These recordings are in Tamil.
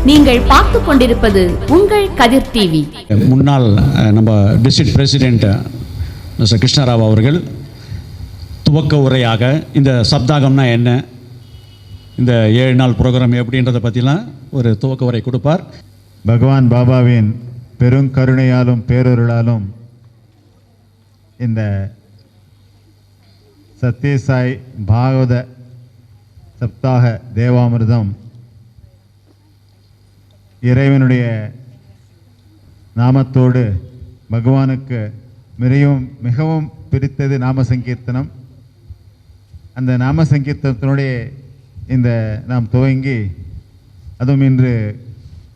நீங்கள் பார்த்து கொண்டிருப்பது உங்கள் கதிர் டிவி. முன்னாள் நம்ம டிஸ்ட்ரிக்ட் பிரசிடென்ட் மிஸ்டர் கிருஷ்ணராவ் அவர்கள் துவக்க உரையாக இந்த சப்தாகம்னா என்ன, இந்த 7 நாள் ப்ரோக்ராம் எப்படின்றத பற்றிலாம் ஒரு துவக்க உரை கொடுப்பார். பகவான் பாபாவின் பெருங்கருணையாலும் பேரொருளாலும் இந்த சத்யசாய் பாகவத சப்தாக தேவாமிர்தம் இறைவனுடைய நாமத்தோடு பகவானுக்கு மிகவும் பிடித்தது நாம சங்கீர்த்தனம். அந்த நாம சங்கீர்த்தனத்தினுடைய இந்த நாம் துவங்கி, அதுவும் இன்று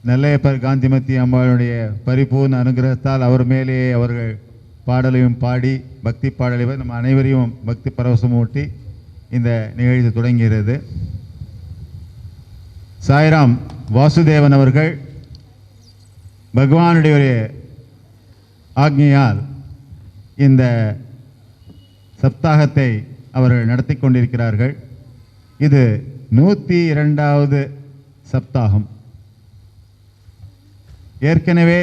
நெல்லையப்பர் காந்திமதி அம்பாளுடைய பரிபூர்ண அனுகிரகத்தால் அவர் மேலேயே அவர்கள் பாடலையும் பாடி பக்தி பாடலை நம்ம அனைவரையும் பக்தி பரவசமூட்டி இந்த நிகழ்ச்சி தொடங்குகிறது. சாய்ராம் வாசுதேவன் அவர்கள் பகவானுடைய ஆக்ஞையால் இந்த சப்தாகத்தை அவர்கள் நடத்தி கொண்டிருக்கிறார்கள். இது 102வது சப்தாகம். ஏற்கனவே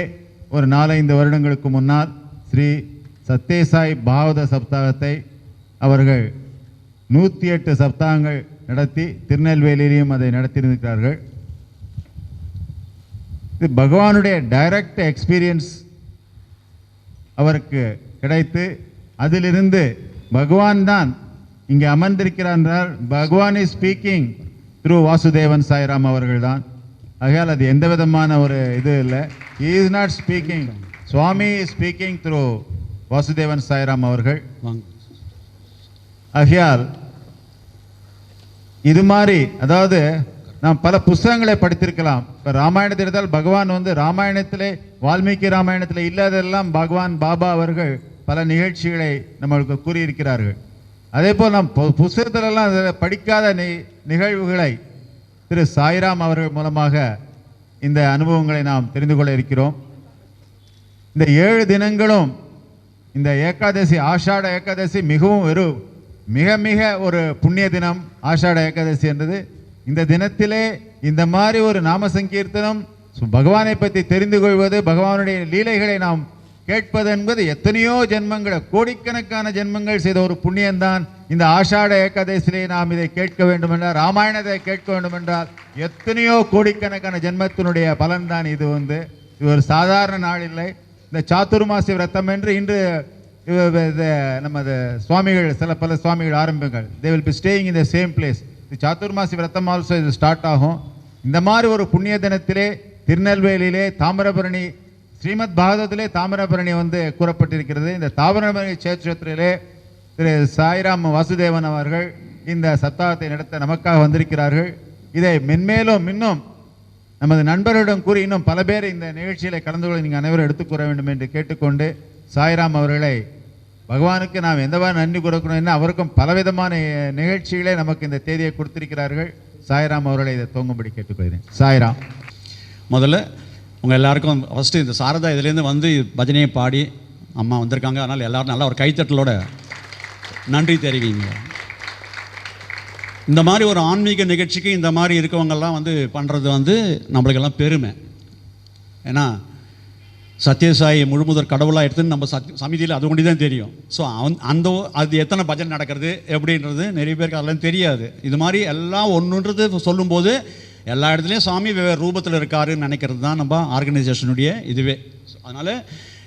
ஒரு 4-5 வருடங்களுக்கு முன்னால் ஸ்ரீ சத்யசாய் பாகவத சப்தாகத்தை அவர்கள் 108 சப்தாகங்கள் நடத்தி திருநெல்வேலியிலையும் அதை நடத்தியிருக்கிறார்கள். இது பகவானுடைய டைரக்ட் எக்ஸ்பீரியன்ஸ் அவருக்கு கிடைத்து, அதிலிருந்து பகவான் தான் இங்கே அமர்ந்திருக்கிறார் என்றால் Bhagavan is speaking through Vasudevan Sairam அவர்கள் தான். ஆகையால் அது எந்த விதமான ஒரு இது இல்லை. He is not speaking, Swami is speaking through Vasudevan Sairam அவர்கள். ஆகையால் இது மாதிரி, அதாவது நாம் பல புஸ்தகங்களை படித்திருக்கலாம். இப்போ ராமாயணத்தை எடுத்தால் பகவான் ராமாயணத்திலே வால்மீகி ராமாயணத்தில் இல்லாததெல்லாம் பகவான் பாபா அவர்கள் பல நிகழ்ச்சிகளை நம்மளுக்கு கூறியிருக்கிறார்கள். அதே போல் நாம் புஸ்தகத்திலெல்லாம் படிக்காத நிகழ்வுகளை திரு சாய்ராம் அவர்கள் மூலமாக இந்த அனுபவங்களை நாம் தெரிந்து கொள்ள இருக்கிறோம். இந்த 7 தினங்களும் இந்த ஏகாதசி, ஆஷாட ஏகாதசி மிக ஒரு புண்ணிய தினம். ஆஷாட ஏகாதசி என்றது இந்த தினத்திலே இந்த மாதிரி ஒரு நாம சங்கீர்த்தனம், பகவானை பற்றி தெரிந்து கொள்வது, பகவானுடைய லீலைகளை நாம் கேட்பது என்பது எத்தனையோ ஜென்மங்கள், கோடிக்கணக்கான ஜென்மங்கள் செய்த ஒரு புண்ணியம்தான். இந்த ஆஷாட ஏகாதசியிலே நாம் இதை கேட்க வேண்டும் என்றால், ராமாயணத்தை கேட்க வேண்டும் என்றால் எத்தனையோ கோடிக்கணக்கான ஜென்மத்தினுடைய பலன்தான் இது. இது ஒரு சாதாரண நாள் இல்லை. இந்த சாத்துர்மாசி விரதம் என்று இன்று நமது சுவாமிகள், பல சுவாமிகள் ஆரம்பிங்கள், they will be staying in the same place. சாத்துர்மாசி விரதம் ஆல்சோ இது ஸ்டார்ட் ஆகும். இந்த மாதிரி ஒரு புண்ணிய தினத்திலே திருநெல்வேலியிலே தாமிரபரணி, ஸ்ரீமத் பாகவதத்திலே தாமிரபரணி கூறப்பட்டிருக்கிறது. இந்த தாமிரபரணி சேத்திரத்திலே திரு சாய்ராம் வாசுதேவன் அவர்கள் இந்த சப்தாகத்தை நடத்த நமக்காக வந்திருக்கிறார்கள். இதை மென்மேலும் இன்னும் நமது நண்பர்களிடம் கூறி இன்னும் பல பேர் இந்த நிகழ்ச்சியில் கலந்து கொள்ள நீங்கள் அனைவரும் எடுத்துக்கூற வேண்டும் என்று கேட்டுக்கொண்டு, சாய்ராம் அவர்களை பகவானுக்கு நாம் எந்தவாறு நன்றி கூறக்கணும்னு அவருக்கும் பலவிதமான நிகழ்ச்சிகளே நமக்கு இந்த தேதியை கொடுத்திருக்கிறார்கள். சாய்ராம் அவர்களை இதை துவங்கும்படி கேட்டுக்கொள்கிறேன். சாய்ராம். முதல்ல உங்கள் எல்லாருக்கும் ஃபஸ்ட்டு இந்த சாரதா இதுலேருந்து பஜனையை பாடி அம்மா வந்திருக்காங்க. அதனால் எல்லோரும் நல்லா ஒரு கைத்தட்டலோட நன்றி தெரிவிங்க. இந்த மாதிரி ஒரு ஆன்மீக நிகழ்ச்சிக்கு இந்த மாதிரி இருக்கவங்கெல்லாம் பண்ணுறது நம்மளுக்கெல்லாம் பெருமை. ஏன்னா சத்யசாய் முழுமுதற் கடவுளாக எடுத்துன்னு நம்ம சமிதியில் அது ஒண்டி தான் தெரியும். ஸோ அது எத்தனை பஜனை நடக்கிறது எப்படின்றது நிறைய பேருக்கு அதெல்லாம் தெரியாது. இது மாதிரி எல்லாம் ஒன்றுன்றது சொல்லும்போது எல்லா இடத்துலையும் சாமி வெவ்வேறு ரூபத்தில் இருக்காருன்னு நினைக்கிறது தான் நம்ம ஆர்கனைசேஷனுடைய இதுவே. அதனால்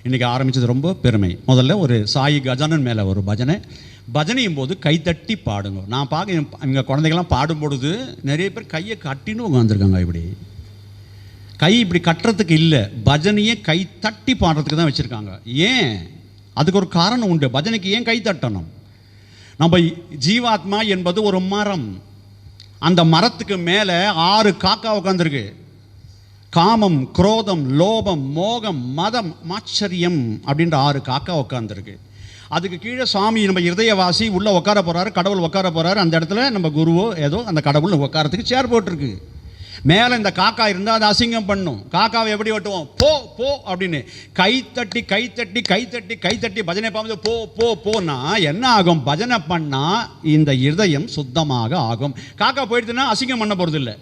இன்றைக்கி ஆரம்பித்தது ரொம்ப பெருமை. முதல்ல ஒரு சாயி கஜானன் மேலே ஒரு பஜனையும் போது கைத்தட்டி பாடுங்க. நான் பார்க்க இவங்க குழந்தைகள்லாம் பாடும்பொழுது நிறைய பேர் கையை கட்டின்னு உட்காந்துருக்காங்க. கை இப்படி கட்டுறதுக்கு இல்லை, பஜனையே கை தட்டி பாடுறதுக்கு தான் வச்சுருக்காங்க. ஏன்? அதுக்கு ஒரு காரணம் உண்டு. பஜனைக்கு ஏன் கை தட்டணும்? நம்ம ஜீவாத்மா என்பது ஒரு மரம். அந்த மரத்துக்கு மேலே 6 காக்கா உட்காந்துருக்கு. காமம், குரோதம், லோபம், மோகம், மதம், மாச்சரியம் அப்படின்ற 6 காக்கா உட்காந்துருக்கு. அதுக்கு கீழே சாமி நம்ம இருதயவாசி உள்ளே உட்கார போகிறாரு, கடவுள் உட்கார போகிறாரு. அந்த இடத்துல நம்ம குருவோ ஏதோ அந்த கடவுள் உட்காரத்துக்கு சேர் போட்டிருக்கு. மேலே இந்த காக்கா இருந்தால் அதை அசிங்கம் பண்ணும். காக்காவை எப்படி வெட்டுவோம்? போ போ அப்படின்னு கைத்தட்டி கைத்தட்டி கைத்தட்டி கைத்தட்டி பஜனை பாம்பு போ போ போனா என்ன ஆகும்? பஜனை பண்ணால் இந்த இருதயம் சுத்தமாக ஆகும். காக்கா போயிடுதுன்னா அசிங்கம் பண்ண போகிறது இல்லை.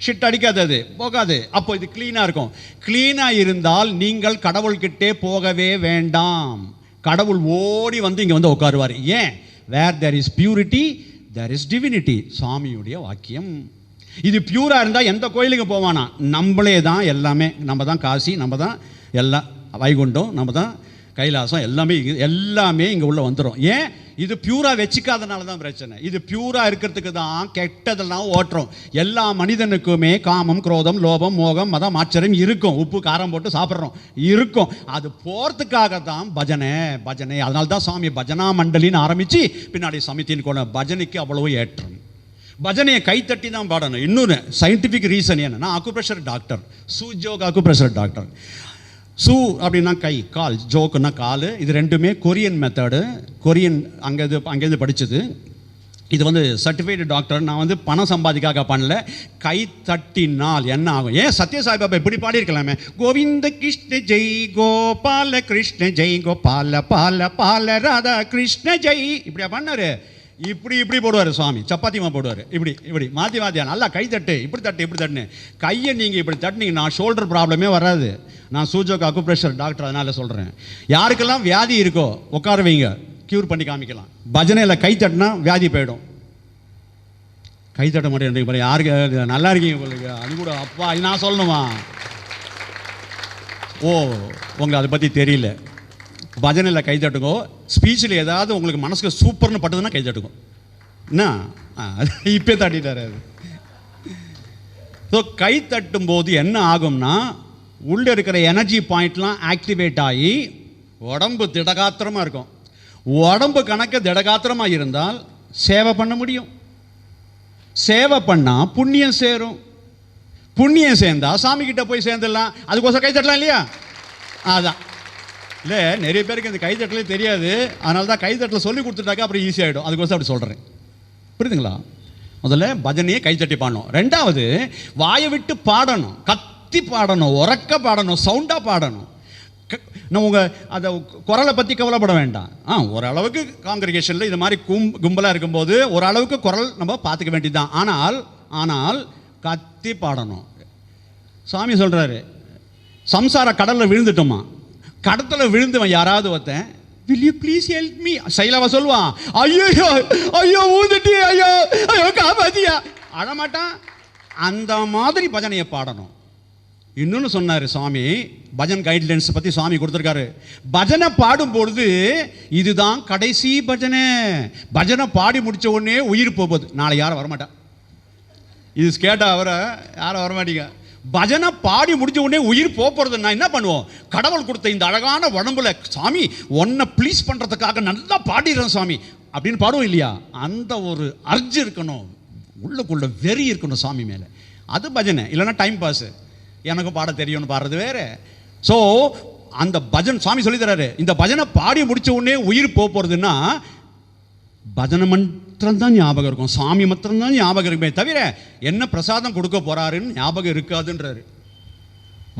ஷிட் அடிக்காது, அது போகாது. அப்போ இது க்ளீனாக இருக்கும். க்ளீனாக இருந்தால் நீங்கள் கடவுள்கிட்டே போகவே வேண்டாம். கடவுள் ஓடி வந்து இங்கே வந்து உட்காருவார். ஏன்? Where there is purity there is divinity. சாமியுடைய வாக்கியம். இது பியூராக இருந்தால் எந்த கோயிலுக்கு போவானா? நம்மளே தான் எல்லாமே. நம்ம தான் காசி, நம்ம தான் எல்லாம் வைகுண்டம், நம்ம தான் கைலாசம், எல்லாமே இங்கே உள்ள வந்துடும். ஏன்? இது பியூராக வச்சுக்காதனால தான் பிரச்சனை. இது பியூராக இருக்கிறதுக்கு தான் கெட்டதெல்லாம் ஓட்டுறோம். எல்லா மனிதனுக்குமே காமம், குரோதம், லோபம், மோகம், மதம், ஆச்சரியம் இருக்கும். உப்பு காரம் போட்டு சாப்பிட்றோம் இருக்கும். அது போகிறதுக்காக தான் பஜனை. அதனால தான் சாமி பஜனா மண்டலின்னு ஆரம்பித்து பின்னாடி சமித்தின்னு கொண்ட பஜனைக்கு அவ்வளவு ஏற்றம். பஜனையை கைத்தட்டி தான் பாடணும். இன்னொரு சயின்டிஃபிக் ரீசன் என்னன்னா, acupressure doctor, Su Jok acupressure doctor. சூ அப்படின்னா கை, கால், ஜோக்குன்னா கால். இது ரெண்டுமே கொரியன் மெத்தடு. கொரியன் அங்கேருந்து படித்தது. இது வந்து சர்டிஃபைடு டாக்டர். நான் வந்து பணம் சம்பாதிக்காக பண்ணல. கை தட்டினால் என்ன ஆகும்? ஏன் சத்யசாய் பாபா இப்படி பாடியிருக்கலாமே, கோவிந்த கிருஷ்ண ஜெய் கோபால கிருஷ்ண ஜெய் கோபால பால பால ராதா கிருஷ்ண ஜெய். இப்படியா பண்ணாரு? இப்படி போடுவார் சுவாமி. சப்பாத்திமா போடுவார். இப்படி மாற்றி நல்லா கை தட்டு, இப்படி தட்டுன்னு. கையை நீங்கள் இப்படி தட்டினீங்கன்னா ஷோல்டர் ப்ராப்ளமே வராது. நான் சூஜோக் அக்குப்ரெஷர் டாக்டர், அதனால சொல்கிறேன். யாருக்கெல்லாம் வியாதி இருக்கோ உட்கார வைங்க, க்யூர் பண்ணி காமிக்கலாம். பஜனையில் கை தட்டினா வியாதி போயிடும். கை தட்ட மாட்டேன் யாருக்கு நல்லா இருக்கீங்க உங்களுக்கு, அது கூட அப்பா நான் சொல்லணுமா? உங்களை அதை பற்றி தெரியல. பஜனையில் கை தட்டுங்கோ. ஸ்பீச்சில் ஏதாவது உங்களுக்கு மனசுக்கு சூப்பர்னு பட்டதுன்னா கை தட்டுங்க. என்ன இப்போ தட்டிட்டாரு அது. ஸோ கை தட்டும்போது என்ன ஆகும்னா, உள்ளே இருக்கிற எனர்ஜி பாயிண்ட்லாம் ஆக்டிவேட் ஆகி உடம்பு திடகாத்திரமாக இருக்கும். உடம்பு கணக்கு திடகாத்திரமாக இருந்தால் சேவை பண்ண முடியும். சேவை பண்ணால் புண்ணியம் சேரும். புண்ணியம் சேர்ந்தால் சாமிக்கிட்ட போய் சேர்ந்துடலாம். அதுக்கோசம் கை தட்டலாம் இல்லையா? அதான் இல்லை, நிறைய பேருக்கு இந்த கைத்தட்டலே தெரியாது. அதனால தான் கைத்தட்டலை சொல்லி கொடுத்துட்டாக்கா அப்புறம் ஈஸியாகிடும். அதுக்கோசம் அப்படி சொல்கிறேன். புரியுதுங்களா? முதல்ல பஜனையே கைத்தட்டி பாடணும். ரெண்டாவது, வாயை விட்டு பாடணும், கத்தி பாடணும், உறக்க பாடணும், சவுண்டாக பாடணும். நம்ம உங்கள் அதை குரலை பற்றி கவலைப்பட வேண்டாம். ஓரளவுக்கு காங்கிரிகேஷனில் இது மாதிரி கும்பலாக இருக்கும்போது ஓரளவுக்கு குரல் நம்ம பார்த்துக்க வேண்டியது தான். ஆனால் கத்தி பாடணும். சாமி சொல்கிறாரு, சம்சார கடலில் விழுந்துட்டோமா, கடத்தில் விழுந்தவன் யாராவது ஒருத்தன், will you please help me, சைலாவா சொல்லுவான், ஐயோ ஊந்துட்டி, ஐயோ காப்பாத்தியா, அழமாட்டான். அந்த மாதிரி பஜனையை பாடணும். இன்னொன்று சொன்னார் சுவாமி, பஜன் கைட்லைன்ஸ் பற்றி சுவாமி கொடுத்துருக்காரு. பஜனை பாடும்பொழுது இதுதான் கடைசி பஜனை. பஜனை பாடி முடித்த உடனே உயிர் போகுது. நாளை யாரும் வரமாட்டான். இது கேட்டால் அவரை யாரும் வரமாட்டீங்க. பஜனை பாடி முடிஞ்ச உடனே உயிர் போகிறதுன்னா என்ன பண்ணுவோம்? கடவுள் கொடுத்த இந்த அழகான உடம்புல சாமி ஒன்றை ப்ளீஸ் பண்ணுறதுக்காக நல்லா பாடிடுறோம் சாமி அப்படின்னு பாடுவோம் இல்லையா? அந்த ஒரு அர்ஜ் இருக்கணும், உள்ளுக்குள்ள வெறி இருக்கணும் சாமி மேலே. அது பஜனை. இல்லைன்னா டைம் பாஸ், எனக்கும் பாட தெரியும்னு பாடுறது வேறு. ஸோ அந்த பஜன் சுவாமி சொல்லி தர்றாரு, இந்த பஜனை பாடி முடிச்ச உடனே உயிர் போகிறதுன்னா பஜனை மாத்திரம்தான் ஞாபகம் இருக்கும், சாமி மாத்திரம்தான் ஞாபகம் இருக்குமே தவிர என்ன பிரசாதம் கொடுக்க போறாருன்னு ஞாபகம் இருக்காதுன்றாரு.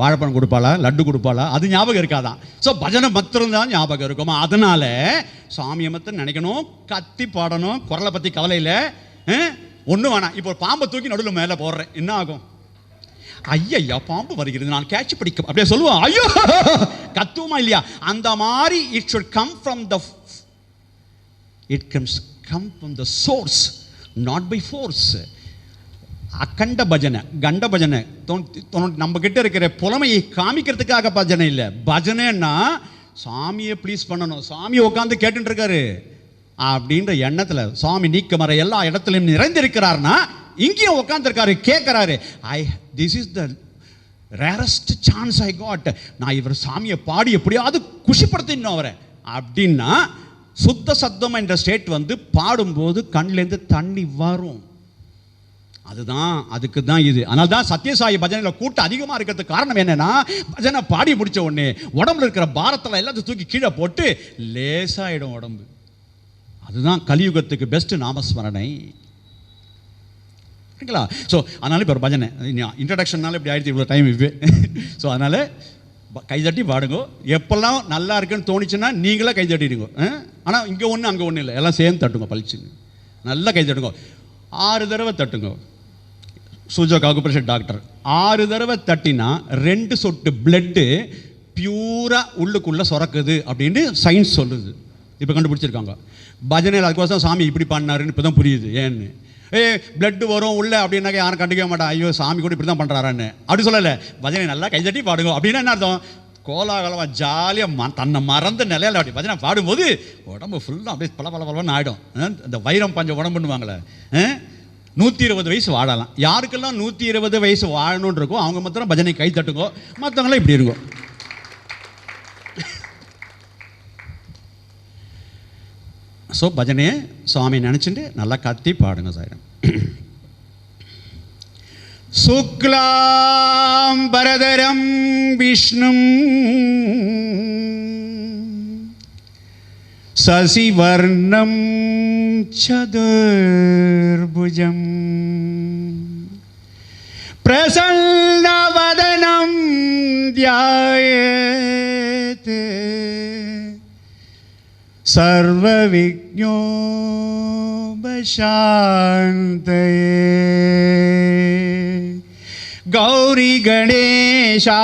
வாழைப்பழம் கொடுப்பாளா, லட்டு கொடுப்பாளா, அது ஞாபகம் இருக்காதான். ஸோ பஜனை மாத்திரம்தான் ஞாபகம் இருக்குமா. அதனால சாமியை மாத்திரம் நினைக்கணும், கத்தி பாடணும், குரலை பற்றி கவலை இல்லை. ஒன்றும் வேணாம். இப்போ பாம்பை தூக்கி நடுவில் மேலே போடுறேன், என்ன ஆகும்? ஐயா பாம்பு வருகிறது, நான் கேட்ச் பிடிக்க அப்படியே சொல்லுவான், ஐயோ கத்துவமா இல்லையா? அந்த மாதிரி it should come from the come from the source, not by force. அக்கண்ட பஜனை, கண்ட பஜனை நம்ம கிட்ட இருக்கிற புலமையை காமிக்கிறதுக்காக பஜனை இல்லை. பஜனைன்னா சாமியை ப்ளீஸ் பண்ணணும், சாமியை உட்காந்து கேட்டுட்டு இருக்காரு அப்படின்ற எண்ணத்தில், சாமி நீக்க மர எல்லா இடத்துலையும் நிறைந்திருக்கிறார்னா இங்கேயும் உட்காந்துருக்காரு, கேட்குறாரு, this is the rarest chance I got, நான் இவர் சாமியை பாடி எப்படியாவது குஷிப்படுத்தினோம் அவரை அப்படின்னா, சுத்த சத்தம் என்ற ஸ்டேட் வந்து பாடும்போது கண்ணிலேருந்து தண்ணி வரும். அதுக்கு தான் இது. அதனால தான் சத்யசாயி பஜனையில் கூட்டம் அதிகமாக இருக்கிறதுக்கு காரணம் என்னன்னா, பஜனை பாடி முடிச்ச உடனே உடம்புல இருக்கிற பாரத்தில் எல்லாத்தையும் தூக்கி கீழே போட்டு லேசாயிடும் உடம்பு. அதுதான் கலியுகத்துக்கு பெஸ்ட் நாமஸ்மரணை. சரிங்களா? ஸோ அதனால இப்போ ஒரு பஜனை இன்ட்ரடக்ஷன்னால இப்படி ஆயிடுச்சு, இவ்வளோ டைம் இப்போ. ஸோ அதனால் கைதட்டி பாடுங்க. எப்பெல்லாம் நல்லா இருக்குன்னு தோணிச்சுன்னா நீங்களே கைதட்டிடுங்க. ஆனால் இங்கே ஒன்று அங்கே ஒன்றும் இல்லை, எல்லாம் சேர்ந்து தட்டுங்க, பழிச்சுங்க, நல்லா கைதட்டுங்க. 6 தடவை தட்டுங்க. Su Jok அகுப்ரெஷர் doctor. 6 தடவை தட்டினா 2 சொட்டு பிளட்டு பியூராக உள்ளுக்குள்ளே சுரக்குது அப்படின்னு சயின்ஸ் சொல்லுது. இப்போ கண்டுபிடிச்சிருக்காங்க. பஜனையில் அதுக்கோசம் சாமி இப்படி பண்ணாருன்னு இப்போ தான் புரியுது ஏன்னு. பிளட்டு வரும் உள்ள அப்படின்னாக்க யாரும் கண்டுக்கவே மாட்டான். ஐயோ சாமி கூட இப்படி தான் பண்ணுறாரான்னு அப்படி சொல்லலை. பஜனை நல்லா கைதட்டி பாடுங்க அப்படின்னா என்ன அர்த்தம்? கோலாகலமாக ஜாலியாக தன்னை மறந்த நிலையில் அப்படி பஜனை பாடும்போது உடம்பு ஃபுல்லாக அப்படியே பல பல பலன்னு ஆகிடும். இந்த வைரம் பஞ்ச உடம்புன்னுவாங்களே, 120 வயசு வாழலாம். யாருக்கெல்லாம் 120 வயசு வாழணுன்னு இருக்கோ அவங்க மாத்திரம் பஜனை கை தட்டுங்கோ, மற்றவங்களாம் இப்படி இருக்கும். ஸோ பஜனையை சுவாமி நினச்சிட்டு நல்லா கத்தி பாடுங்க சாயிரம். சுக்லாம் பரதரம் விஷ்ணும் சசிவர்ணம் சதுர்புஜம் பிரசன்னவதனம் த்யாயேத் சர்வவிக்ஞோபசாந்தயே. கௌரி கணேஷா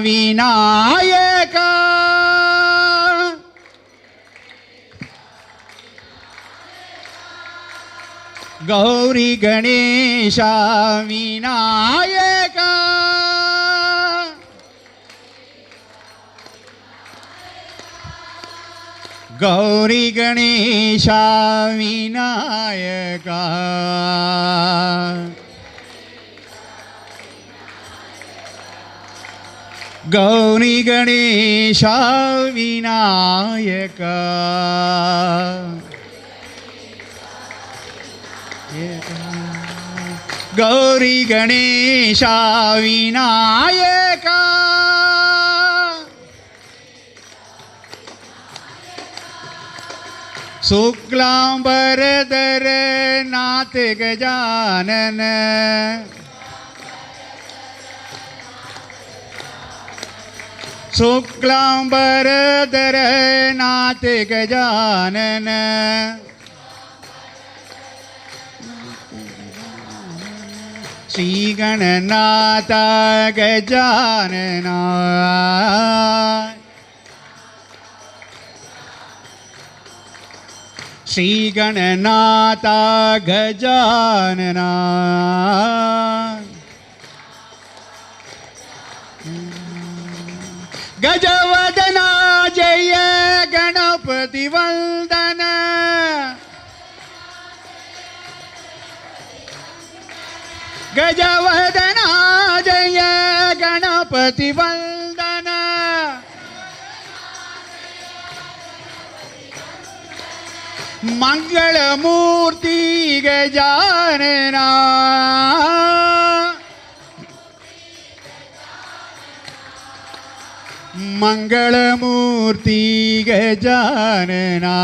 விநாயகா கௌரி கணேஷா விநாயகா கௌரி கணேஷா விநாயகா கௌரி கணேஷா விநாயகா கௌரி கணேஷா விநாயகா சுக்லாம்பரதர நாத் கஜானன சுக்லாம்பரதர நாத் கஜானன ஸ்ரீ கணநாத கஜானனா ஸ்ரீ கணநாத கஜானனா கஜவதனா ஜெய கணபதி வந்தன கஜவதனா ஜெய கணபதி வந்தன மங்களமூர்த்தி கஜானனா மங்களமூர்த்தி கஜானனா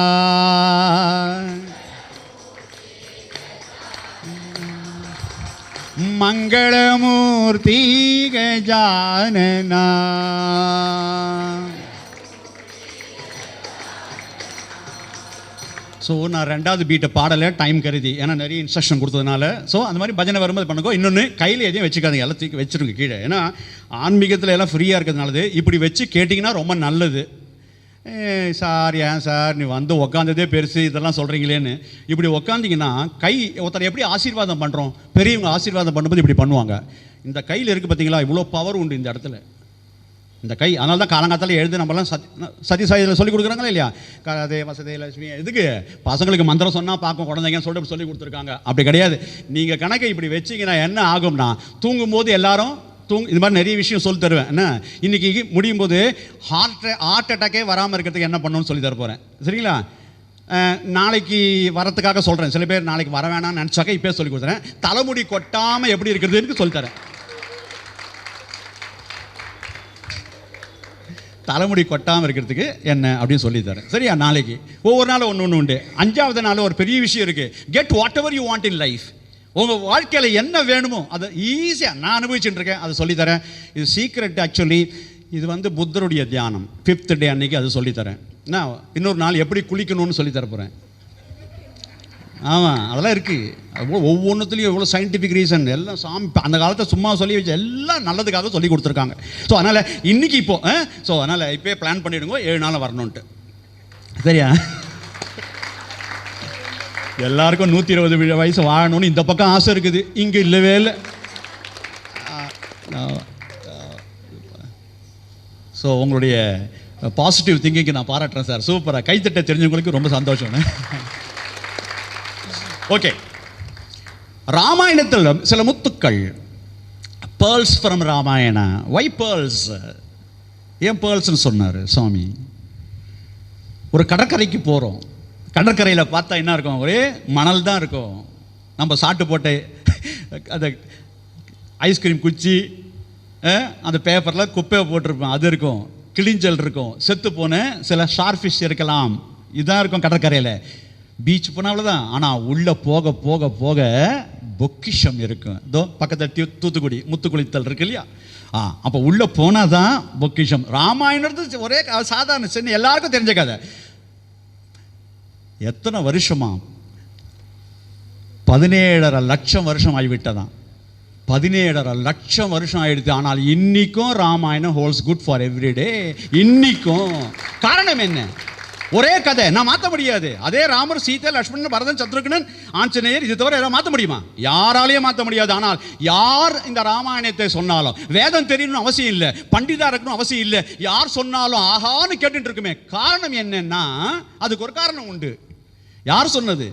மங்களமூர்த்தி கஜானனா. ஸோ நான் 2வது பீட்டை பாடலை டைம் கருதி, ஏன்னா நிறைய இன்ஸ்ட்ரக்ஷன் கொடுத்ததுனால. ஸோ அந்த மாதிரி பஜனை வரும்போது பண்ணுங்க. இன்னொன்று கையில் எதையும் வச்சுக்காதீங்க, எல்லாம் தூக்கி வச்சுருங்க கீழே. ஏன்னா ஆன்மீகத்தில் எல்லாம் ஃப்ரீயாக இருக்கிறதுனாலது இப்படி வச்சு கேட்டிங்கன்னா ரொம்ப நல்லது. சார் ஏன் சார் நீ வந்து உக்காந்ததே பெருசு இதெல்லாம் சொல்கிறீங்களேன்னு இப்படி உக்காந்திங்கன்னா கை ஒருத்தர் எப்படி ஆசீர்வாதம் பண்ணுறோம், பெரியவங்க ஆசீர்வாதம் பண்ணும்போது இப்படி பண்ணுவாங்க. இந்த கையில் இருக்குது பார்த்தீங்களா, இவ்வளோ பவர் உண்டு இந்த இடத்துல இந்த கை. அதனால தான் காலங்காலத்தில் எழுது நம்மளாம் சத்யசாயியில் சொல்லிக் கொடுக்குறாங்களா இல்லையா, கதே வசதே லட்சுமி. இதுக்கு பசங்களுக்கு மந்திரம் சொன்னால் பார்க்கும் குழந்தைங்கன்னு சொல்லிட்டு சொல்லி கொடுத்துருக்காங்க. அப்படி கிடையாது. நீங்கள் கணக்கை இப்படி வச்சிங்கன்னா என்ன ஆகும்னா, தூங்கும்போது எல்லாரும் இது மாதிரி நிறைய விஷயம் சொல்லி தருவேன். என்ன இன்றைக்கி முடியும் போது ஹார்ட் அட்டாக்கே வராமல் இருக்கிறதுக்கு என்ன பண்ணணும்னு சொல்லி தர போகிறேன். சரிங்களா? நாளைக்கு வரத்துக்காக சொல்கிறேன். சில பேர் நாளைக்கு வர வேணாம்னு நினச்சாக்க இப்போ சொல்லி கொடுத்துறேன். தலைமுடி கொட்டாமல் எப்படி இருக்கிறதுன்னு சொல்லித்தரேன். தலைமுடி கொட்டாமல் இருக்கிறதுக்கு என்ன அப்படின்னு சொல்லித்தரேன். சரியா? நாளைக்கு ஒவ்வொரு நாளும் ஒன்று உண்டு. 5வது நாள் ஒரு பெரிய விஷயம் இருக்குது. Get what ever you want in life. உங்கள் வாழ்க்கையில் என்ன வேணுமோ அதை ஈஸியாக நான் அனுபவிச்சுட்டு இருக்கேன், அதை சொல்லித்தரேன். இது சீக்ரெட். ஆக்சுவலி இது வந்து புத்தருடைய தியானம் 5th டே அன்னைக்கு அது சொல்லித்தரேன். நான் இன்னொரு நாள் எப்படி குளிக்கணும்னு சொல்லித்தர போகிறேன். ஆமாம், அதெல்லாம் இருக்குது. ஒவ்வொன்றுத்துலையும் எவ்வளோ சயின்டிஃபிக் ரீசன் எல்லாம் சாமி அந்த காலத்தை சும்மா சொல்லி வச்சு எல்லாம் நல்லதுக்காக சொல்லி கொடுத்துருக்காங்க. ஸோ அதனால் இன்றைக்கி இப்போது ஸோ அதனால் இப்போயே பிளான் பண்ணிவிடுங்க 7 நாள் வரணுன்ட்டு. சரியா? எல்லாருக்கும் 120 வயசு வாழணும்னு இந்த பக்கம் ஆசை இருக்குது, இங்கே இல்லவே இல்லை. ஸோ உங்களுடைய பாசிட்டிவ் திங்கிங்க்கு நான் பாராட்டுறேன் சார். சூப்பராக கைத்தட்ட தெரிஞ்சவங்களுக்கு ரொம்ப சந்தோஷம். ஓகே, ராமாயணத்தில் சில முத்துக்கள், pearls from Ramayana. Why pearls? ஏன் பேர்ல்ஸ்னு சொன்னார் சுவாமி? ஒரு கடற்கரைக்கு போகிறோம், கடற்கரையில் பார்த்தா என்ன இருக்கும்? ஒரே மணல் தான் இருக்கும். நம்ம சாப்பிட்டு போட்ட அந்த ஐஸ்கிரீம் குச்சி, அந்த பேப்பரில் குப்பையை போட்டிருப்போம், அது இருக்கும். கிளிஞ்சல் இருக்கும், செத்து போன சில ஷார்ஃபிஷ் இருக்கலாம், இதுதான் இருக்கும் கடற்கரையில். பீச் போனால் அவ்வளோதான். ஆனால் உள்ளே போக போக போக பொக்கிஷம் இருக்கும். இதோ பக்கத்தில் தூத்துக்குடி முத்துக்குளித்தல் இருக்கு இல்லையா? அப்போ உள்ளே போனால் தான் பொக்கிஷம். ராமாயணத்து ஒரே சாதாரண சின்ன எல்லாருக்கும் தெரிஞ்ச கதை. எத்தனை வருஷமா? 17.5 லட்சம் வருஷம் ஆகிவிட்டதான். 17.5 லட்சம் வருஷம் ஆயிடுச்சு. ஆனால் இன்னைக்கும் Ramayanam holds good for everyday. இன்னைக்கும் காரணம் என்ன? ஒரே கதை, நான் மாற்ற முடியாது. அதே ராமர், சீதை, லக்ஷ்மணன், பரதன், சத்ருக்னன், ஆஞ்சநேயர், இது தவிர எல்லாம் மாற்ற முடியுமா? யாராலையும் மாற்ற முடியாது. ஆனால் யார் இந்த ராமாயணத்தை சொன்னாலும், வேதம் தெரியணும்னு அவசியம் இல்லை, பண்டிதா இருக்கணும் அவசியம் இல்லை, யார் சொன்னாலும் ஆகான்னு கேட்டுட்டு இருக்குமே. காரணம் என்னன்னா, அதுக்கு ஒரு காரணம் உண்டு. யார் சொன்னது?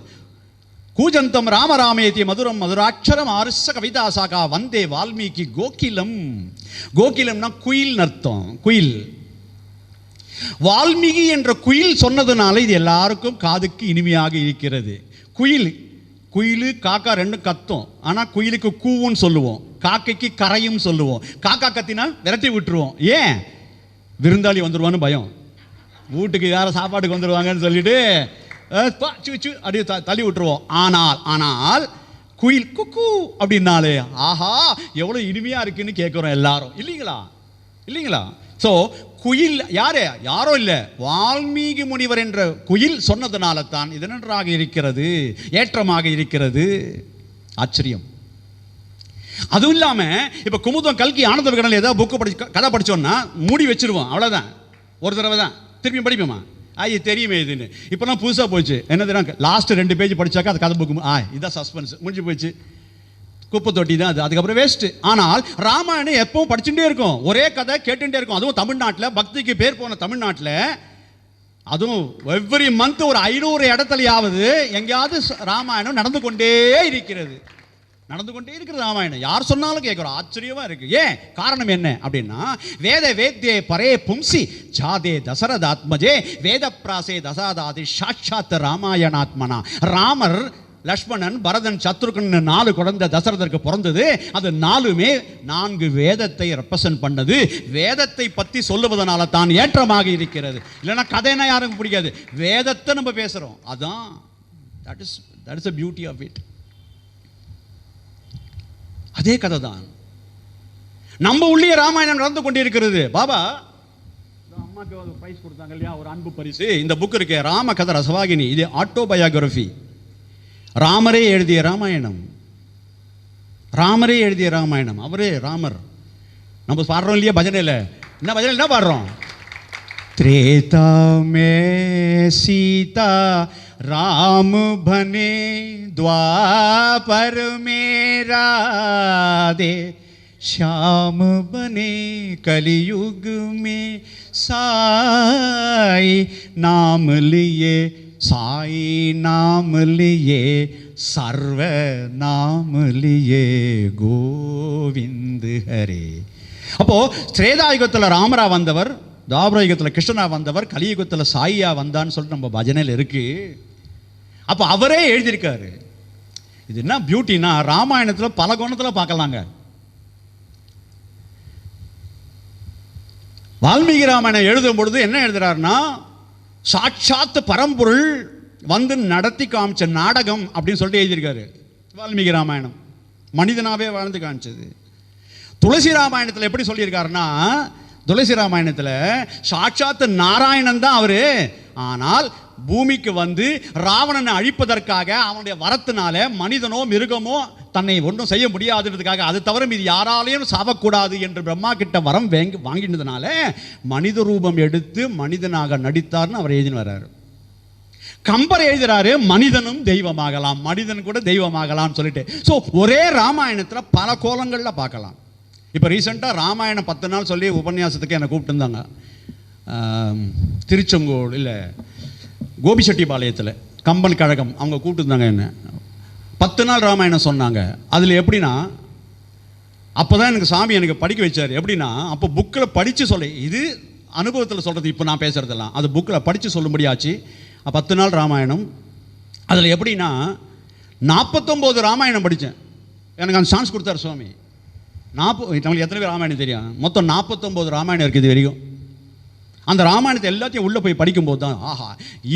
கூஜந்தம் ராமராமேதி மதுரம் மதுராட்சரம் ஆருஷ கவிதா சாகா வந்தே வால்மீகி கோகிலம். கோகிலம்னா குயில் அர்த்தம், குயில். வால்மீகி என்ற குயில் சொன்னதுனால இது எல்லாருக்கும் காதுக்கு இனிமையாக இருக்கிறது. குயில், குயில் காக்கா ரெண்டும் கத்தும். ஆனால் குயிலுக்கு கூவுன்னு சொல்லுவோம், காக்கைக்கு கரையும் சொல்லுவோம். காக்கா கத்தினா விரட்டி விட்டுருவோம். ஏன்? விருந்தாளி வந்துடுவான்னு பயம். வீட்டுக்கு யாரும் சாப்பாட்டுக்கு வந்துடுவாங்கன்னு சொல்லிட்டு அப்படியே தள்ளி விட்டுருவோம். ஆனால் குயில் குக்கு அப்படின்னாலே ஆஹா எவ்வளோ இனிமையாக இருக்குன்னு கேட்குறோம் எல்லாரும். இல்லைங்களா? ஸோ குயில் யாரோ இல்லை, வால்மீகி முனிவர் என்ற குயில் சொன்னதுனால தான் இது நன்றாக இருக்கிறது, ஏற்றமாக இருக்கிறது. ஆச்சரியம். அதுவும் இல்லாமல் இப்போ குமுதம், கல்கி, ஆனந்த விகடன் ஏதாவது புக்கு கதை படித்தோன்னா மூடி வச்சிருவோம், அவ்வளோதான். ஒரு தடவை தான் திரும்பி படிப்போமா? தெரியுமே இதுன்னு. இப்போலாம் புதுசாக போச்சு. என்னதுன்னா லாஸ்ட் 2 பேஜ் படித்தாக்கா அது கதை புக்கு, இதான் சஸ்பென்ஸ், முடிஞ்சு போச்சு, குப்பை தொட்டி தான் அது, அதுக்கப்புறம் வேஸ்ட்டு. ஆனால் ராமாயணம் எப்பவும் படிச்சுட்டே இருக்கும், ஒரே கதை கேட்டுட்டே இருக்கும். அதுவும் தமிழ்நாட்டில், பக்திக்கு பேர் போன தமிழ்நாட்டில், அதுவும் எவ்ரி மந்த் ஒரு 500 இடத்துலையாவது எங்கேயாவது ராமாயணம் நடந்து கொண்டே இருக்கிறது ராமாயணம். யார் சொன்னாலும் கேட்குறோம், ஆச்சரியமா இருக்கு. ஏன்? காரணம் என்ன அப்படின்னா, வேத வேத்யே பரே பும்சி ஜாதே தசரதாத்மஜே வேத பிராசே தசாதாதி சாட்சாத் ராமாயணாத்மனா. ராமர், லக்ஷ்மணன், பரதன், சத்ருகன் 4 குழந்தை தசரதற்கு பிறந்தது. அது 4மே 4 வேதத்தை ரெப்ரசன்ட் பண்ணது. வேதத்தை பற்றி சொல்லுவதனால தான் ஏற்றமாக இருக்கிறது. இல்லைன்னா கதைனா யாருக்கும் பிடிக்காது. வேதத்தை நம்ம பேசுகிறோம், அதான் that is the beauty of it. அதே கதை தான் நம்ம உள்ளே ராமாயணம் நடந்து கொண்டிருக்கிறது. பாபா அம்மாக்கு ஒரு பிரைஸ் கொடுத்தாங்க இல்லையா, ஒரு அன்பு பரிசு. இந்த புக் இருக்கு, ராம கதை ரசவாகினி. இது ஆட்டோபயோகிராஃபி. ராமரே எழுதிய ராமாயணம். அவரே ராமர். நம்ம பாடுறோம் இல்லையா பஜனையில்? என்ன பாடுறோம்? त्रेता में सीता राम बने, द्वापर में राधे श्याम बने, कलयुग में साई नाम लिए सर्व नाम लिए गोविंद हरे. அப்போ திரேதாயுகத்தில் ராமரா வந்தவர், தாபரயுகத்தில் கிருஷ்ணனா வந்தவர், கலியுகத்தில் சாயியா வந்தான்னு சொல்லிட்டு நம்ம பஜனையில் இருக்கு. அப்போ அவரே எழுதியிருக்காரு. இது என்ன பியூட்டினா, ராமாயணத்தில் பல கோணத்தில் பார்க்கலாங்க. வால்மீகி ராமாயணம் எழுதும் பொழுது என்ன எழுதுறாருன்னா, சாட்சாத் பரம்பொருள் வந்து நடத்தி காமிச்ச நாடகம் அப்படின்னு சொல்லிட்டு எழுதியிருக்காரு. வால்மீகி ராமாயணம் மனிதனாவே வாழ்ந்து காமிச்சது. துளசி ராமாயணத்தில் எப்படி சொல்லியிருக்காருன்னா, துளசி ராமாயணத்தில் சாட்சாத் நாராயணன் தான் அவரு, ஆனால் பூமிக்கு வந்து ராவணனை அழிப்பதற்காக அவனுடைய வரத்தினால மனிதனோ மிருகமோ தன்னை ஒன்றும் செய்ய முடியாதுன்றதுக்காக, அது தவிர மீது யாராலையும் சாவக்கூடாது என்று பிரம்மா கிட்ட வரம் வாங்கினதுனால மனித ரூபம் எடுத்து மனிதனாக நடித்தார்னு அவர் எழுதின்னு வர்றாரு. கம்பர் எழுதுறாரு மனிதனும் தெய்வமாகலாம், மனிதன் கூட தெய்வமாகலாம் சொல்லிட்டு. ஸோ ஒரே ராமாயணத்தில் பல கோலங்களில் பார்க்கலாம். இப்போ ரீசெண்டாக ராமாயணம் 10 நாள் சொல்லி உபன்யாசத்துக்கு என்னை கூப்பிட்டுருந்தாங்க. திருச்செங்கோடு இல்லை கோபிச்செட்டிப்பாளையத்தில் கம்பன் கழகம் அவங்க கூப்பிட்டுருந்தாங்க என்ன. 10 நாள் ராமாயணம் சொன்னாங்க. அதில் எப்படின்னா, அப்போ தான் எனக்கு சாமி எனக்கு படிக்க வச்சார். எப்படின்னா, அப்போ புக்கில் படித்து சொல்ல, இது அனுபவத்தில் சொல்கிறது இப்போ நான் பேசுகிறதெல்லாம் அது புக்கில் படித்து சொல்லும்படியாச்சு. 10 நாள் ராமாயணம். அதில் எப்படின்னா 49 ராமாயணம் படித்தேன். எனக்கு அந்த சான்ஸ் கொடுத்தார் சுவாமி. நம்மளுக்கு எத்தனை பேர் ராமாயணம் தெரியும்? மொத்தம் 49 ராமாயணம் இருக்குது இது வரைக்கும். அந்த ராமாயணத்தை எல்லாத்தையும் உள்ளே போய் படிக்கும்போது தான் ஆஹா,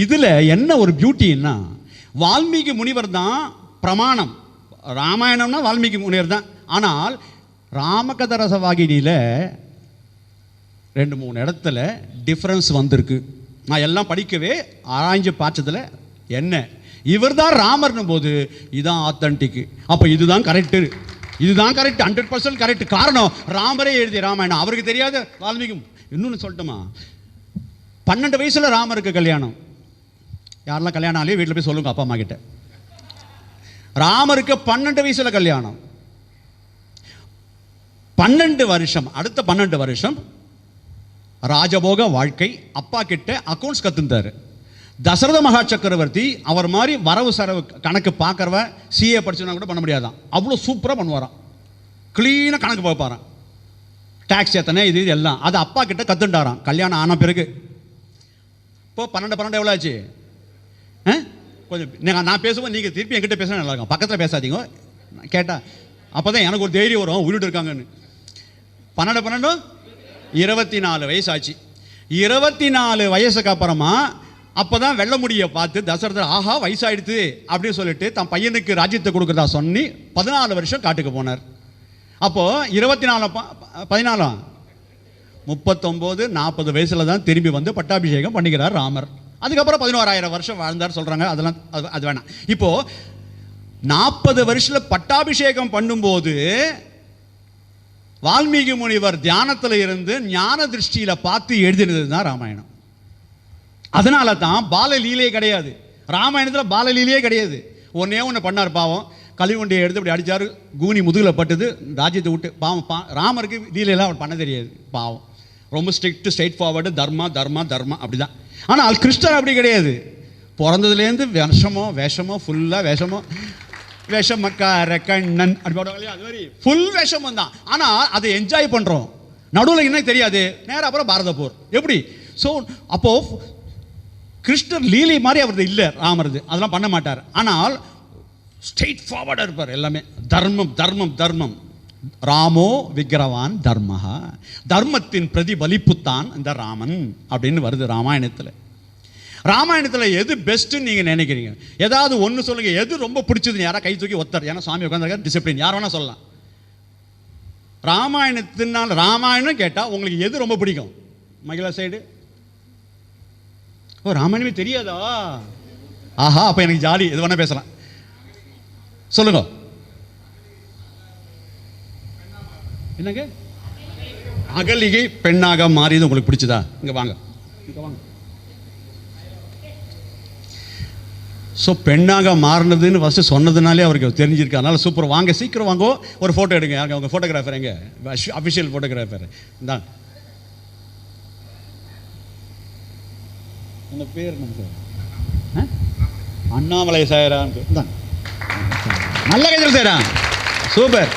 இதில் என்ன ஒரு பியூட்டின்னா, வால்மீகி முனிவர் தான் பிரமாணம். ராமாயணம்னா வால்மீகி முனிவர் தான். ஆனால் ராமகதரசவாகினியில் 2-3 இடத்துல டிஃப்ரென்ஸ் வந்திருக்கு. நான் எல்லாம் படிக்கவே ஆராய்ஞ்சு பார்த்ததில் என்ன, இவர் தான் ராமர்னும் போது இதுதான் ஆத்தன்டிக்கு. அப்போ இதுதான் கரெக்டு, இதுதான் கரெக்ட், 100% கரெக்ட். காரணம் ராமரே எழுதிய ராமாயணம். அவருக்கு தெரியாத வால்மீகி. இன்னொன்று சொல்லட்டுமா, 12 வயசுல ராமருக்கு கல்யாணம். யாரெல்லாம் கல்யாணம் ஆகலையே வீட்டில் போய் சொல்லுங்க அப்பா அம்மா கிட்ட. ராமருக்கு 12 வயசுல கல்யாணம். 12 வருஷம், அடுத்த 12 வருஷம் ராஜபோக வாழ்க்கை. அப்பா கிட்ட அக்கௌண்ட்ஸ் கற்றுந்தார். தசரத மகா சக்கரவர்த்தி அவர் மாதிரி வரவு செலவு கணக்கு பார்க்குறவ சிஏ படிச்சுனா கூட பண்ண முடியாதான். அவ்வளோ சூப்பராக பண்ணுவாராம். க்ளீனாக கணக்கு பார்ப்பாரான். டேக்ஸ் எத்தனை இது எல்லாம் அது அப்பா கிட்ட கற்றுண்டாராம் கல்யாணம் ஆன பிறகு. இப்போ 12 எவ்வளோ ஆச்சு? கொஞ்சம் நான் பேசுவோம், நீங்கள் திருப்பி என்கிட்ட பேசுனா நல்லா இருக்கும். பக்கத்தில் பேசாதீங்க கேட்டா. அப்போ தான் எனக்கு ஒரு தைரியம் வரும், உயிரிட்டு இருக்காங்கன்னு. 12 24 வயசு ஆச்சு. 24 வயசுக்கு அப்புறமா அப்போ தான் வெள்ள முடியை பார்த்து தசரதர் ஆஹா வயசாயிடுது அப்படின்னு சொல்லிட்டு தன் பையனுக்கு ராஜ்யத்தை கொடுக்குறதா சொல்லி 14 வருஷம் காட்டுக்கு போனார். அப்போது 24 14 39 40 வயசில் தான் திரும்பி வந்து பட்டாபிஷேகம் பண்ணிக்கிறார் ராமர். அதுக்கப்புறம் 11,000 வருஷம் வாழ்ந்தார் சொல்கிறாங்க. அதெல்லாம் அது வேணாம். இப்போது 40 வருஷத்தில் பட்டாபிஷேகம் பண்ணும்போது வால்மீகி முனிவர் தியானத்தில் இருந்து ஞான திருஷ்டியில் பார்த்து எழுதினது தான் ராமாயணம். அதனால தான் பாலலீலையே கிடையாது ராமாயணத்தில். பாலலீலையே கிடையாது. ஒன்று பண்ணார் பாவம், கலிவண்டியை எடுத்து அப்படி அடித்தார், கூனி முதுகில் பட்டுது, ராஜ்யத்தை விட்டு. பாவம் ராமருக்கு லீலையெல்லாம் அவர் பண்ண தெரியாது பாவம். ரொம்ப ஸ்ட்ரெயிட் ஃபார்வர்டு, தர்மா தர்மா தர்மா அப்படி தான். ஆனால் கிருஷ்ணர் அப்படி கிடையாது. பிறந்ததுலேருந்து வேஷமோ ஃபுல்லாக விஷமக்கார கண்ணன் அப்படி போடுவாங்க இல்லையா, அது மாதிரி ஃபுல் விஷமம் தான். ஆனால் அதை என்ஜாய் பண்ணுறோம். நடுவில் என்ன தெரியாது, நேரம் அப்புறம் பாரத போர் எப்படி. ஸோ அப்போது கிருஷ்ணர் லீலை மாதிரி அவரது இல்லை ராமரது, அதெல்லாம் பண்ண மாட்டார். ஆனால் ஸ்ட்ரெயிட் ஃபார்வர்டாக இருப்பார் எல்லாமே. தர்மம் தர்மம் தர்மம். ராமோ விக்கிரவான் தர்மஹா, தர்மத்தின் பிரதிபலிப்புத்தான் இந்த ராமன் அப்படின்னு வருது ராமாயணத்தில். ராமாயணத்தில் எது பெஸ்ட்டுன்னு நீங்கள் நினைக்கிறீங்க? ஏதாவது ஒன்று சொல்லுங்கள், எது ரொம்ப பிடிச்சதுன்னு. யாராவது கை தூக்கி ஒத்தர், ஏன்னா சாமி உட்காந்துருக்காரு, டிசிப்ளின் யார் வேணால் சொல்லலாம். ராமாயணம் கேட்டால் உங்களுக்கு எது ரொம்ப பிடிக்கும்? மகிழா சைடு. ஓ ராமாயணமே தெரியாதா? ஆஹா, அப்போ எனக்கு ஜாலி, எது வேணால் பேசலாம். சொல்லுங்க. என்னங்க? அகலிகை பெண்ணாக மாறியது உங்களுக்கு பிடிச்சதா? இங்கே வாங்க, இங்கே வாங்க. ஸோ பெண்ணாக மாறினதுன்னு ஃபஸ்ட்டு சொன்னதுனாலே அவருக்கு தெரிஞ்சிருக்கு. அதனால் சூப்பர், வாங்க சீக்கிரம் வாங்கோ, ஒரு ஃபோட்டோ எடுங்க. யாருங்க அவங்க ஃபோட்டோகிராஃபர்? எங்கே அஃபிஷியல் ஃபோட்டோகிராஃபர்? இந்தாங்க. அந்த பேர் என்ன சார்? அண்ணாமலை சாயரான். இந்தாங்க, நல்ல கைதல் சாரா, சூப்பர்,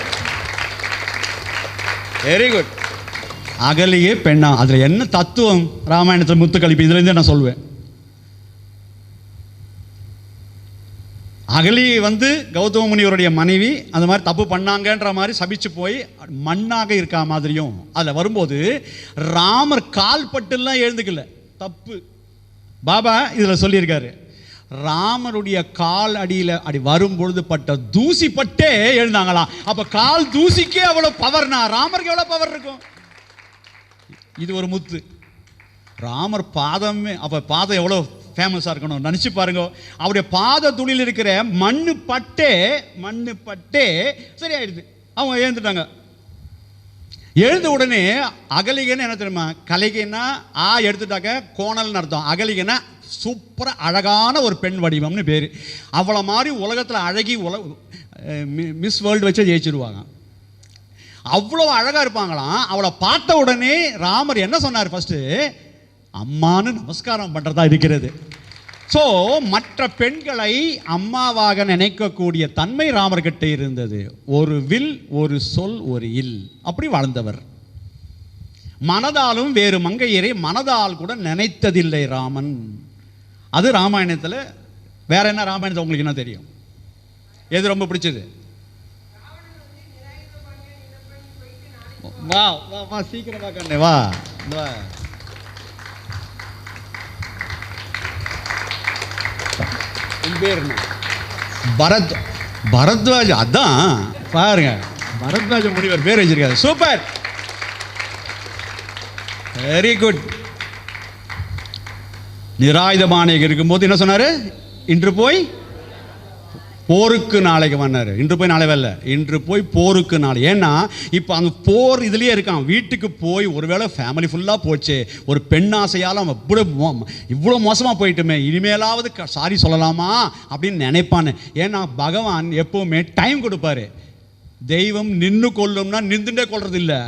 வெரி குட். அகலியே பெண்ணா, அதில் என்ன தத்துவம் ராமாயணத்தில் முத்துக்கழிப்பு? இதுலேருந்தே நான் சொல்வேன். அகலி கௌதம முனிவருடைய மனைவி அந்த மாதிரி தப்பு பண்ணாங்கன்ற மாதிரி சபிச்சு போய் மண்ணாக இருக்கா மாதிரியும் அதில் வரும்போது ராமர் கால் பட்டுலாம் எழுந்துக்கல, தப்பு. பாபா இதில் சொல்லியிருக்காரு, ராமருடைய கால் அடியில் அடி வரும்பொழுது பட்ட தூசி பட்டே எழுந்தாங்களாம். அப்போ கால் தூசிக்கே அவ்வளோ பவர்னா ராமருக்கு எவ்வளோ பவர் இருக்கும்? இது ஒரு முத்து. ராமர் பாதமே, அப்போ பாதம் எவ்வளோ ஃபேமஸாக இருக்கணும் நினச்சி பாருங்க. அவருடைய பாத துளியில் இருக்கிற மண்ணு பட்டே சரியாயிடுது. அவங்க எழுந்துட்டாங்க. எழுந்த உடனே அகலிகன்னு என்ன தெரியுமா? கலிகைன்னா எடுத்துட்டாக்க கோணல்னு அர்த்தம். அகலிகன்னா சூப்பராக அழகான ஒரு பெண் வடிவம்னு பேர். அவளை மாதிரி உலகத்தில் அழகி மிஸ் வேர்ல்டு வச்சு ஜெயிச்சிருவாங்க. அவ்வளோ அழகாக இருப்பாங்களாம். அவளை பார்த்த உடனே ராமர் என்ன சொன்னார்? ஃபஸ்ட்டு அம்மானு நமஸ்காரம் பண்ணுறதா இருக்கிறது. ஸோ மற்ற பெண்களை அம்மாவாக நினைக்கக்கூடிய தன்மை ராமர்கிட்ட இருந்தது. ஒரு வில், ஒரு சொல், ஒரு இல், அப்படி வாழ்ந்தவர். மனதாலும் வேறு மங்கையரை மனதால் கூட நினைத்ததில்லை ராமன். அது ராமாயணத்தில். வேற என்ன ராமாயணத்தில் உங்களுக்கு என்ன தெரியும்? எது ரொம்ப பிடிச்சது? வா வா வா, சீக்கிரமா கண்ணே வா. பேர் பரத்வாஜ். அதான் பாருங்க, பரத்வாஜ முனிவர் பேர் வச்சிருக்காரு. Super, very good. நிராயுதபாணியாக இருக்கும்போது என்ன சொன்னாரு? இன்று போய் போருக்கு நாளைக்கு வந்தார். இன்று போய் நாளை வரல, இன்று போய் போருக்கு நாளை. ஏன்னா இப்போ அங்கே போர் இதுலேயே இருக்கான். வீட்டுக்கு போய் ஒருவேளை ஃபேமிலி ஃபுல்லாக போச்சு, ஒரு பெண் ஆசையால் அவன் இவ்வளோ மோசமாக போயிட்டுமே, இனிமேலாவது சாரி சொல்லலாமா அப்படின்னு நினைப்பான்னு. ஏன்னா பகவான் எப்போவுமே டைம் கொடுப்பாரு. தெய்வம் நின்று கொள்ளும்னா நின்றுட்டே கொள்வது இல்லை,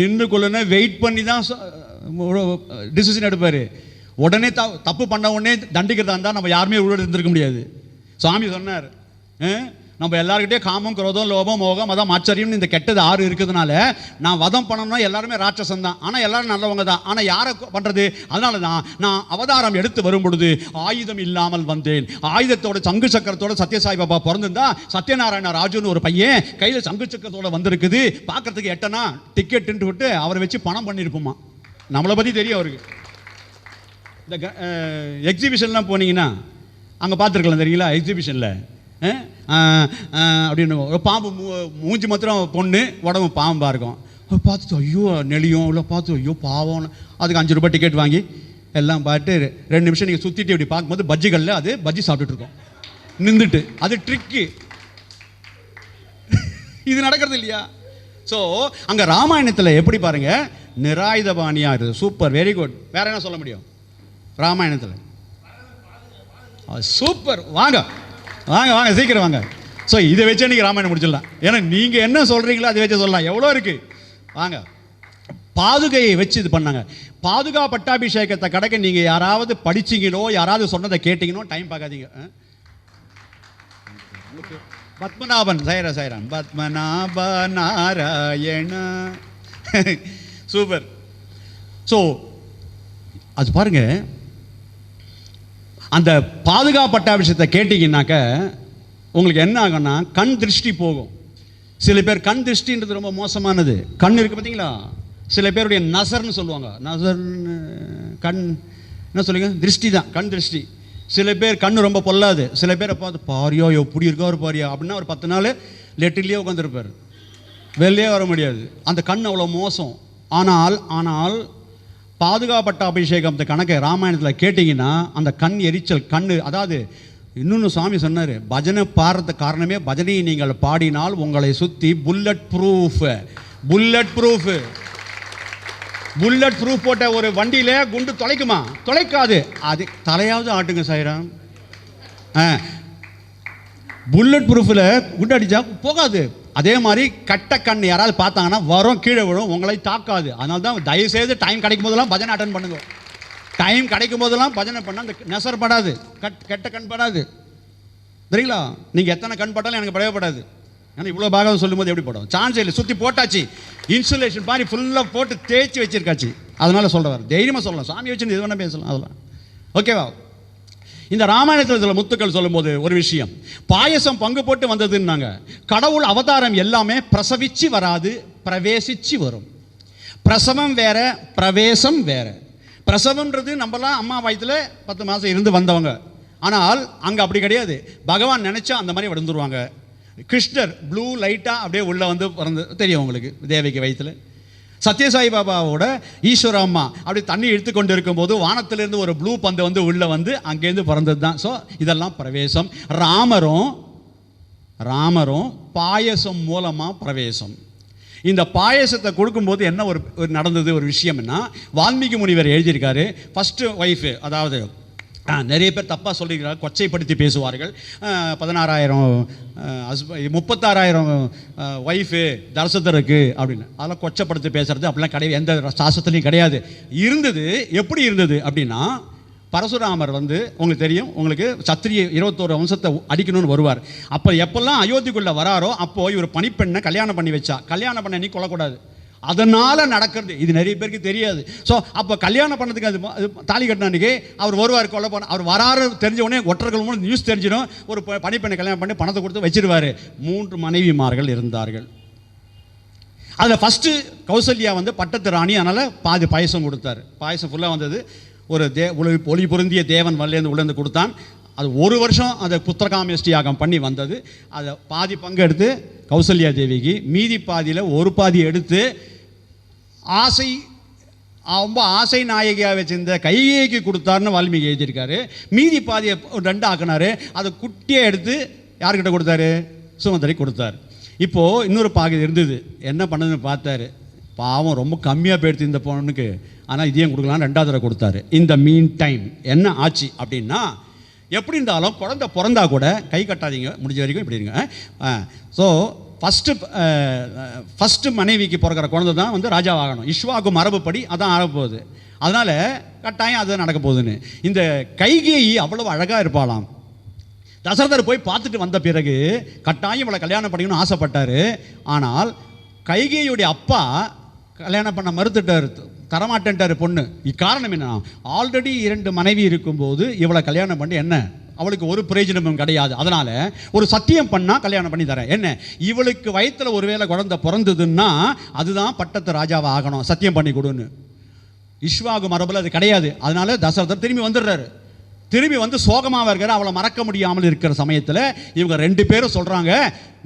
நின்று கொள்ளுன்னா வெயிட் பண்ணி தான் டிசிஷன் எடுப்பார். உடனே தப்பு பண்ண உடனே தண்டிக்கிறதா இருந்தால் நம்ம யாருமே உள்ள இருந்திருக்க முடியாது. சுவாமி சொன்னார், நம்ம எல்லாருக்கிட்டே காமம், குரோதம், லோபம், மோகம், மதம், ஆச்சரியம் இந்த கெட்டது 6 இருக்கிறதுனால நான் வதம் பண்ணணும்னா எல்லாருமே ராட்சசன் தான், ஆனால் எல்லாரும் நல்லவங்க தான். ஆனால் யாரை பண்ணுறது? அதனால தான் நான் அவதாரம் எடுத்து வரும் பொழுது ஆயுதம் இல்லாமல் வந்தேன். ஆயுதத்தோட சங்கு சக்கரத்தோட சத்யசாய் பாபா பிறந்திருந்தா, சத்யநாராயண ராஜுன்னு ஒரு பையன் கையில் சங்கு சக்கரத்தோட வந்திருக்குது, பார்க்கறதுக்கு எட்டனா டிக்கெட்டுன்ட்டு விட்டு அவரை வச்சு பணம் பண்ணியிருப்போமா. நம்மளை பற்றி தெரியும் அவருக்கு. இந்த எக்ஸிபிஷன்லாம் போனீங்கன்னா அங்கே பார்த்துருக்கலாம் தெரியுங்களா? எக்ஸிபிஷனில் அப்படின்னு ஒரு பாம்பு மூஞ்சி மாத்திரம் பொண்ணு, உடம்பு பாம்பாக இருக்கும். பார்த்துட்டு ஐயோ நெளியும், இல்லை பார்த்து ஐயோ பாவம்னு அதுக்கு 5 ரூபாய் டிக்கெட் வாங்கி எல்லாம் பார்த்து 2 நிமிஷம் நீங்கள் சுற்றிட்டு இப்படி பார்க்கும்போது பஜ்ஜிகளில் அது பஜ்ஜி சாப்பிட்டுருக்கோம் நின்றுட்டு. அது ட்ரிக்கு. இது நடக்கிறது இல்லையா? ஸோ அங்கே ராமாயணத்தில் எப்படி பாருங்க, நிராயுதபாணியாக இருக்குது. Super, very good. வேற என்ன சொல்ல முடியும் ராமாயணத்தில்? சூப்பர், வாங்க வாங்க வாங்க, சீக்கிரம் வாங்க. ஸோ இதை வச்சு நீங்கள் ராமாயணம் முடிச்சிடலாம். ஏன்னா நீங்கள் என்ன சொல்கிறீங்களோ அதை வச்சு சொல்லலாம். எவ்வளோ இருக்குது வாங்க. பாதுகையை வச்சு இது பண்ணாங்க. பாதுகா பட்டாபிஷேகத்தை கடக்க நீங்கள் யாராவது படிச்சிங்களோ, யாராவது சொன்னதை கேட்டிங்கனோ டைம் பார்க்காதீங்க. பத்மநாபன் சைரான் பத்மநாப நாராயண. சூப்பர். ஸோ அது பாருங்க, அந்த பாதுகாப்பட்ட விஷயத்தை கேட்டிங்கன்னாக்க உங்களுக்கு என்ன ஆகும்னா கண் திருஷ்டி போகும். சில பேர் கண் திருஷ்டின்றது ரொம்ப மோசமானது. கண் இருக்குது பார்த்தீங்களா? சில பேருடைய நசர்னு சொல்லுவாங்க. நசர்னு கண் என்ன சொல்லுங்க? திருஷ்டி தான், கண் திருஷ்டி. சில பேர் கண் ரொம்ப பொல்லாது. சில பேரை பார்த்து பாரியா எப்படி இருக்கா ஒரு பாரியா அப்படின்னா ஒரு 10 நாள் லெட்டர்லேயே உட்காந்துருப்பார், வெளியே வர முடியாது. அந்த கண் அவ்வளோ மோசம். ஆனால் பாதுகாப்பட்ட அபிஷேகம் இந்த கணக்கை ராமாயணத்தில் கேட்டிங்கன்னா அந்த கண் எரிச்சல், கண், அதாவது இன்னொன்று சுவாமி சொன்னார், பஜனை பாடுறது காரணமே பஜனையை நீங்கள் பாடினால் உங்களை சுற்றி புல்லட் ப்ரூஃப் போட்ட ஒரு வண்டியில் குண்டு தொலைக்குமா? தொலைக்காது. அது தலையாவது ஆட்டுங்க சாயிராம். புல்லட் ப்ரூஃபில் குண்டு அடித்தா போகாது. அதே மாதிரி கட்ட கண் யாராவது பார்த்தாங்கன்னா வரும், கீழே விழும், உங்களை தாக்காது. அதனால தான் தயவுசெய்து டைம் கிடைக்கும் போதெல்லாம் பஜனை அட்டன் பண்ணுங்க. டைம் கிடைக்கும் போதெல்லாம் பஜனை பண்ணால் அந்த நெசர் படாது, கெட்ட கண் படாது. சரிங்களா? நீங்கள் எத்தனை கண் பட்டாலும் எனக்கு படையப்படாது. ஏன்னா இவ்வளோ பாகம் சொல்லும் போது எப்படி போடும்? சான்ஸ் இல்லை. சுற்றி போட்டாச்சு, இன்சுலேஷன் மாதிரி ஃபுல்லாக போட்டு தேய்ச்சி வச்சிருக்காச்சு. அதனால சொல்கிறவர் தைரியமாக சொல்லலாம். சாமி வச்சு இது வேணால் பேசலாம். அதெல்லாம் ஓகேவா? இந்த ராமாயணத்தில் சில முத்துக்கள் சொல்லும்போது ஒரு விஷயம், பாயசம் பங்கு போட்டு வந்ததுன்னாங்க. கடவுள் அவதாரம் எல்லாமே பிரசவிச்சு வராது, பிரவேசிச்சு வரும். பிரசவம் வேற, பிரவேசம் வேற. பிரசவம்ன்றது நம்மலாம் அம்மா வயிற்றில் 10 மாதம் இருந்து வந்தவங்க. ஆனால் அங்கே அப்படி கிடையாது. பகவான் நினச்சா அந்த மாதிரி வந்துடுவாங்க. கிருஷ்ணர் ப்ளூ லைட்டாக அப்படியே உள்ளே வந்து பிறந்து தெரியும் உங்களுக்கு, தேவிக்கு வயிற்றில். சத்யசாய் பாபாவோட ஈஸ்வர அம்மா அப்படி தண்ணி எடுத்துக்கொண்டு இருக்கும்போது வானத்திலிருந்து ஒரு ப்ளூ பந்து வந்து உள்ளே வந்து அங்கேருந்து பிறந்தது தான். ஸோ இதெல்லாம் பிரவேசம். ராமரும் பாயசம் மூலமாக பிரவேசம். இந்த பாயசத்தை கொடுக்கும்போது என்ன ஒரு நடந்தது ஒரு விஷயம்னா, வால்மீகி முனிவர் எழுதியிருக்காரு. ஃபஸ்ட்டு ஒய்ஃபு, அதாவது நிறைய பேர் தப்பாக சொல்லியிருக்கிறார், கொச்சைப்படுத்தி பேசுவார்கள். 36,000 ஒய்ஃபு தரசதருக்கு அப்படின்னு, அதெல்லாம் கொச்சப்படுத்தி பேசுறது அப்படிலாம் கிடையாது, எந்த சாஸ்திரத்துலையும் கிடையாது. இருந்தது எப்படி இருந்தது அப்படின்னா, பரசுராமர் வந்து உங்களுக்கு தெரியும், உங்களுக்கு சத்திரிய 21 வம்சத்தை அடிக்கணும்னு வருவார். அப்போ எப்பெல்லாம் அயோத்திக்குள்ளே வராரோ அப்போது இவர் பணிப்பெண்ணை கல்யாணம் பண்ணி வச்சா. கல்யாணம் பண்ண நீ கொள்ளக்கூடாது, அதனால் நடக்கிறது. இது நிறைய பேருக்கு தெரியாது. ஸோ அப்போ கல்யாணம் பண்ணதுக்கு அது தாலி கட்டின அன்றைக்கி அவர் வருவார், கொலை பண்ண அவர் வராரு தெரிஞ்ச உடனே ஒற்றர்கள் மூலம் நியூஸ் தெரிஞ்சிடும். ஒரு பணிப்பெண்ணை கல்யாணம் பண்ணி பணத்தை கொடுத்து வச்சிருவார். 3 மனைவிமார்கள் இருந்தார்கள். அதில் ஃபஸ்ட்டு கௌசல்யா வந்து பட்டத்து ராணி, அதனால் பாதி பாயசம் கொடுத்தாரு. பாயசம் ஃபுல்லாக வந்தது. ஒரு ஒளி பொருந்திய தேவன் வல்லேருந்து உள்ளேருந்து கொடுத்தான். அது 1 வருஷம் அதை புத்திரகாமேஷ்டி யாகம் பண்ணி வந்தது. அதை பாதி பங்கு எடுத்து கௌசல்யா தேவிக்கு, மீதி பாதியில் ஒரு பாதி எடுத்து ரொம்ப ஆசை நாயகியாக வச்சிருந்த கைகேயிக்கு கொடுத்தாருன்னு வால்மீகி எழுதியிருக்காரு. மீதி பாதியை 2 ஆக்கினார். அதை குட்டியாக எடுத்து யார்கிட்ட கொடுத்தாரு? சுமந்திரி கொடுத்தார். இப்போது இன்னொரு பாதி இருந்தது, என்ன பண்ணதுன்னு பார்த்தாரு. பாவம் ரொம்ப கம்மியாக போயிடுத்து இந்த பொண்ணுக்கு, ஆனால் இதையும் கொடுக்கலாம் 2வது தடவை கொடுத்தாரு. இந்த மீன் டைம் என்ன ஆச்சு அப்படின்னா, எப்படி இருந்தாலும் குழந்தை பிறந்தா கூட கை கட்டாதீங்க, முடிஞ்ச வரைக்கும் இப்படி இருங்க. ஸோ ஃபஸ்ட்டு மனைவிக்கு பிறக்கிற குழந்தை தான் வந்து ராஜாவாகணும். இஷ்வாக்கு மரபுப்படி அதான் ஆகப்போகுது. அதனால் கட்டாயம் அது நடக்க போகுதுன்னு. இந்த கைகேயி அவ்வளவு அழகாக இருப்பாளாம். தசரதர் போய் பார்த்துட்டு வந்த பிறகு கட்டாயம் இவளை கல்யாணம் பண்ணிக்கணும்னு ஆசைப்பட்டார். ஆனால் கைகேயியுடைய அப்பா கல்யாணம் பண்ண மறுத்துட்டார், தரமாட்டேன்ட்டார் பொண்ணு. இக்காரணம் என்ன, ஆல்ரெடி 2 மனைவி இருக்கும்போது இவளை கல்யாணம் பண்ணி என்ன, அவளுக்கு ஒரு பிரயோஜனமும் கிடையாது. அதனால் ஒரு சத்தியம் பண்ணால் கல்யாணம் பண்ணி தரேன். என்ன, இவளுக்கு வயிற்றில் ஒருவேளை குழந்தை பிறந்ததுன்னா அதுதான் பட்டத்து ராஜாவை ஆகணும், சத்தியம் பண்ணி கொடுன்னு. இஷ்வாகு மரபில் அது கிடையாது. அதனால் தசரதர் திரும்பி வந்துடுறாரு. திரும்பி வந்து சோகமாக இருக்கிற, அவளை மறக்க முடியாமல் இருக்கிற சமயத்தில் இவங்க 2 பேரும் சொல்கிறாங்க,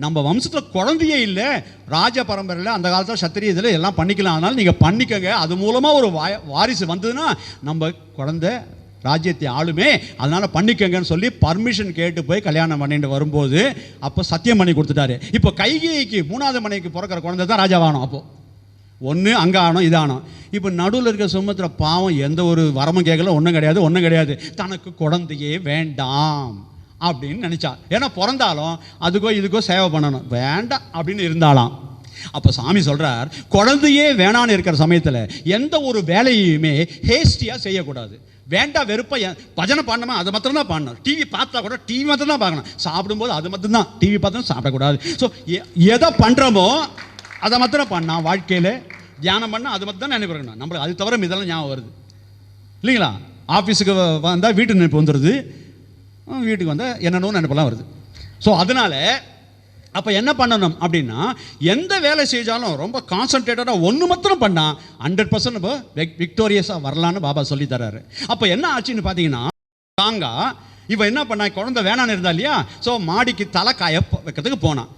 நம்ம வம்சத்தில் குழந்தையே இல்லை, ராஜ பரம்பரையில் அந்த காலத்தில் சத்திரிய இதில் எல்லாம் பண்ணிக்கலாம், அதனால் நீங்கள் பண்ணிக்கங்க, அது மூலமாக ஒரு வாரிசு வந்ததுன்னா நம்ம குழந்தை ராஜ்யத்தை ஆளுமே, அதனால் பண்ணிக்கங்கன்னு சொல்லி பர்மிஷன் கேட்டு போய் கல்யாணம் பண்ணிட்டு வரும்போது அப்போ சத்தியம் பண்ணி கொடுத்துட்டாரு. இப்போ கைகேயிக்கு 3வது மனைவிக்கு பிறக்கிற குழந்தை தான் ராஜாவாகணும். அப்போது ஒன்று அங்கே ஆனோம், இதானோம். இப்போ நடுவில் இருக்க சுமத்திர பாவம் எந்த ஒரு வரமும் கேட்கல, ஒன்றும் கிடையாது. தனக்கு குழந்தையே வேண்டாம் அப்படின்னு நினச்சா. ஏன்னா பிறந்தாலும் அதுக்கோ இதுக்கோ சேவை பண்ணணும், வேண்டாம் அப்படின்னு இருந்தாலாம். அப்போ சாமி சொல்கிறார், குழந்தையே வேணான்னு இருக்கிற சமயத்தில் எந்த ஒரு வேலையுமே ஹேஸ்டியாக செய்யக்கூடாது. வேண்டாம் வெறுப்பா பஜனை பாடணுமா அதை மாத்திரம் தான் பாடணும். டிவி பார்த்தா கூட டிவி மாத்திரம் தான் பார்க்கணும். சாப்பிடும்போது அது மட்டும்தான், டிவி பார்த்தா சாப்பிடக்கூடாது. ஸோ எதை பண்ணுறோமோ அதை மாத்திரம் பண்ணா. வாழ்க்கையில் தியானம் பண்ணால் அது மட்டும் தான் நினைக்கிறேன். நம்மளுக்கு அது தவிர இதெல்லாம் ஞாபகம் வருது இல்லைங்களா? ஆஃபீஸுக்கு வந்தால் வீட்டு நினைப்பு வந்துடுது, வீட்டுக்கு வந்தால் என்னென்னு நினைப்பெல்லாம் வருது. ஸோ அதனால் அப்போ என்ன பண்ணணும் அப்படின்னா, எந்த வேலை செஞ்சாலும் ரொம்ப கான்சன்ட்ரேட்டடாக ஒன்று மாத்திரம் பண்ணால் 100% இப்போ விக்டோரியஸாக வரலான்னு பாபா சொல்லி தர்றாரு. அப்போ என்ன ஆச்சுன்னு பார்த்தீங்கன்னா, தாங்கா இவன் என்ன பண்ணா, குழந்தை வேணான்னு இருந்தா இல்லையா, ஸோ மாடிக்கு தலை காய வைக்கிறதுக்கு போனான்.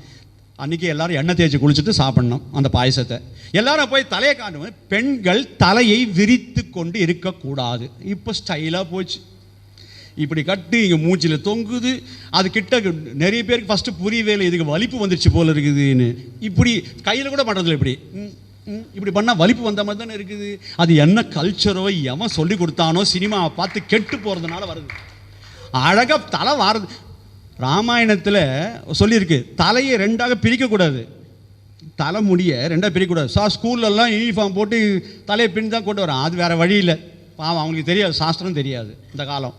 அன்றைக்கி எல்லோரும் எண்ணெய் தேய்ச்சி குளிச்சுட்டு சாப்பிட்ணும் அந்த பாயசத்தை. எல்லாரும் போய் தலையை காணும். பெண்கள் தலையை விரித்து கொண்டு இருக்கக்கூடாது. இப்போ ஸ்டைலாக போச்சு, இப்படி கட்டு இங்கே மூச்சில் தொங்குது. அது கிட்ட நிறைய பேருக்கு ஃபஸ்ட்டு புரியவே, இதுக்கு வலிப்பு வந்துருச்சு போல் இருக்குதுன்னு. இப்படி கையில் கூட பண்ணுறதில்ல, இப்படி பண்ணால் வலிப்பு வந்த மாதிரி தானே இருக்குது. அது என்ன கல்ச்சரோ, எவன் சொல்லி கொடுத்தானோ, சினிமாவை பார்த்து கெட்டு போகிறதுனால வருது. அழகாக தலை வாரது. ராமாயணத்தில் சொல்லியிருக்கு, தலையை 2ஆக பிரிக்கக்கூடாது, தலைமுடியை 2ஆக பிரிக்கக்கூடாது. ஸ்கூல்லலாம் யூனிஃபார்ம் போட்டு தலையை பின் தான் கொண்டு வரான். அது வேறு வழி இல்லை, பாவம் அவங்களுக்கு தெரியாது, சாஸ்திரம் தெரியாது இந்த காலம்.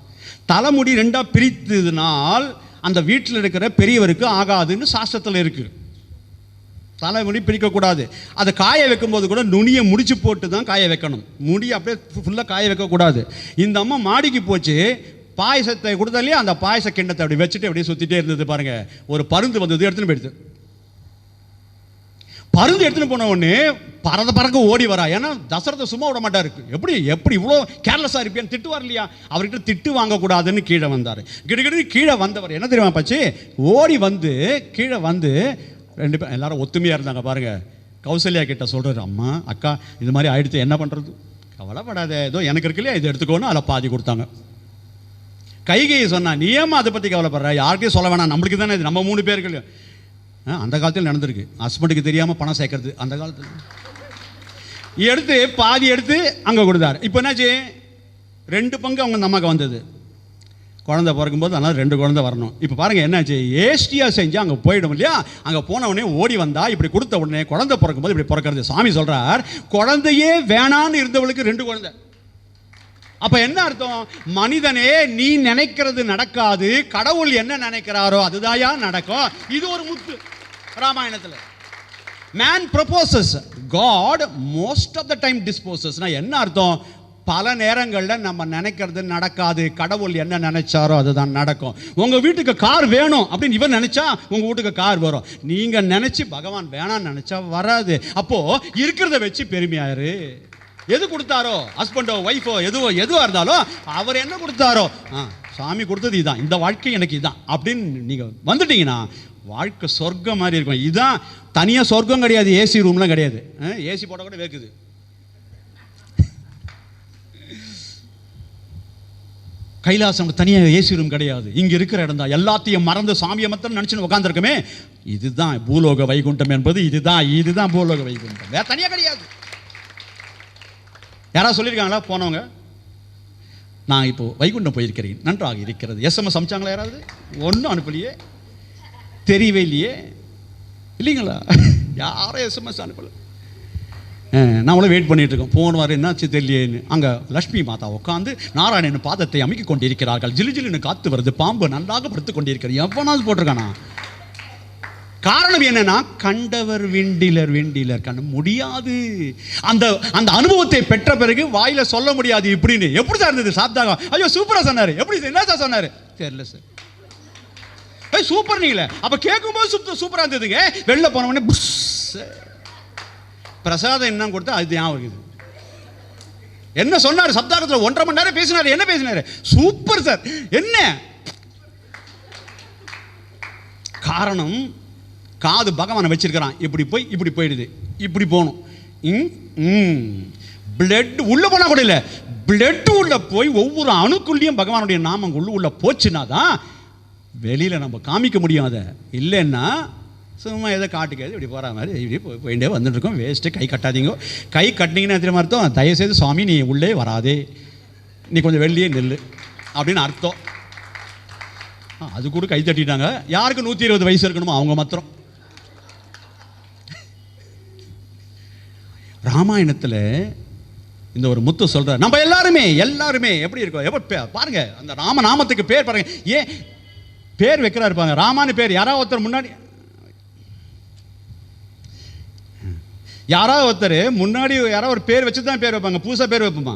தலைமுடி 2ஆக பிரித்ததுனால் அந்த வீட்டில் இருக்கிற பெரியவருக்கு ஆகாதுன்னு சாஸ்திரத்தில் இருக்குது. தலைமுடி பிரிக்கக்கூடாது. அதை காய வைக்கும்போது கூட நுனியை முடிச்சு போட்டு தான் காய வைக்கணும். முடி அப்படியே ஃபுல்லாக காய வைக்கக்கூடாது. இந்த அம்மா மாடிக்கு போச்சு, பாயசத்தை கொடுத்தாலே அந்த பாயச கிண்ணத்தை அப்படி வச்சுட்டு அப்படியே சுற்றிட்டே இருந்தது. பாருங்க, ஒரு பருந்து வந்தது, எடுத்துன்னு போயிடுது. பருந்து எடுத்துன்னு போன உடனே பறக்க ஓடி வரா. ஏன்னா தசரதை சும்மா விட மாட்டாரு. எப்படி இவ்வளோ கேர்லெஸ்ஸாக இருப்பியான்னு திட்டுவார் இல்லையா, அவர்கிட்ட திட்டு வாங்கக்கூடாதுன்னு கீழே வந்தார். கிடுகிடு கீழே வந்தவர் என்ன தெரியுமா பச்சு, ஓடி வந்து கீழே வந்து 2 பேர் எல்லாரும் ஒத்துமையாக இருந்தாங்க. பாருங்க, கௌசல்யா கிட்ட சொல்கிறாரு, அம்மா அக்கா இது மாதிரி ஆயிடுத்து, என்ன பண்ணுறது? கவலைப்படாத, ஏதோ எனக்கு இருக்கு இல்லையா, இதை எடுத்துக்கோன்னு அதில் பாதி கொடுத்தாங்க. கைகையை சொன்னா, நீ ஏமா அதை பற்றி கவலைப்படுற, யாருக்கையும் சொல்ல வேணாம், நம்மளுக்கு தானே இது, நம்ம 3 பேருக்கு. அந்த காலத்தில் நடந்திருக்கு, ஹஸ்பண்டுக்கு தெரியாமல் பணம் சேர்க்கறது அந்த காலத்தில். எடுத்து பாதி எடுத்து அங்கே கொடுத்தாரு. இப்போ என்னாச்சு, 2 பங்கு அவங்க அம்மாவுக்கு வந்தது. குழந்தை பிறக்கும்போது அதனால் 2 குழந்தை வரணும். இப்போ பாருங்கள் என்னாச்சு, ஏஸ்டியாக செஞ்சு அங்கே போயிடும் இல்லையா, அங்கே போன உடனே ஓடி வந்தா இப்படி கொடுத்த உடனே குழந்தை பிறக்கும்போது இப்படி பிறக்கிறது. சாமி சொல்கிறார், குழந்தையே வேணான்னு இருந்தவளுக்கு 2 குழந்தை. அப்ப என்ன அர்த்தம்? மனிதனே நீ நினைக்கிறது நடக்காது, கடவுள் என்ன நினைக்கிறாரோ அதுதாயா நடக்கும். இது ஒரு முத்து ராமாயணத்தில். Man proposes, God most of the time disposes. என்ன அர்த்தம்? பல நேரங்களில் நம்ம நினைக்கிறது நடக்காது, கடவுள் என்ன நினைச்சாரோ அதுதான் நடக்கும். உங்க வீட்டுக்கு கார் வேணும் அப்படின்னு இவன் நினைச்சா உங்க வீட்டுக்கு கார் வரும். நீங்க நினைச்சு பகவான் வேணான்னு நினைச்சா வராது. அப்போ இருக்கிறத வச்சு பெருமையாரு. எது கொடுத்தாரோ, ஹஸ்பண்டோ ஒய்ஃபோ எதுவா இருந்தாலும் அவர் என்ன கொடுத்தாரோ, சாமி கொடுத்தது இதுதான், இந்த வாழ்க்கை எனக்கு இதுதான் அப்படின்னு நீங்க வந்துட்டீங்கன்னா வாழ்க்கை சொர்க்கம் மாதிரி இருக்கும். இதுதான் தனியாக சொர்க்கம் கிடையாது, ஏசி ரூம்லாம் கிடையாது. ஏசி போட கூட வேக்குது. கைலாசம் தனியாக ஏசி ரூம் கிடையாது. இங்கே இருக்கிற இடம் தான், எல்லாத்தையும் மறந்து சாமியை மாத்திரம் நினச்சின்னு உட்காந்துருக்கமே, இதுதான் பூலோக வைகுண்டம் என்பது. இதுதான் பூலோக வைகுண்டம், வேற தனியாக கிடையாது. யாராவது சொல்லியிருக்காங்களா போனவங்க? நான் இப்போ வைகுண்டம் போயிருக்கிறேன், நன்றாக இருக்கிறது. எஸ்எம்எஸ் அமிச்சாங்களா யாராவது? ஒன்றும் அனுப்பலையே, தெரியவே இல்லையே, இல்லைங்களா? யாரும் எஸ்எம்எஸ் அனுப்பலை. நம்மளும் வெயிட் பண்ணிட்டு இருக்கோம், போனவார் என்னாச்சு தெரியலேன்னு. அங்கே லட்சுமி மாதா உட்காந்து நாராயணன் பாதத்தை அமைக்க கொண்டிருக்கிறார்கள். ஜிலுஜிலுன்னு காத்து வருது, பாம்பு நன்றாக படுத்து கொண்டிருக்கிறது. எவனாவது போட்டிருக்கானா? காரணம் என்னன்னா, கண்டவர் வெண்டிலர் கண்ண முடியாது. அந்த அந்த அனுபவத்தை பெற்ற பிறகு வாயில சொல்ல முடியாது. இப்படின்னு எப்படி சார் இருந்தது சாப்பிட்டாங்க? ஐயோ சூப்பரா சொன்னாரு. எப்படி என்ன சார் சொன்னாரு? தெரியல சார். சூப்பர் நீங்களே. அப்ப கேட்கும்போது சூப்பரா இருந்ததுங்க. வெளில போன உடனே பிரசாதம் என்ன கொடுத்தா அது ஞாபகம் இருக்குது. என்ன சொன்னார்? சப்தாகத்தில் 1.5 மணி நேரம் பேசினாரு. என்ன பேசினாரு? Super sir. என்ன காரணம்? காது பகவானை வச்சிருக்கிறான். இப்படி போய் இப்படி போயிடுது, இப்படி போகணும். பிளட் உள்ள போனா கூட இல்லை, பிளட் உள்ள போய் ஒவ்வொரு அணுக்குள்ளேயும் பகவானுடைய நாமம் உள்ள போச்சுன்னா தான் வெளியில நம்ம காமிக்க முடியும். அதை இல்லைன்னா சும்மா எதை காட்டுக்காது இப்படி போகிற மாதிரி இப்படி போயிட்டே வந்துட்டு இருக்கோம். வேஸ்ட்டு. கை கட்டாதீங்க. கை கட்டினீங்கன்னா தெரியுமா அர்த்தம்? தயவுசெய்து சுவாமி நீ உள்ளே வராதே, நீ கொஞ்சம் வெளியே நெல்லு அப்படின்னு அர்த்தம். அது கூட கை தட்டிட்டாங்க. யாருக்கு 120 வயசு இருக்கணுமோ அவங்க மாத்திரம். ராமாயணத்தில் இந்த ஒரு முத்து சொல்ற, நம்ம எல்லாருமே எப்படி இருக்கோம்? எப்போ பாருங்க, அந்த ராமநாமத்துக்கு பேர் பாருங்க. ஏன் பேர் வைக்கிறா இருப்பாங்க? ராமானு பேர் யாராவது ஒருத்தர் முன்னாடி, யாராவது ஒருத்தர் முன்னாடி யாராவது ஒரு பேர் வச்சு தான் பேர் வைப்பாங்க. புதுசாக பேர் வைப்போமா?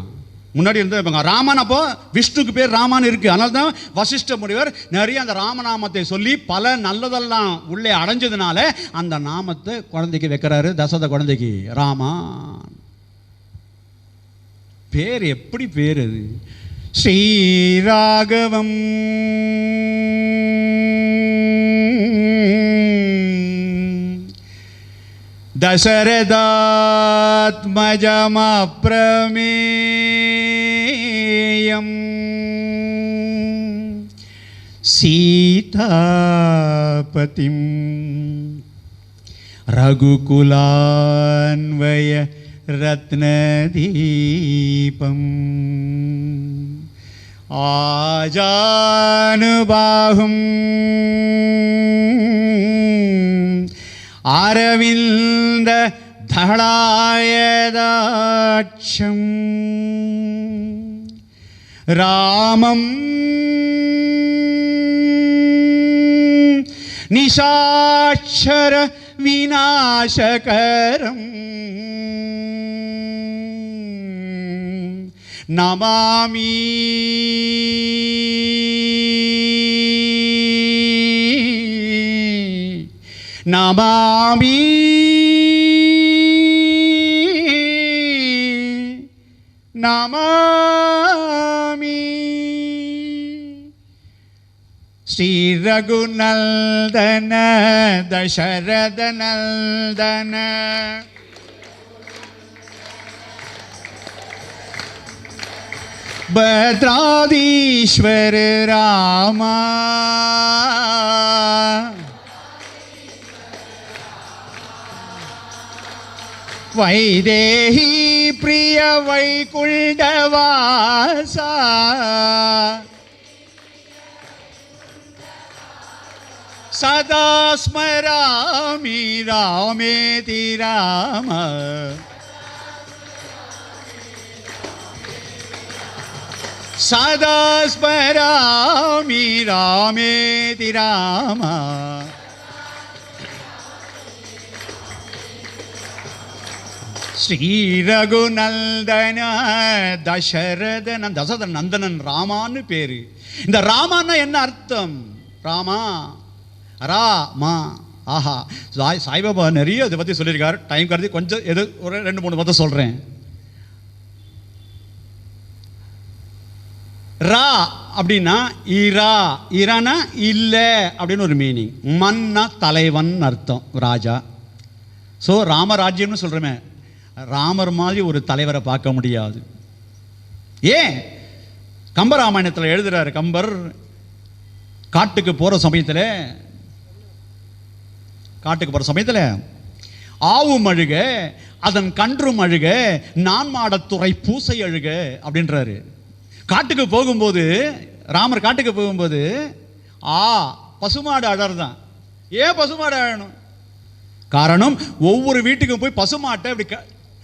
முன்னாடி இருந்து வைப்பாங்க. ராமன் அப்போ விஷ்ணுக்கு பேர் ராமான் இருக்கு. அதனால தான் வசிஷ்ட முனிவர் நிறைய அந்த ராமநாமத்தை சொல்லி பல நல்லதெல்லாம் உள்ளே அடைஞ்சதுனால அந்த நாமத்தை குழந்தைக்கு வைக்கிறாரு. தசரத குழந்தைக்கு ராமான் பேர். எப்படி பேர் அது? ஸ்ரீராகவம் தசரதாத்மஜமப்ரமேயம் சீதாபதிம் ரகுகுலான்வய ரத்னதீபம் ஆஜானுபாஹும் அரவிந்த தளாயதாட்சம் ராமம் நிசாட்சர விநாசகரம் நமாமி நமாமி நமாமி. ஸ்ரீ ரகுநந்தன தசரத நந்தன பத்ராதீஸ்வர ராமா வைதேஹி பிரிய வைகுண்டவாசா சதா ஸ்மராமி ராமேதி ராம சதா ஸ்மராமி ராமேதி ராம ஸ்ரீ ரகுநந்தன தசரத நந்தனன் ராமான்னு பேரு. இந்த ராமான்னா என்ன அர்த்தம்? ராமா ராமா ஆஹா. சாய்பாபா நிறைய இதை பற்றி சொல்லியிருக்கார். டைம் கருதி கொஞ்சம் எது ஒரு 2-3 மொத்தம் சொல்கிறேன். ரா அப்படின்னா இரா, இரானா இல்லை அப்படின்னு ஒரு மீனிங். மன்னா தலைவன் அர்த்தம், ராஜா. ஸோ ராமராஜ்யம்னு சொல்கிறோமே, ராமர் மாதிரி ஒரு தலைவரை பார்க்க முடியாது. ஏன்? கம்பராமாயணத்தில் எழுதுறாரு கம்பர், காட்டுக்கு போகிற சமயத்தில் ஆவும் அழுக, அதன் கன்றும் அழுக, நான் மாடத்துறை பூசை அழுக அப்படின்றாரு. காட்டுக்கு போகும்போது, ராமர் காட்டுக்கு போகும்போது பசுமாடு அழறதான். ஏன் பசுமாடு அழணும்? காரணம், ஒவ்வொரு வீட்டுக்கும் போய் பசுமாட்டை இப்படி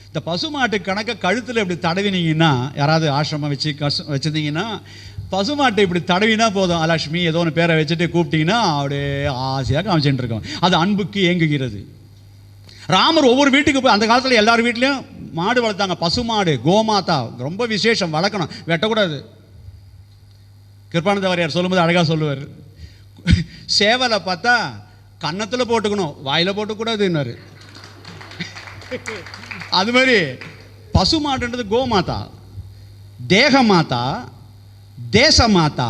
இந்த பசுமாட்டு கணக்க கழுத்தில் இப்படி தடவினீங்கன்னா, யாராவது ஆசிரமம் வச்சுருந்தீங்கன்னா பசுமாட்டை இப்படி தடவினா போதும், லட்சுமி ஏதோ ஒன்று பேரை வச்சுட்டு கூப்பிட்டீங்கன்னா அப்படியே ஆசையாக காமிச்சுட்டு இருக்கோம். அது அன்புக்கு ஏங்குகிறது. ராமர் ஒவ்வொரு வீட்டுக்கு போய், அந்த காலத்தில் எல்லார் வீட்லேயும் மாடு வளர்த்தாங்க, பசுமாடு, கோமாதா ரொம்ப விசேஷம், வளர்க்கணும், வெட்டக்கூடாது. கிருபானந்த வாரியார் சொல்லும்போது அழகாக சொல்லுவார், சேவலை பார்த்தா கன்னத்தில் போட்டுக்கணும், வாயில் போட்டுக்கூடாதுன்னாரு. அது மாதிரி பசுமாடுன்றது கோமாதா, தேகமாதா, தேசமாதா,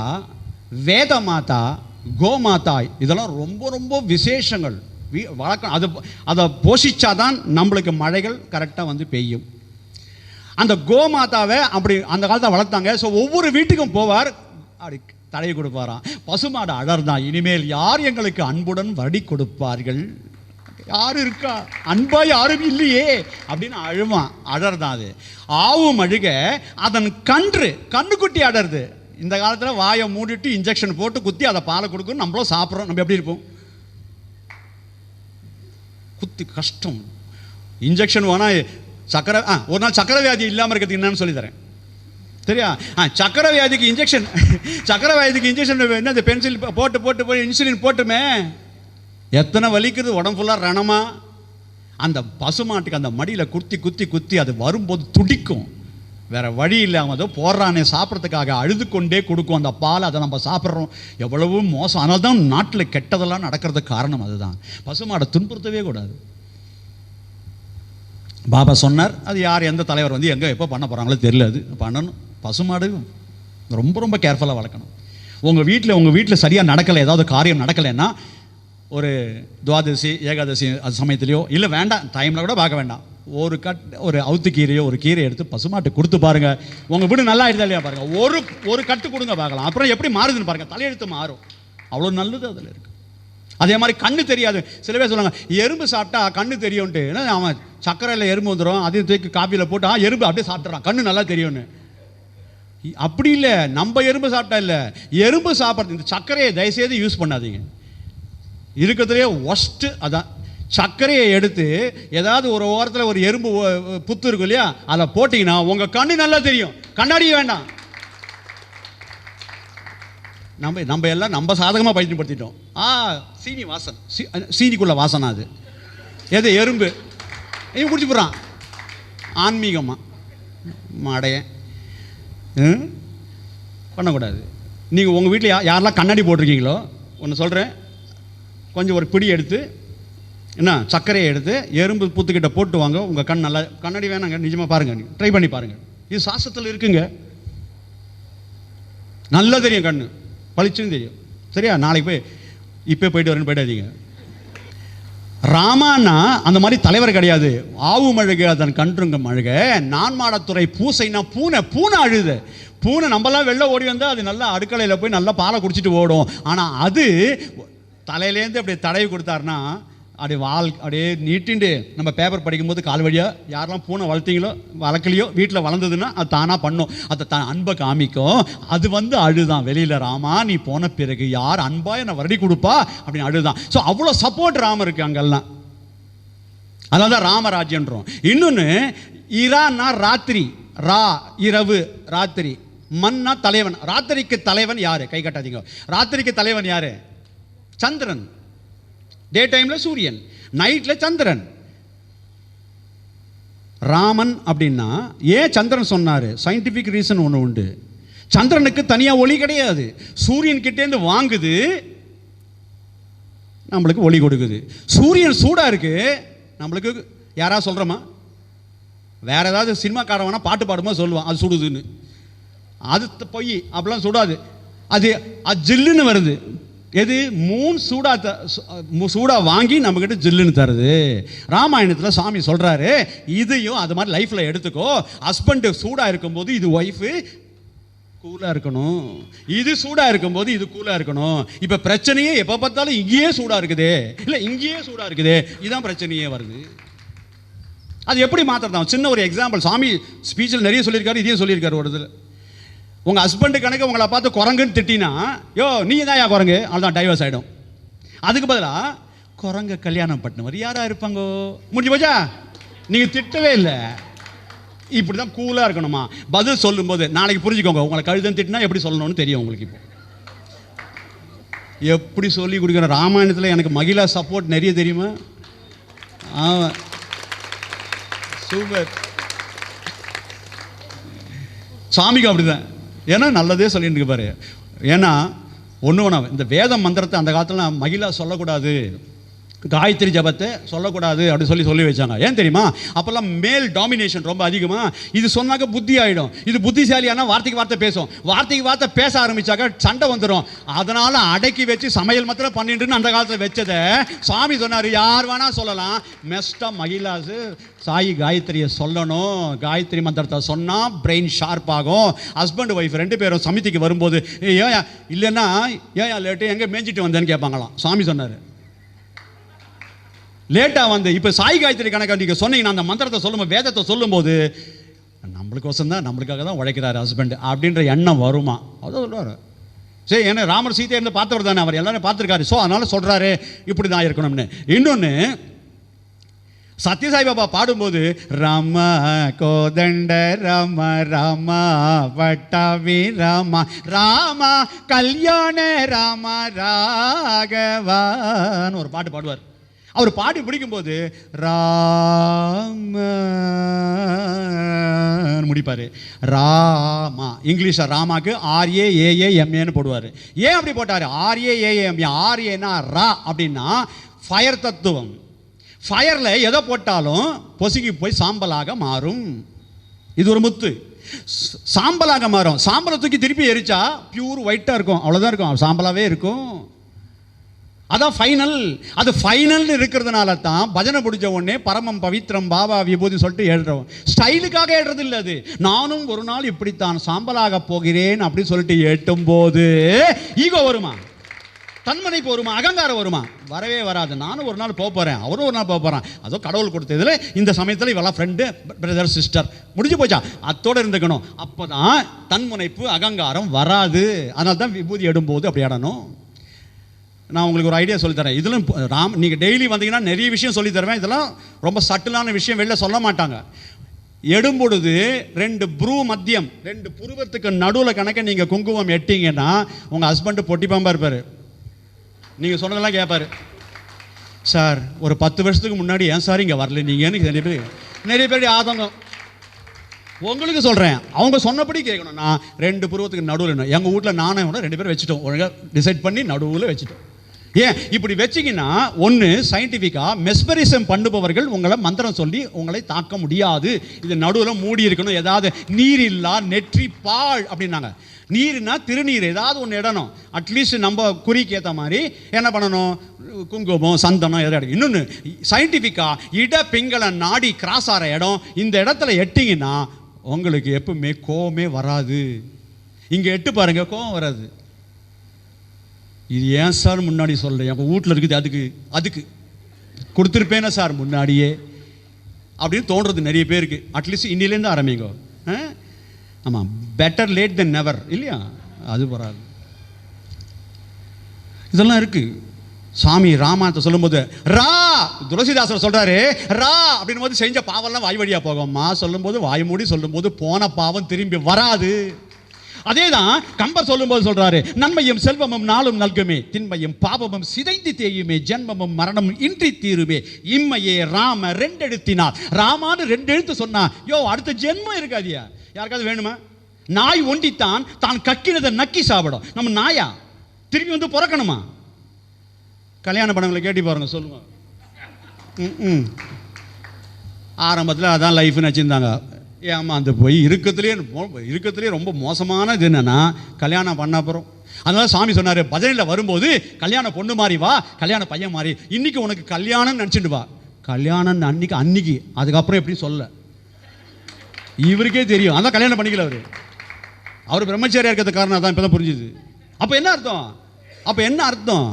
வேதமாதா, கோமாதா, இதெல்லாம் ரொம்ப ரொம்ப விசேஷங்கள். வளர்க்கணும். அதை போஷிச்சாதான் நம்மளுக்கு மழைகள் கரெக்டாக வந்து பெய்யும். அந்த கோமாதாவை அப்படி அந்த காலத்தில் வளர்த்தாங்க. ஸோ ஒவ்வொரு வீட்டுக்கும் போவார், அப்படி தடவி கொடுப்பாராம். பசுமாடு அழர்தான், இனிமேல் யார் எங்களுக்கு அன்புடன் வடி கொடுப்பார்கள், யாரு இருக்கா, அன்பா யாரும் இல்லையே அப்படின்னு அழுவான், அழர்தான். அது ஆவும் அழுக, அதன் கண்ணுக்குட்டி அடருது. இந்த காலத்தில் வாயை மூடிட்டு இன்ஜெக்ஷன் போட்டு குத்தி அதை பாலை கொடுக்கும், நம்மளும் சாப்பிட்றோம். நம்ம எப்படி இருப்போம்? குத்தி கஷ்டம். இன்ஜெக்ஷன் வேணால் சக்கரை ஒரு நாள் சக்கரை வியாதி இல்லாமல் இருக்கிறதுக்கு என்னன்னு சொல்லித்தரேன், சரியா? சக்கரை வியாதிக்கு இன்ஜெக்ஷன் என்ன, இந்த பென்சில் போட்டு இன்சுலின் போட்டுமே எத்தனை வலிக்குது, உடம்பு ஃபுல்லாக ரணமா. அந்த பசுமாட்டுக்கு அந்த மடியில் குத்தி அது வரும்போது துடிக்கும். வேற வழி இல்லாமல் அதோ போடுறானே சாப்பிட்றதுக்காக அழுது கொண்டே கொடுக்கும் அந்த பால். அதை நம்ம சாப்பிட்றோம், எவ்வளவு மோசம். அதனால தான் நாட்டில் கெட்டதெல்லாம் நடக்கிறதுக்கு காரணம் அதுதான். பசுமாடை துன்புறுத்தவே கூடாது. பாபா சொன்னார், அது யார் எந்த தலைவர் வந்து எங்கே எப்போ பண்ண போகிறாங்களோ தெரியல, அது பண்ணணும். பசுமாடு ரொம்ப ரொம்ப கேர்ஃபுல்லாக வளர்க்கணும். உங்கள் வீட்டில் சரியாக நடக்கலை, ஏதாவது காரியம் நடக்கலைன்னா, ஒரு துவாதசி ஏகாதசி அது சமயத்துலையோ இல்லை, வேண்டாம் டைமில் கூட பார்க்க வேண்டாம், ஒரு அவுத்து கீரையோ ஒரு கீரை எடுத்து பசுமாட்டு கொடுத்து பாருங்கள். உங்கள் வீடு நல்லா ஆயிடுதா இல்லையா பாருங்கள். ஒரு கட்டு கொடுங்க பார்க்கலாம், அப்புறம் எப்படி மாறுதுன்னு பாருங்கள். தலையெழுத்து மாறும், அவ்வளோ நல்லது அதில் இருக்குது. அதே மாதிரி கண்ணு தெரியாது. சில பேர் சொல்லுவாங்க, எறும்பு சாப்பிட்டா கண்ணு தெரியும்ட்டு. ஏன்னா அவன் சக்கரையில் எறும்பு வந்துடும், அதையும் தூக்கி காப்பியில் போட்டு எறும்பு அப்படியே சாப்பிட்றான், கண்ணு நல்லா தெரியும்னு. அப்படி இல்லை, நம்ம எறும்பு சாப்பிட்டா இல்லை, எறும்பு சாப்பிட்றது. இந்த சர்க்கரையை தயவுசெய்து யூஸ் பண்ணாதீங்க, இருக்கிறதுலே ஒஸ்ட்டு அதான். சர்க்கரையை எடுத்து ஏதாவது ஒரு ஓரத்தில் ஒரு எறும்பு புத்து இருக்கும் இல்லையா, அதை போட்டிங்கன்னா உங்கள் கண்ணு நல்லா தெரியும், கண்ணாடி வேண்டாம். நம்ம எல்லாம் நம்ம சாதகமாக பயன்படுத்திட்டோம். சீனி வாசன், சீனிக்குள்ள வாசனை அது. எது? எறும்பு. இவன் குடிச்சு போடுறான் ஆன்மீகமாக. மாடையன் பண்ணக்கூடாது. நீங்கள் உங்கள் வீட்டில் யாரெல்லாம் கண்ணாடி போட்டிருக்கீங்களோ, ஒன்று சொல்கிறேன், கொஞ்சம் ஒரு பிடி எடுத்து என்ன சர்க்கரையை எடுத்து எறும்பு புத்துக்கிட்ட போட்டு வாங்க, உங்கள் கண் நல்லா. கண்ணாடி வேணாங்க, நிஜமாக பாருங்கள், ட்ரை பண்ணி பாருங்கள். இது சாஸ்திரத்தில் இருக்குங்க, நல்லா தெரியும், கண்ணு பளிச்சுன்னு தெரியும். சரியா? நாளைக்கு போய் இப்போ போயிட்டு வரேன்னு போயிடாதீங்க. ராமானா அந்த மாதிரி தலைவர் கிடையாது. ஆவு மழுக அதன் கன்றுங்க மழுக, நான்மாடத்துறை பூசைனா பூனை. பூனை அழுது, பூனை நம்மளாம் வெளில ஓடி வந்தால் அது நல்லா அடுக்கலையில் போய் நல்லா பாலை குடிச்சிட்டு ஓடும். ஆனால் அது தலையிலேருந்து அப்படியே தடவி கொடுத்தாருன்னா அப்படியே அப்படியே நீட்டிண்டு நம்ம பேப்பர் படிக்கும்போது கால் வழியாக யாரெல்லாம் பூனை வளர்க்கலையோ வீட்டில் வளர்ந்ததுன்னா அது தானாக பண்ணும், அதை அன்பை காமிக்கும். அது வந்து அழுதான் வெளியில், ராமா நீ போன பிறகு யார் அன்பா என்னை வருடி கொடுப்பா அப்படின்னு அழுதான். ஸோ அவ்வளோ சப்போர்ட் ராமருக்கு அங்கெல்லாம். அதனால தான் ராமராஜ்யன்றோம். இன்னொன்று இரான்னா ராத்திரி, ரா இரவு, ராத்திரி, மன்னா தலைவன். ராத்திரிக்கு தலைவன் யாரு? கை கட்டாதீங்க. ராத்திரிக்கு தலைவன் யாரு? சந்திரன். டே டைம்ல சூரியன், நைட்ல சந்திரன். ராமன் அப்படின்னா ஏன் சந்திரன் சொன்னாரு? சயின்டிபிக் ரீசன் ஒன்று உண்டு. சந்திரனுக்கு தனியாக ஒளி கிடையாது, சூரியன் கிட்டேருந்து வாங்குது, நம்மளுக்கு ஒளி கொடுக்குது. சூரியன் சூடா இருக்கு, நம்மளுக்கு யாராவது சொல்றோமா? வேற ஏதாவது சினிமாக்காரவனா பாட்டு பாடும்போது சொல்லுவான் அது சுடுதுன்னு. அது பொய், அப்படிலாம் சுடாது. அது ஜில்லுன்னு வருது. எது? மூன் சூடா வாங்கி நம்மக்கிட்ட ஜில்லுன்னு தருது. ராமாயணத்தில் சாமி சொல்றாரு, இதையும் அது மாதிரி லைஃப்ல எடுத்துக்கோ. ஹஸ்பண்ட் சூடா இருக்கும்போது இது ஒய்ஃபு கூலா இருக்கணும், இது சூடா இருக்கும்போது இது கூலா இருக்கணும். இப்ப பிரச்சனையே எப்ப பார்த்தாலும் இங்கேயே சூடா இருக்குதே, இல்ல இங்கேயே சூடா இருக்குதே, இதான் பிரச்சனையே வருது. அது எப்படி மாத்திரதான்? சின்ன ஒரு எக்ஸாம்பிள் சாமி ஸ்பீச்சில் நிறைய சொல்லியிருக்காரு, இதையும் சொல்லியிருக்காரு ஒரு இதில். உங்க ஹஸ்பண்டு கணக்கு உங்களை பார்த்து குரங்குன்னு திட்டினா, யோ நீ தான் யா குரங்கு, அதுதான் டைவர்ஸ் ஆகிடும். அதுக்கு பதிலாக குரங்க கல்யாணம் பண்ணினவர் யாரா இருப்பாங்கோ, முடிஞ்சு போச்சா? நீங்க திட்டவே இல்லை. இப்படி தான் கூலாக இருக்கணுமா? பதில் சொல்லும்போது நாளைக்கு புரிஞ்சுக்கோங்க. உங்களை கழுதன் திட்டினா எப்படி சொல்லணும்னு தெரியும் உங்களுக்கு. இப்போ எப்படி சொல்லி கொடுக்குற ராமாயணத்தில் எனக்கு மகிழா சப்போர்ட் நிறைய தெரியுமா? சூப்பர். சாமிக்கு அப்படிதான். ஏன்னா நல்லதே சொல்லிட்டு இருக்கு பாரு. ஏன்னா ஒன்று இந்த வேத மந்திரத்தை அந்த காலத்தில் மகிழா சொல்லக்கூடாது, காயத்ரி ஜபத்தை சொல்லக்கூடாது அப்படி சொல்லி வச்சாங்க. ஏன் தெரியுமா? அப்போல்லாம் மேல் டாமினேஷன் ரொம்ப அதிகமாக. இது சொன்னாக்க புத்தி ஆகிடும். இது புத்திசாலியான வார்த்தைக்கு வார்த்தை பேசும். வார்த்தைக்கு வார்த்தை பேச ஆரம்பிச்சாக்க சண்டை வந்துடும். அதனால் அடக்கி வச்சு சமையல் மாத்திரம் பண்ணிட்டுன்னு அந்த காலத்தில் வச்சதை சுவாமி சொன்னார், யார் வேணா சொல்லலாம். மெஸ்டா மகிழாசு சாயி காயத்ரியை சொல்லணும். காயத்ரி மந்திரத்தை சொன்னால் பிரெயின் ஷார்ப் ஆகும். ஹஸ்பண்ட் ஒய்ஃப் ரெண்டு பேரும் சமிதிக்கு வரும்போது ஏன் இல்லைன்னா ஏன் லேட்டு எங்கே மேய்ஞ்சிட்டு வந்தேன்னு கேட்பாங்களாம். சுவாமி சொன்னார் லேட்டாக வந்து. இப்போ சாய் காயத்ரி கணக்காக நீங்கள் சொன்னீங்கன்னா அந்த மந்திரத்தை சொல்லும்போது, வேதத்தை சொல்லும்போது நம்மளுக்கோசம் தான், நம்மளுக்காக தான் உழைக்கிறாரு ஹஸ்பண்ட் அப்படின்ற எண்ணம் வருமா? அதான் சொல்லுவார். சரி, ஏன்னா ராமர் சீதையை இருந்து பார்த்தவர் தானே, அவர் எல்லாரும் பார்த்துருக்காரு. ஸோ அதனால சொல்கிறாரு இப்படி தான் இருக்கணும்னு. இன்னொன்று சத்யசாய் பாபா பாடும்போது ராம கோதண்ட ராம ராம வட்டாவி ராம ராம கல்யாண ராம ராகவான்னு ஒரு பாட்டு பாடுவார். அவர் பாடி பிடிக்கும்போது ராம முடிப்பாரு. ராமா இங்கிலீஷில் ராமாக்கு RAAMAன்னு போடுவார். ஏன் அப்படி போட்டார்? RAAMA. RAனா ரா அப்படின்னா ஃபயர் தத்துவம். ஃபயரில் எதை போட்டாலும் பொசுங்கி போய் சாம்பலாக மாறும். இது ஒரு முத்து. சாம்பலாக மாறும். சாம்பலை தூக்கி திருப்பி எரிச்சா பியூர் ஒயிட்டாக இருக்கும், அவ்வளோதான் இருக்கும், சாம்பலாகவே இருக்கும். அதான் ஃபைனல். அது ஃபைனல் இருக்கிறதுனால தான் பஜனை பிடிச்ச உடனே பரமம் பவித்ரம் பாபா விபூதி சொல்லிட்டு எழுதுறோம். ஸ்டைலுக்காக எழுறது இல்லை. அது நானும் ஒரு நாள் இப்படித்தான் சாம்பலாக போகிறேன் அப்படி சொல்லிட்டு எட்டும் போது ஈகோ வருமா? தன்மனைப்பு வருமா? அகங்காரம் வருமா? வரவே வராது. நானும் ஒரு நாள் போக போகிறேன், அவரும் ஒரு நாள் போக போகிறான். அதோ கடவுள் கொடுத்ததில் இந்த சமயத்தில் இவெல்லாம் ஃப்ரெண்டு, பிரதர், சிஸ்டர், முடிஞ்சு போச்சா? அத்தோடு இருந்துக்கணும். அப்போ தான் தன்முனைப்பு அகங்காரம் வராது. அதனால தான் விபூதி எடும்போது அப்படி இடணும். நான் உங்களுக்கு ஒரு ஐடியா சொல்லித்தரேன். இதெல்லாம் நீங்கள் டெய்லி வந்தீங்கன்னா நிறைய விஷயம் சொல்லித்தருவேன். இதெல்லாம் ரொம்ப சட்டிலான விஷயம், வெளில சொல்ல மாட்டாங்க. எடும்பொழுது 2 ப்ரூ மத்தியம், 2 புருவத்துக்கு நடுவில் கணக்க நீங்கள் குங்குமம் எட்டிங்கன்னா உங்கள் ஹஸ்பண்டு பொட்டி பாம்பா இருப்பார். நீங்கள் சொன்னதெல்லாம் கேட்பார். சார் ஒரு 10 வருஷத்துக்கு முன்னாடி ஏன் சார் இங்கே வரல நீங்கள்? நிறைய பேர் ஆதங்கம். உங்களுக்கு சொல்கிறேன், அவங்க சொன்னபடி கேட்கணும். நான் 2 புருவத்துக்கு நடுவில், எங்கள் வீட்டில் நானே கூட 2 பேர் வச்சுட்டோம், ஒழுங்காக டிசைட் பண்ணி நடுவில் வச்சுட்டோம். ஏன் இப்படி வச்சிங்கன்னா, ஒன்று சயின்டிஃபிக்காக மெஸ்பரிசம் பண்ணுபவர்கள் உங்களை மந்திரம் சொல்லி உங்களை தாக்க முடியாது. இது நடுவில் மூடி இருக்கணும், ஏதாவது நீர் இல்லா நெற்றி பால் அப்படின்னாங்க. நீர்னா திருநீர் ஏதாவது ஒன்று இடணும். அட்லீஸ்ட் நம்ம குறிக்கு ஏற்ற மாதிரி என்ன பண்ணணும், குங்குமம் சந்தனம் எதாவது இடம். இன்னொன்று சயின்டிஃபிக்காக இட பிங்கள நாடி கிராஸ் ஆகிற இடம், இந்த இடத்துல எட்டிங்கன்னா உங்களுக்கு எப்பவுமே கோவமே வராது. இங்கே எட்டு பாருங்க, கோவம் வராது. இது ஏன் சார் முன்னாடி சொல்கிறேன், எங்கள் வீட்டில் இருக்குது, அதுக்கு கொடுத்துருப்பேனா சார் முன்னாடியே அப்படின்னு தோன்றது நிறைய பேருக்கு. அட்லீஸ்ட் இன்னிலேருந்து ஆரம்பிங்க. ஆமாம், பெட்டர் லேட் தென் நெவர் இல்லையா? அது வராது. இதெல்லாம் இருக்கு. சாமி ராமாயணத்தை சொல்லும்போது ரா துளசிதாசர் சொல்றாரு, ரா அப்படின் போது செஞ்ச பாவம்லாம் வாய் வழியா போகும்மா சொல்லும்போது, வாய் மூடி சொல்லும்போது போன பாவம் திரும்பி வராது. அதேதான் கம்பர் சொல்லும்போது சொல்றாரு, நன்மையும் செல்வமும் நாளும் நல்குமே, திண்மையும் பாவமும் சிதைந்து தேயுமே, ஜென்மமும் மரணமும் இன்றி தீருமே, இம்மையே ராம ரெண்டெழுத்தினார். ராமான்னு 2 எழுத்து சொன்னா யோ அடுத்த ஜென்மம் இருக்காதியா? யாருக்காவது வேணுமா? நாய் ஒண்டித்தான் தான் கக்கினதை நக்கி சாப்பிடும். நம்ம நாயா திரும்பி வந்து பிறக்கணுமா? கல்யாண படங்களை கேட்டி பாருங்க, சொல்லுங்க. ஆரம்பத்தில் அதான் லைஃப்னு வச்சுருந்தாங்க. ஏமாந்து போய் இருக்கத்துலேயே ரொம்ப மோசமான இது என்னன்னா கல்யாணம் பண்ண அப்புறம். அதனால சாமி சொன்னார், பஜனையில் வரும்போது கல்யாண பொண்ணு மாதிரி வா, கல்யாண பையன் மாதிரி. இன்னைக்கு உனக்கு கல்யாணம்னு நினச்சிட்டு வா, கல்யாணம் அன்னைக்கு அதுக்கப்புறம் எப்படி சொல்ல இவருக்கே தெரியும். அதான் கல்யாணம் பண்ணிக்கல அவர் பிரம்மச்சாரியா இருக்கிறது காரணம் அதான். இப்போ தான் புரிஞ்சுது. அப்போ என்ன அர்த்தம்?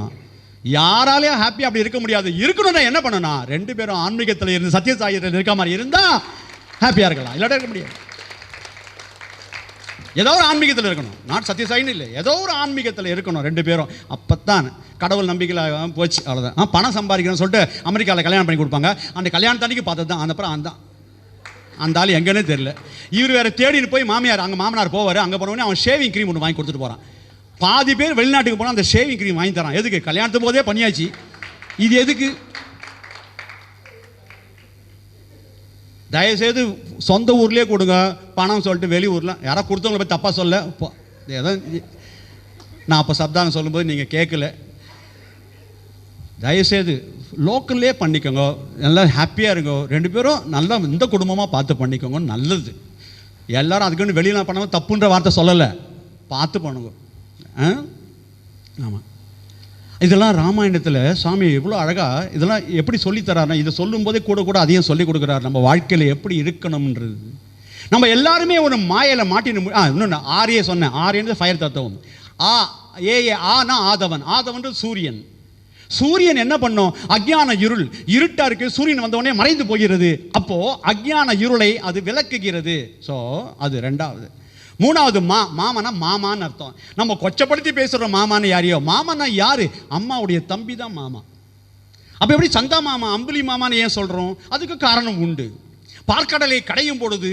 யாராலையும் ஹாப்பியாக அப்படி இருக்க முடியாது. இருக்கணும்னா என்ன பண்ணணும்? 2 பேரும் ஆன்மீகத்தில் இருந்து சத்யசாயிரத்தில் இருக்க மாதிரி இருந்தால் ஹாப்பியாக இருக்கலாம், இல்லாட்ட இருக்க முடியாது. ஏதோ ஒரு ஆன்மீகத்தில் இருக்கணும், நாட் சத்யசாயின்னு இல்லை, ஏதோ ஒரு ஆன்மீகத்தில் இருக்கணும் 2 பேரும். அப்போத்தான் கடவுள் நம்பிக்கையில் போச்சு, அவ்வளோதான். பணம் சம்பாதிக்கணும்னு சொல்லிட்டு அமெரிக்காவில் கல்யாணம் பண்ணி கொடுப்பாங்க. அந்த கல்யாணத்தன்னைக்கு பார்த்தது தான். அப்புறம் அந்த ஆள் எங்கன்னே தெரியல. இவர் வேறு தேடின்னு போய் மாமியார், அங்கே மாமனார் போவார். அங்கே போனோடனே அவன் ஷேவிங் க்ரீம் ஒன்று வாங்கி கொடுத்துட்டு போகிறான். பாதி பேர் வெளிநாட்டுக்கு போனால் அந்த ஷேவிங் க்ரீம் வாங்கி தரான். எதுக்கு? கல்யாணத்து போதே பண்ணியாச்சு, இது எதுக்கு? தயவுசெய்து சொந்த ஊர்லேயே கொடுங்க பணம் சொல்லிட்டு வெளியூரில் யாராவது கொடுத்தவங்களை போய் தப்பாக சொல்ல. ஏதோ நான் அப்போ சப்தாங்க சொல்லும்போது நீங்கள் கேட்கல. தயவுசெய்து லோக்கல்லே பண்ணிக்கோங்க, நல்லா ஹாப்பியாக இருங்க. 2 பேரும் நல்லா இந்த குடும்பமாக பார்த்து பண்ணிக்கோங்க, நல்லது. எல்லாரும் அதுக்குன்னு வெளியில் பண்ணாமல் தப்புன்ற வார்த்தை சொல்லலை, பார்த்து பண்ணுங்க. ஆமாம், இதெல்லாம் ராமாயணத்தில் சாமி எவ்வளோ அழகாக இதெல்லாம் எப்படி சொல்லித்தராருன்னா, இதை சொல்லும்போதே கூட அதையும் சொல்லி கொடுக்குறாரு. நம்ம வாழ்க்கையில் எப்படி இருக்கணும்ன்றது. நம்ம எல்லாருமே ஒரு மாயையில் மாட்டின்னு. இன்னொன்று ஆரியே சொன்னேன், ஆரியன்றது ஃபயர் தத்துவம். ஆனா ஆதவன் சூரியன். சூரியன் என்ன பண்ணும்? அக்ஞான இருட்டா இருக்கு, சூரியன் வந்தவொடனே மறைந்து போகிறது. அப்போ அக்ஞான இருளை அது விளக்குகிறது. ஸோ அது 2வது. 3வது மாமனா மாமான்னு அர்த்தம். நம்ம கொச்சப்படுத்தி பேசுகிறோம் மாமான்னு யாரையோ. மாமனா யாரு? அம்மாவுடைய தம்பி தான் மாமா. அப்போ எப்படி சந்தா மாமா அம்புலி மாமான்னு ஏன் சொல்கிறோம்? அதுக்கு காரணம் உண்டு. பார்க்கடலை கடையும் பொழுது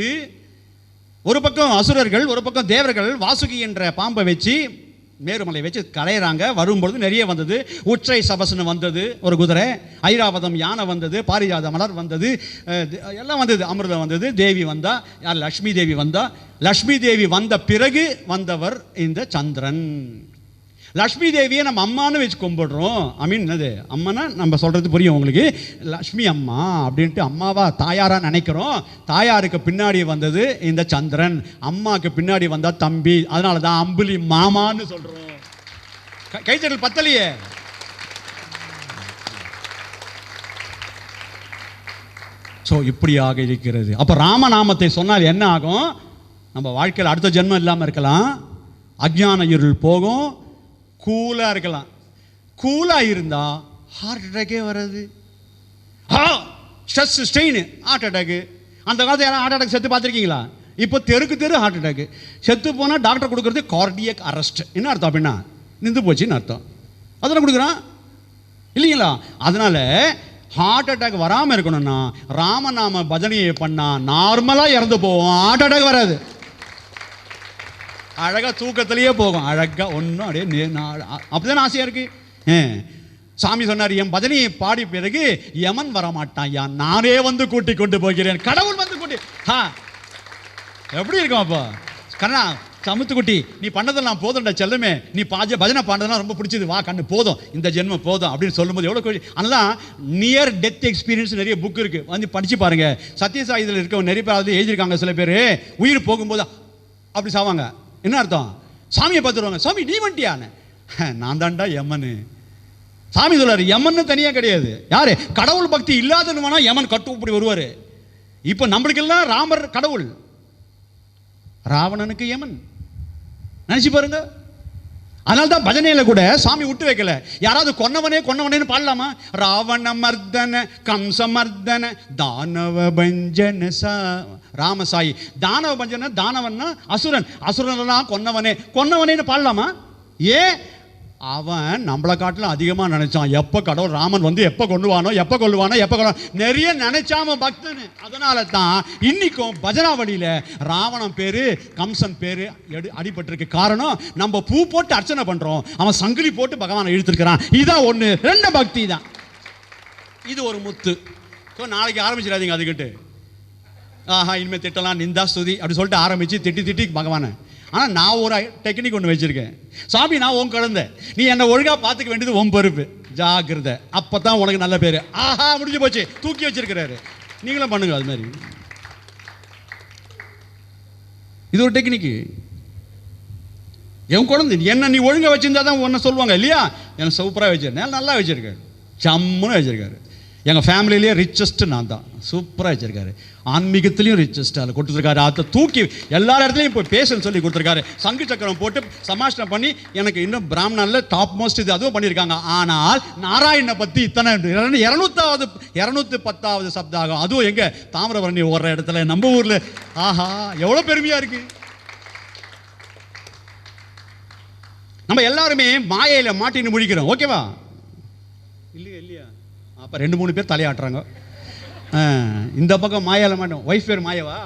ஒரு பக்கம் அசுரர்கள், ஒரு பக்கம் தேவர்கள் வாசுகி என்ற பாம்பை வச்சு மேருமலை வச்சு கரையிறாங்க. வரும்பொழுது நிறைய வந்தது. உற்றை சபஸ்னு வந்தது, ஒரு குதிரை. ஐராவதம் யானை வந்தது, பாரிஜாத மலர் வந்தது, எல்லாம் வந்தது. அமிர்தம் வந்தது, தேவி வந்தா. யார்? லக்ஷ்மி தேவி வந்தா. லக்ஷ்மி தேவி வந்த பிறகு வந்தவர் இந்த சந்திரன். லக்ஷ்மி தேவியை நம்ம அம்மானு வச்சு கும்பிடுறோம். என்னது அம்மானா நம்ம சொல்கிறது புரியும் உங்களுக்கு. லக்ஷ்மி அம்மா அப்படின்ட்டு அம்மாவா தாயாரா நினைக்கிறோம். தாயாருக்கு பின்னாடி வந்தது இந்த சந்திரன், அம்மாவுக்கு பின்னாடி வந்தா தம்பி. அதனால தான் அம்புலி மாமான்னு சொல்கிறோம். கைத்தட்டல் பத்தலையே. ஸோ இப்படியாக இருக்கிறது. அப்போ ராமநாமத்தை சொன்னால் என்ன ஆகும்? நம்ம வாழ்க்கையில் அடுத்த ஜென்மம் இல்லாமல் இருக்கலாம், அஜ்ஞான இருள் போகும், கூலாக இருக்கலாம். கூலாக இருந்தால் ஹார்ட் அட்டாக்கே வராது. Stress strain heart attack. அந்த காலத்தில் யாரும் ஹார்ட் அட்டாக் செத்து பார்த்துருக்கீங்களா? இப்போ தெருக்கு ஹார்ட் அட்டாக்கு. செத்து போனால் டாக்டர் கொடுக்குறது கார்டியக் அரெஸ்ட். என்ன அர்த்தம்? அப்படின்னா நின்று போச்சுன்னு அர்த்தம். அதெல்லாம் கொடுக்குறான் இல்லைங்களா? அதனால் ஹார்ட் அட்டாக் வராமல் இருக்கணும்னா ராமநாம பஜனையை பண்ணால் நார்மலாக இறந்து போவோம், ஹார்ட் அட்டாக் வராது. அழகாக தூக்கத்திலேயே போகும், அழகாக ஒன்றும் அப்படியே அப்படிதான் ஆசையாக இருக்குது. சாமி சொன்னார், என் பஜனையை பாடி பிறகு யமன் வரமாட்டான், யான் நானே வந்து கூட்டி கொண்டு போகிறேன். கடவுள் வந்து கூட்டி எப்படி இருக்கும்? அப்போ கண்ணா சமுத்துக்குட்டி, நீ பண்ணதெல்லாம் போதும்டா செல்லமே, நீ பஜனை பாடுறதெல்லாம் ரொம்ப பிடிச்சது, வா கண்ணு போதும், இந்த ஜென்மம் போதும் அப்படின்னு சொல்லும்போது எவ்வளோ அதெல்லாம் நியர் டெத் எக்ஸ்பீரியன்ஸ் நிறைய புக் இருக்குது, வந்து படித்து பாருங்கள். சத்யசாயிதில் இருக்கவங்க நிறைய பேர் எழுதியிருக்காங்க. சில பேர் உயிர் போகும்போது அப்படி சாவாங்க. என்ன அர்த்தம்? சாமியை பார்த்துருவாங்க, சாமி நீ வந்துட்டியான்னு. நான் தான்டா யமனு. சாமி சொல்றாரு, யமன்னு தனியாக கிடையாது. யாரு கடவுள் பக்தி இல்லாதவனா யமன் கட்டு இப்படி வருவார். இப்போ நம்மளுக்கெல்லாம் ராமர் கடவுள், ராவணனுக்கு யமன். நினைச்சு பாருங்க. அதனால தான் பஜனையில கூட சாமி விட்டு வைக்கல. யாராவது கொன்னவனே கொன்னவனேன்னு பாடலாமா? ராவண மர்தன கம்ச மர்தன தானவ பஞ்சன ராமசாயி. தானவ பஞ்சன, தானவன்னா அசுரன், அசுரனெல்லாம் கொன்னவனே கொன்னவனேன்னு பாடலாமா? ஏன்? அவன் நம்மளை காட்டிலும் அதிகமாக நினைச்சான். எப்போ கடவுள் ராமன் வந்து எப்போ கொள்ளுவானோ, எப்போ கொள்ளுவானோ, எப்போ கொள்ளுவானோ, நிறைய நினைச்சாம பக்தனு. அதனால தான் இன்னைக்கும் பஜனாவளியில் ராவணன் பேரு கம்சன் பேரு அடிபட்டிருக்கு. காரணம், நம்ம பூ போட்டு அர்ச்சனை பண்றோம், அவன் சங்கிலி போட்டு பகவானை இழுத்துருக்கிறான். இதான் ஒன்று. ரெண்டு பக்தி தான். இது ஒரு முத்து. நாளைக்கு ஆரம்பிச்சிடாதீங்க அதுக்கிட்டு. ஆஹா இனிமேல் திட்டலாம், நிந்தா ஸ்துதி அப்படி சொல்லிட்டு ஆரம்பிச்சு திட்டி திட்டி பகவானை. ஆனால் நான் ஒரு டெக்னிக் ஒன்று வச்சிருக்கேன். சாமி நான் உன் குழந்தை, நீ என்னை ஒழுங்காக பார்த்துக்க வேண்டியது உன் பொறுப்பு, ஜாக்கிரதை, அப்போ தான் உனக்கு நல்ல பேர். ஆஹா முடிஞ்சு போச்சு, தூக்கி வச்சிருக்கிறாரு. நீங்களும் பண்ணுங்க அது மாதிரி. இது ஒரு டெக்னிக்கு. என் குழந்தை என்ன நீ ஒழுங்காக வச்சிருந்தா தான் உன்னை சொல்லுவாங்க இல்லையா? எனக்கு சூப்பராக வச்சிருக்கேன், நல்லா வச்சிருக்காரு, சம்முன்னு வச்சிருக்காரு. எங்கள் ஃபேமிலியிலேயே ரிச்சஸ்ட் நான் தான். சூப்பராக வச்சிருக்காரு. ஆன்மீகத்திலையும் ரிச்சஸ்ட் அதில் கொடுத்துருக்காரு. அதை தூக்கி எல்லா இடத்துலையும் இப்போ பேசன்னு சொல்லி கொடுத்துருக்காரு. சங்கு சக்கரம் போட்டு சமாஷ்டம் பண்ணி எனக்கு இன்னும் பிராமணனில் டாப் மோஸ்ட் இது அதுவும் பண்ணியிருக்காங்க. ஆனால் நாராயணனை பற்றி இத்தனை 210வது சப்தாகம், அதுவும் எங்கே தாமிரபரணி ஓடுற இடத்துல நம்ம ஊரில். ஆஹா எவ்வளோ பெருமையாக இருக்கு. நம்ம எல்லாருமே மாயையில் மாட்டின்னு முடிக்கிறோம். ஓகேவா? இல்லையா? இல்லையா? அப்போ 2-3 பேர் தலையாட்டுறாங்க. இந்த பக்கம் மாயால மாட்டோம். ஒய்ஃப் பேர் மாயவா?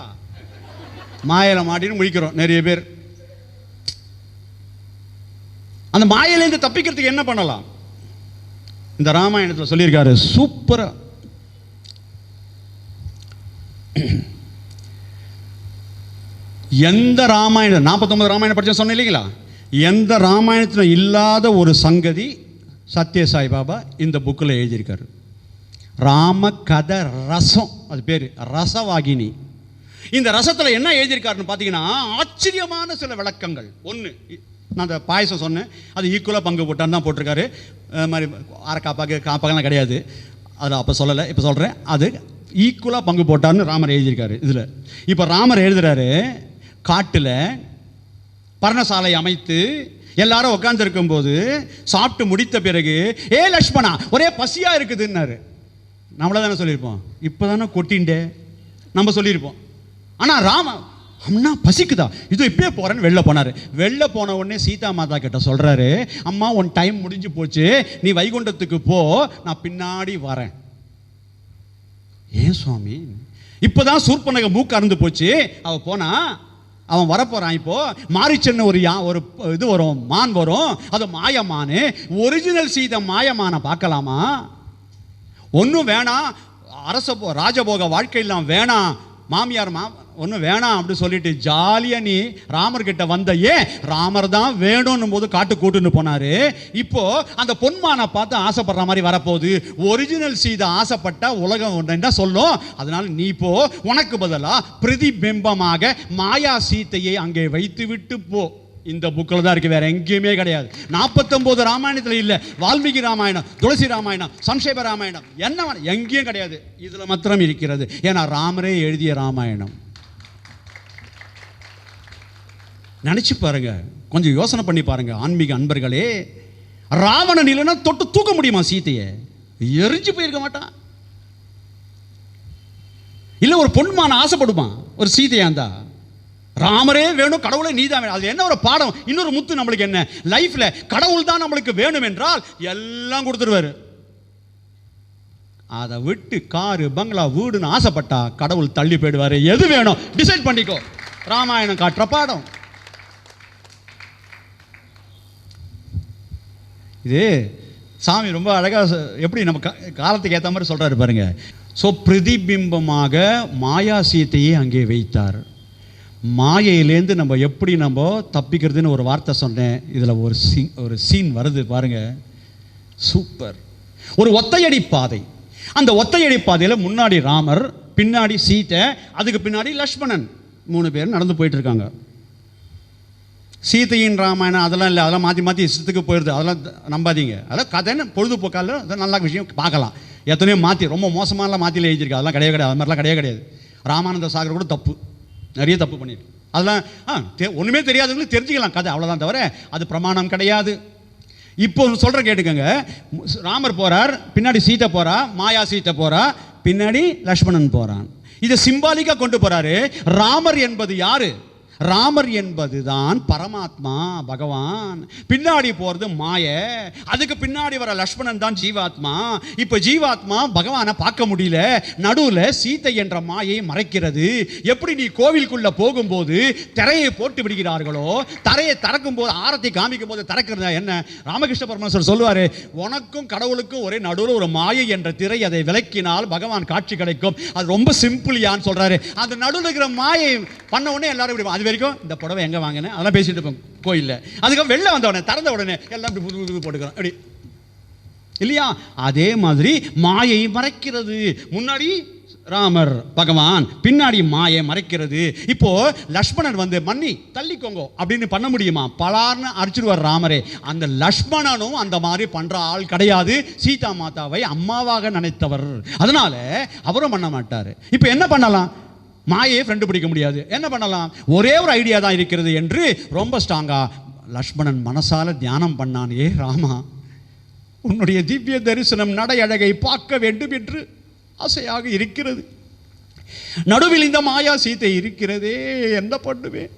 மாயால மாட்டின்னு முடிக்கிறோம் நிறைய பேர். அந்த மாயிலேருந்து தப்பிக்கிறதுக்கு என்ன பண்ணலாம்? இந்த ராமாயணத்தில் சொல்லியிருக்காரு சூப்பரா. எந்த ராமாயணம் 49 ராமாயணம் படிச்ச சொன்ன இல்லைங்களா? எந்த ராமாயணத்தில் இல்லாத ஒரு சங்கதி சத்யசாய் பாபா இந்த புக்கில் எழுதியிருக்காரு. ராம கதை ரசம், அது பேர் ரசவாகினி. இந்த ரசத்தில் என்ன எழுதியிருக்காருன்னு பார்த்தீங்கன்னா ஆச்சரியமான சில விளக்கங்கள். ஒன்று, நான் அந்த பாயசம் சொன்னேன், அது ஈக்குவலாக பங்கு போட்டான்னு தான் போட்டிருக்காரு. மாதிரி காப்பாக்கெல்லாம் கிடையாது, அதில் அப்போ சொல்லலை, இப்போ சொல்கிறேன். அது ஈக்குவலாக பங்கு போட்டார்னு ராமர் எழுதியிருக்காரு இதில். இப்போ ராமர் எழுதுறாரு, காட்டில் பர்ணசாலை அமைத்து எல்லாரும் உட்கார்ந்து இருக்கும்போது சாப்பிட்டு முடித்த பிறகு, ஏ லக்ஷ்மணா ஒரே பசியாக இருக்குதுன்னாரு. நம்மள தானே சொல்லியிருப்போம், இப்போ தானே கொட்டின்ண்டே நம்ம சொல்லியிருப்போம். ஆனால் ராம அம்மா பசிக்குதா, இது இப்பயே போகிறேன்னு வெளில போனார். வெளில போன உடனே சீதா மாதா கிட்ட சொல்கிறாரு, அம்மா உன் டைம் முடிஞ்சு போச்சு, நீ வைகுண்டத்துக்கு போ, நான் பின்னாடி வரேன். ஏன் சுவாமி? இப்போ தான் சூர்பனக மூக்கு அறுந்து போச்சு, அவள் போனா அவன் வரப்போறான். இப்போ மாரிச்சன்னு ஒரு இது வரும், மான் வரும், அது மாயமானு. ஒரிஜினல் சீதை மாயமான பார்க்கலாமா? ஒன்றும் வேணாம், ராஜபோக வாழ்க்கையெல்லாம் வேணாம், மாமியார் ஒன்றும் வேணாம் அப்படி சொல்லிட்டு ஜாலியாக நீ ராமர்கிட்ட வந்த. ஏன்? ராமர் தான் வேணும்னும் போது காட்டு கூட்டுன்னு போனாரு. இப்போ அந்த பொன்மானை பார்த்து ஆசைப்படுற மாதிரி வரப்போகுது. ஒரிஜினல் சீதை ஆசைப்பட்டா உலகம் என்ன சொல்லும்? அதனால நீ போ, உனக்கு பதிலாக பிரதிபிம்பமாக மாயா சீத்தையை அங்கே வைத்து விட்டு போ. இந்த புக்கில் தான் இருக்கு, வேற எங்கேயுமே கிடையாது. 49 ராமாயணத்தில் இல்லை. வால்மீகி ராமாயணம், துளசி ராமாயணம், சம்ஷேப ராமாயணம் என்ன எங்கேயும் கிடையாது, இதில் மாத்திரம் இருக்கிறது. ஏன்னா ராமரே எழுதிய ராமாயணம். நினைச்சு பாருங்க, கொஞ்சம் யோசனை பண்ணி பாருங்க ஆன்மீக அன்பர்களே. ராவணன் இல்லைன்னா தொட்டு தூக்க முடியுமா சீத்தையை? எரிஞ்சு போயிருக்க மாட்டான். இல்லை ஒரு பொன்மான ஆசைப்படுமா ஒரு சீதையா இருந்தா? ராமரே வேணும், கடவுளே நீதான் வேணும். அது என்ன ஒரு பாடம்? இன்னொரு முத்து நம்மளுக்கு என்ன லைஃப்ல, கடவுள் தான் நம்மளுக்கு வேணும் என்றால் எல்லாம் கொடுத்துருவாரு. அதை விட்டு காரு பங்களா வீடுன்னு ஆசைப்பட்டா கடவுள் தள்ளி போயிடுவாரு. எது வேணும் டிசைட் பண்ணிக்கோ. ராமாயணம் காட்டுற பாடம் இது. சாமி ரொம்ப அழகாக எப்படி நம்ம காலத்துக்கு ஏற்ற மாதிரி சொல்றாரு பாருங்க. ஸோ பிரதிபிம்பமாக மாயா சீத்தையே அங்கே வைத்தார். மாயையிலேருந்து நம்ம எப்படி நம்ம தப்பிக்கிறதுன்னு ஒரு வார்த்தை சொன்னேன். இதில் ஒரு சீன் வருது பாருங்க, சூப்பர். ஒரு ஒத்தையடி பாதை. அந்த ஒத்தையடி பாதையில் முன்னாடி ராமர், பின்னாடி சீத்தை, அதுக்கு பின்னாடி லக்ஷ்மணன், 3 பேர் நடந்து போயிட்டு இருக்காங்க. சீதையின் ராமாயணம் அதெல்லாம் இல்லை, அதெல்லாம் மாற்றி மாற்றி இஷ்டத்துக்கு போயிடுது, அதெல்லாம் நம்பாதீங்க. அதெல்லாம் கதைன்னு பொழுதுபோக்கால அது நல்ல விஷயம் பார்க்கலாம். எத்தனையோ மாற்றி ரொம்ப மோசமானலாம் மாற்றில எழுதியிருக்கு, அதெல்லாம் கிடையாது கிடையாது, அது மாதிரிலாம் கிடையாது கிடையாது. ராமானந்த சாகர் கூட தப்பு, நிறைய தப்பு பண்ணியிருக்கு. அதெல்லாம் ஒன்றுமே தெரியாதவங்களுக்கு தெரிஞ்சுக்கலாம் கதை, அவ்வளோதான், தவிர அது பிரமாணம் கிடையாது. இப்போ சொல்கிற கேட்டுக்கங்க, ராமர் போகிறார், பின்னாடி சீத்தை போகிறா, மாயா சீத்தை போகிறா, பின்னாடி லக்ஷ்மணன் போகிறான். இதை சிம்பாலிக்காக கொண்டு போகிறாரு. ராமர் என்பது யாரு? ராமர் என்பது தான் பரமாத்மா பகவான். பின்னாடி போகிறது மாய, அதுக்கு பின்னாடி வர லக்ஷ்மணன் தான் ஜீவாத்மா. இப்போ ஜீவாத்மா பகவானை பார்க்க முடியல, நடுவில் சீத்தை என்ற மாயை மறைக்கிறது. எப்படி நீ கோவிலுக்குள்ள போகும்போது திரையை போட்டு விடுகிறார்களோ, தரையை திறக்கும் போது ஆரத்தை காமிக்கும் போது திறக்கிறதா என்ன? ராமகிருஷ்ண பரமஹம்சர் சொல்லுவார், உனக்கும் கடவுளுக்கும் ஒரே நடுவில் ஒரு மாயை என்ற திரை, அதை விலக்கினால் பகவான் காட்சி கிடைக்கும். அது ரொம்ப சிம்பிளியான்னு சொல்றாரு. அந்த நடுவில் இருக்கிற மாயை பண்ண உடனே எல்லாரும் இப்படி, அது வரைக்கும் இந்த புடவை எங்க வாங்கினேன் அதெல்லாம் பேசிட்டு இருப்போம் கோயில்ல. அதுக்கு வெளில வந்த உடனே திறந்த உடனே எல்லாம் புது புது போட்டுக்கிறோம் அப்படி இல்லையா? அதே மாதிரி மாயை மறைக்கிறது. முன்னாடி ராமர் பகவான், பின்னாடி மாயை மறைக்கிறது. இப்போ லக்ஷ்மணன் வந்து மன்னி தள்ளிக்கோங்க அப்படின்னு பண்ண முடியுமா? பலார்னு அடிச்சிடுவார் ராமரே. அந்த லக்ஷ்மணனும் அந்த மாதிரி பண்ற ஆள் கிடையாது. சீதா மாதாவை அம்மாவாக நினைத்தவர், அதனால அவரும் பண்ண மாட்டாரு. இப்போ என்ன பண்ணலாம்? மாயையை ஃப்ரெண்டு பிடிக்க முடியாது, என்ன பண்ணலாம்? ஒரே ஒரு ஐடியா தான் இருக்கிறது என்று ரொம்ப ஸ்ட்ராங்கா லக்ஷ்மணன் மனசால தியானம் பண்ணான். ஏ ராமா, உன்னுடைய திவ்ய தரிசனம் நடை அழகை பார்க்க வேண்டும் என்று ஆசையாக இருக்கிறது. நடுவில் இந்த மாயா சீத்தை இருக்கிறதே, என்ன பண்ணுவேன்?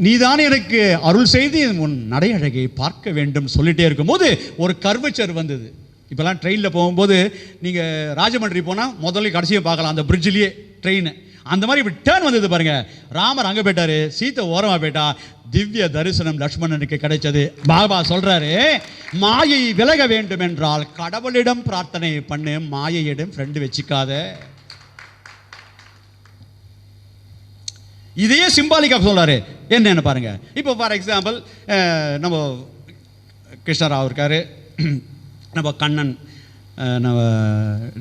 நீதான் எனக்கு அருள் செய்து உன் நடை அழகை பார்க்க வேண்டும் சொல்லிட்டே இருக்கும்போது ஒரு கர்வச்சர் வந்தது. இப்போலாம் ட்ரெயினில் போகும்போது நீங்கள் ராஜமன்றி போனால் முதல்ல கடைசியை பார்க்கலாம், அந்த பிரிட்ஜிலேயே ட்ரெயின். அந்த மாதிரி இப்படி டேர்ன் வந்தது பாருங்க. ராமர் அங்கே போயிட்டாரு, சீத்தை ஓரமாக போயிட்டா. திவ்ய தரிசனம் லக்ஷ்மணனுக்கு கிடைச்சது. பாபா சொல்றாரு, மாயை விலக வேண்டும் என்றால் கடவுளிடம் பிரார்த்தனை பண்ணு, மாயையிடம் ஃப்ரெண்டு வச்சுக்காத. இதையே சிம்பாலிக்காக சொல்றாரு. என்னன்னு பாருங்க. இப்போ ஃபார் எக்ஸாம்பிள் நம்ம கிருஷ்ணராவ் இருக்காரு, நம்ம கண்ணன், நம்ம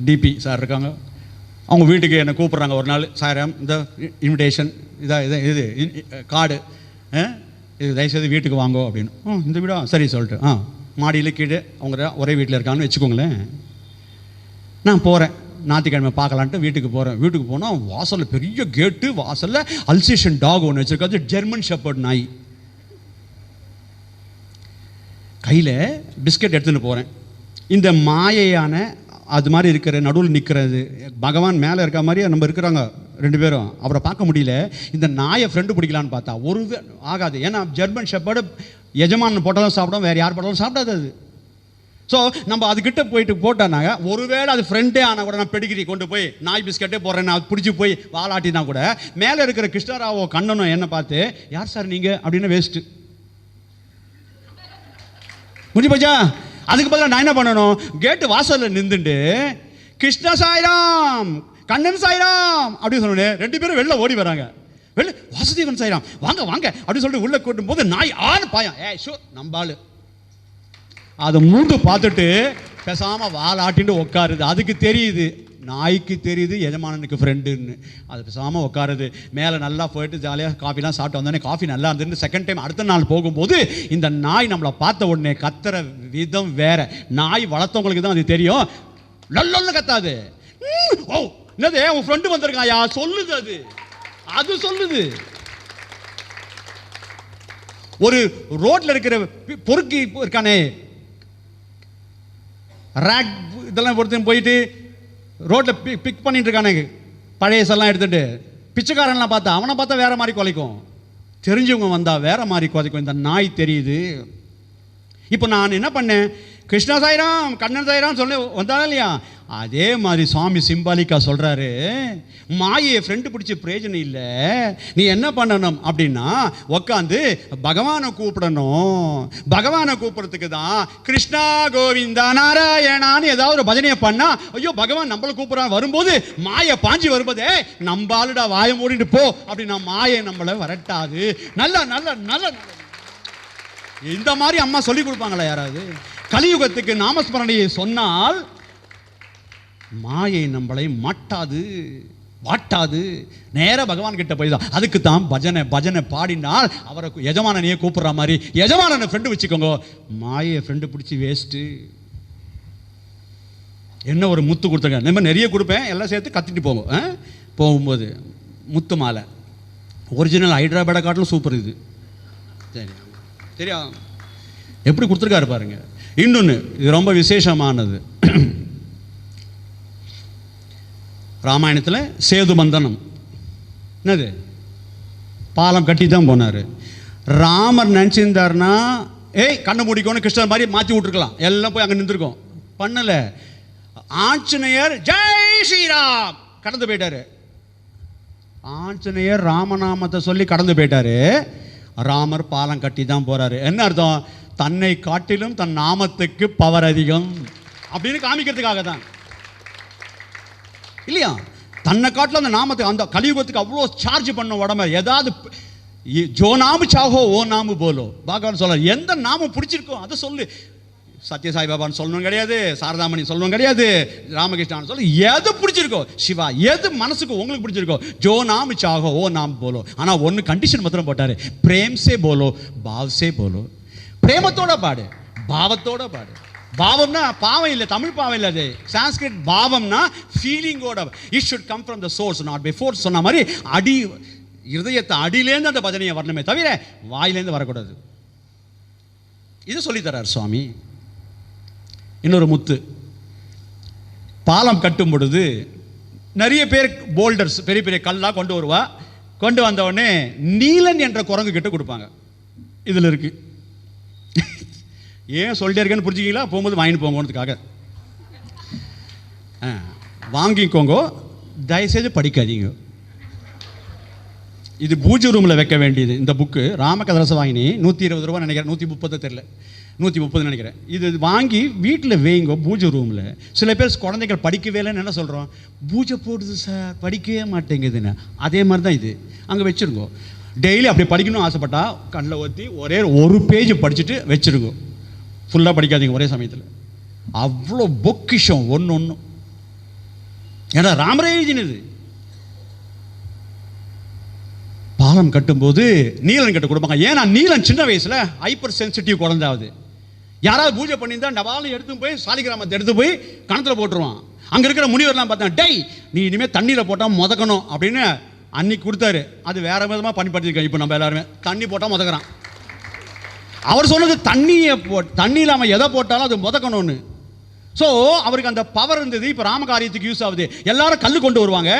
டிபி சார் இருக்காங்க. அவங்க வீட்டுக்கு என்னை கூப்பிட்றாங்க ஒரு நாள். சாரம் இந்த இன்விடேஷன் இது கார்டு, இது தயவுசெய்து வீட்டுக்கு வாங்கோ அப்படின்னு. இந்த வீடா சரி சொல்லிட்டு மாடியில் கீழே அவங்க ஒரே வீட்டில் இருக்கான்னு வச்சுக்கோங்களேன். நான் போகிறேன், ஞாயிற்றுக்கிழமை பார்க்கலான்ட்டு வீட்டுக்கு போகிறேன். வீட்டுக்கு போனால் வாசலில் பெரிய கேட்டு, வாசலில் அல்சேஷன் டாக் ஒன்று வச்சுருக்காது, ஜெர்மன் ஷெப்பர்ட் நாய். கையில் பிஸ்கட் எடுத்துகிட்டு போகிறேன். இந்த மாயையான அது மாதிரி இருக்கிற நடுவில் நிற்கிறது பகவான் மேலே இருக்க மாதிரி நம்ம இருக்கிறாங்க ரெண்டு பேரும். அவரை பார்க்க முடியல. இந்த நாயை ஃப்ரெண்டு பிடிக்கலான்னு பார்த்தா ஒரு ஆகாது. ஏன்னா ஜெர்மன் ஷெப்பர்டு எஜமான் போட்டாலும் சாப்பிடும், வேறு யார் போட்டாலும் சாப்பிடாது அது. ஸோ நம்ம அதுக்கிட்ட போயிட்டு போட்டானாங்க, ஒருவேளை அது ஃப்ரெண்டே ஆனால் கூட நான் பெடிகிரி கொண்டு போய் நாய் பிஸ்கட்டே போடுறேன், நான் பிடிச்சி போய் வாலாட்டினா கூட மேலே இருக்கிற கிருஷ்ணராவோ கண்ணனும் என்ன பார்த்து, யார் சார் நீங்கள் அப்படின்னு வேஸ்ட்டு முடிஞ்சு போச்சா. அதுக்கு பதிலாக நான் என்ன பண்ணணும்? கேட்டு வாசலில் நின்றுட்டு கிருஷ்ண சாய்ராம், கண்ணன் சாய்ராம் அப்படின்னு சொன்னேன். ரெண்டு பேரும் வெளில ஓடி வராங்க. வெளில வாசுதேவன் சாய்ராம் வாங்க வாங்க அப்படின்னு சொல்லிட்டு உள்ளே கூட்டும் போது நாய் ஆன்னு பாயம். ஷோ நம்பாள் அதை மூண்டு பார்த்துட்டு பேசாமல் வாலாட்டின்னு உட்காருது. அதுக்கு தெரியுது, நாய்க்கு தெரியுது எஜமானனுக்கு ஃப்ரெண்டுன்னு. அது பேசாமல் உட்காருது. மேலே நல்லா போயிட்டு ஜாலியாக காஃபிலாம் சாப்பிட்டு வந்தோடனே காஃபி நல்லா இருந்துன்னு செகண்ட் டைம் அடுத்த நாள் போகும்போது இந்த நாய் நம்மளை பார்த்த உடனே கத்துற விதம் வேற. நாய் வளர்த்தவங்களுக்கு தான் அது தெரியும். நல்ல கத்தாது. ஓ என்னது உன் ஃப்ரெண்டு வந்திருக்காயா சொல்லுது. அது சொல்லுது. ஒரு ரோட்ல இருக்கிற பொறுக்கி இருக்கானே, ரேக் இதெல்லாம் பொறுத்து போயிட்டு ரோட்டில் பிக் பண்ணிட்டு இருக்கானே, பழையசெல்லாம் எடுத்துட்டு பிச்சைக்காரன்லாம் பார்த்தா அவனை பார்த்தா வேற மாதிரி குலைக்கும், தெரிஞ்சவங்க வந்தா வேற மாதிரி குலைக்கும். இந்த நாய் தெரியுது. இப்போ நான் என்ன பண்ணேன்? கிருஷ்ணா சாய்ராம் கண்ணன் சாய்ராம் சொல்லி வந்தாலும் இல்லையா, அதே மாதிரி சுவாமி சிம்பாலிக்கா சொல்றாரு, மாயை ஃப்ரெண்டு பிடிச்சி பிரயோஜனம் இல்லை. நீ என்ன பண்ணணும் அப்படின்னா உட்காந்து பகவானை கூப்பிடணும். பகவானை கூப்பிட்றதுக்கு தான் கிருஷ்ணா கோவிந்தா நாராயணான்னு ஏதாவது ஒரு பஜனையை பண்ணா, ஐயோ பகவான் நம்மளை கூப்பிட்றான் வரும்போது மாயை பாஞ்சி வரும்போதே நம்பாலுடா வாயை மூடிட்டு போ அப்படின்னா மாயை நம்மளை வரட்டாது. நல்ல நல்ல நல்ல இந்த மாதிரி அம்மா சொல்லி கொடுப்பாங்களா யாராவது? கலியுகத்துக்கு நாமஸ்மரணையை சொன்னால் மாயை நம்மளை மாட்டாது. வாட்டாது. நேராக பகவான் கிட்ட போய் தான். அதுக்கு தான் பஜனை பஜனை பாடினால் அவரை எஜமானனையே கூப்பிடுற மாதிரி, எஜமானனை ஃப்ரெண்டு வச்சுக்கோங்க, மாயை ஃப்ரெண்டு பிடிச்சி வேஸ்ட்டு. என்ன ஒரு முத்து கொடுத்துருங்க, நம்ம நிறைய கொடுப்பேன், எல்லாம் சேர்த்து கத்திட்டு போவோம். போகும்போது முத்து மாலை ஒரிஜினல் ஹைதராபாடை காட்டிலும் சூப்பர் இது. சரி சரியா, எப்படி கொடுத்துருக்காரு பாருங்க. இன்னொன்று இது ரொம்ப விசேஷமானது. ராமாயணத்தில் சேது பந்தனம் என்னது, பாலம் கட்டி தான் போனார். ராமர் நினச்சிருந்தாருன்னா கண்ணை மூடிக்கோன்னு கிருஷ்ணர் மாதிரி மாற்றி விட்டுருக்கலாம், எல்லாம் போய் அங்கே நின்றுருக்கோம். பண்ணலை. ஆஞ்சநேயர் ஜெய் ஸ்ரீராம் கடந்து போயிட்டாரு. ஆஞ்சநேயர் ராமநாமத்தை சொல்லி கடந்து போயிட்டாரு. ராமர் பாலம் கட்டி தான் போறாரு. என்ன அர்த்தம்? தன்னை காட்டிலும் தன் நாமத்துக்கு பவர் அதிகம் அப்படின்னு காமிக்கிறதுக்காக தான் இல்லையா? தன்னை காட்டிலும் அந்த நாமத்துக்கு, அந்த கலியுகத்துக்கு அவ்வளோ சார்ஜ் பண்ண உடம்பு. ஏதாவது ஜோ நாமு சாஹோ ஓ நாமு போலோ, பகவான் சொல்ல, எந்த நாமம் பிடிச்சிருக்கோ அதை சொல்லு. சத்யசாய் பாபான்னு சொல்லணும் கிடையாது, சாரதாமணி சொல்லணும் கிடையாது, ராமகிருஷ்ணான்னு சொல்லு, எது பிடிச்சிருக்கோ, சிவா எது மனசுக்கு உங்களுக்கு பிடிச்சிருக்கோ, ஜோ நாம சாகோ ஓ நாம் போலோ. ஆனால் ஒன்று கண்டிஷன் மாத்திரம் போட்டார், பிரேம் சே போலோ பாவ் சே போலோ. பிரேமத்தோட பாடு, பாவத்தோட பாடு. பாவம்னா பாவம் இல்லை, தமிழ் பாவம் இல்லை, அது சான்ஸ்கிரிட் பாவம்னா ஃபீலிங்கோட. It should come from the source, not by force. சொன்ன மாதிரி அடி இருதயத்தை அடியிலேருந்து அந்த பஜனையை வரணுமே தவிர வாயிலேருந்து வரக்கூடாது. இது சொல்லித்தரார் சுவாமி. இன்னொரு முத்து, பாலம் கட்டும் பொழுது நிறைய பேர் போல்டர்ஸ் பெரிய பெரிய கல்லாக கொண்டு வருவா. கொண்டு வந்தவொடனே நீலன் என்ற குரங்கு கிட்ட கொடுப்பாங்க. இதில் இருக்கு. ஏன் சொல்லிட்டே இருக்கேன்னு புரிஞ்சுக்கிங்களா? போகும்போது வாங்கிட்டு போங்கன்றதுக்காக. வாங்கிக்கோங்க, தயவுசெய்து படிக்காதீங்க. இது பூஜை ரூமில் வைக்க வேண்டியது. இந்த புக்கு ராமகதரச வாங்கினி 120 ரூபா நினைக்கிறேன், 130 தெரியல, 130 நினைக்கிறேன். இது வாங்கி வீட்டில் வைங்க பூஜை ரூமில். சில பேர் குழந்தைகள் படிக்கவே இல்லைன்னு என்ன சொல்கிறோம், பூஜை போடுது சார் படிக்கவே மாட்டேங்குதுன்னு. அதே மாதிரி தான் இது, அங்கே வச்சுருங்க. டெய்லி அப்படி படிக்கணும்னு ஆசைப்பட்டா கண்ணில் ஊற்றி ஒரே ஒரு பேஜ் படிச்சுட்டு வச்சுருங்க. ஃபுல்லாக படிக்காதீங்க ஒரே சமயத்தில். அவ்வளோ பொக்கிஷம் ஒன்று ஒன்றும். ஏன்னா ராமரே எழுதினது. பாலம் கட்டும்போது நீலன் கிட்ட கொடுப்பாங்க. ஏன்னா நீலன் சின்ன வயசில் ஹைப்பர் சென்சிட்டிவ் குழந்தாவது. யாராவது பூஜை பண்ணியிருந்தா நவாலும் எடுத்து போய் சாலிகிராமத்தை எடுத்து போய் கணத்தில் போட்டுருவான். அங்கே இருக்கிற முனிவர்லாம் பார்த்தா, டேய் நீ இனிமேல் தண்ணியில் போட்டால் முதக்கணும் அப்படின்னு அன்னைக்கு கொடுத்தாரு. அது வேற விதமாக பயன்படுத்திருக்கேன். இப்போ நம்ம எல்லாருமே தண்ணி போட்டால் முதக்கிறான். அவர் சொன்னது தண்ணியில் அவன் எதை போட்டாலும் அது முதக்கணும்னு. ஸோ அவருக்கு அந்த பவர் இருந்தது. இப்போ ராமகாரியத்துக்கு யூஸ் ஆகுது. எல்லாரும் கல் கொண்டு வருவாங்க,